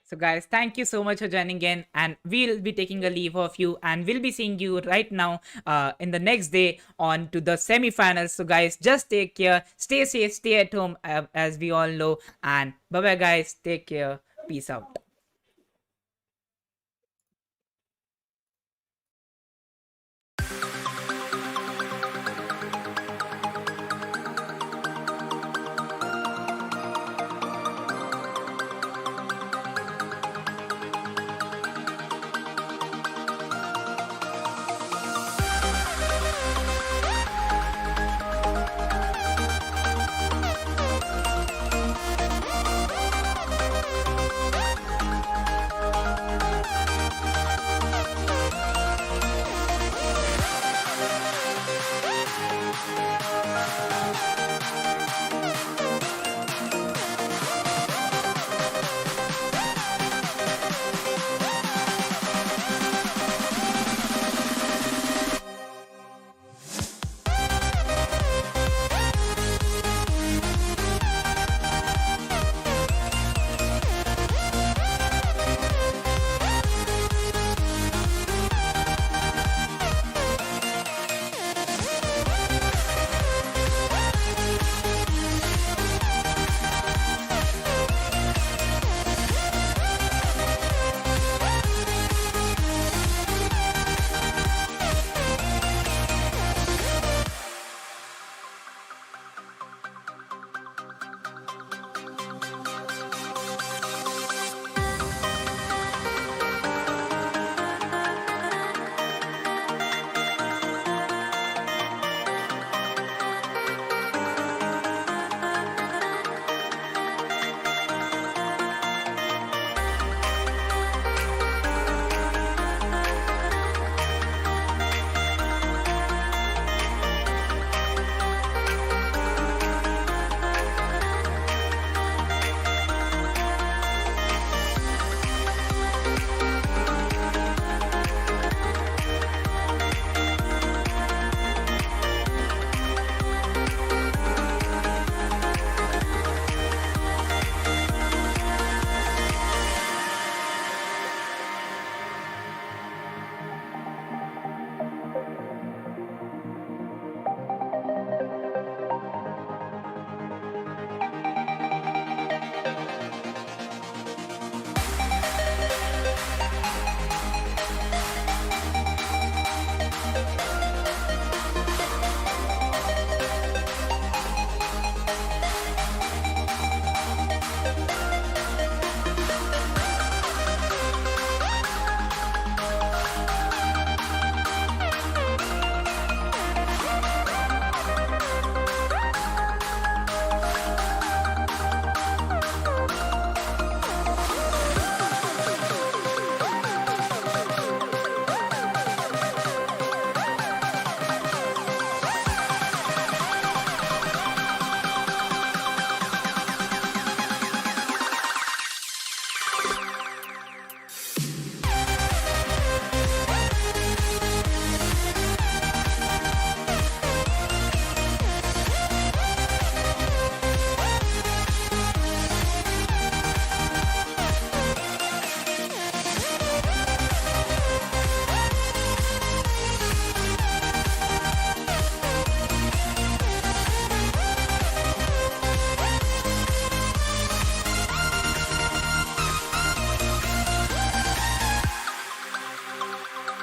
So guys, thank you so much for joining in, and we'll be taking a leave of you, and we'll be seeing you right now in the next day on to the semi-finals. So guys, just take care, stay safe, stay at home, as we all know, and bye bye guys, take care, peace out.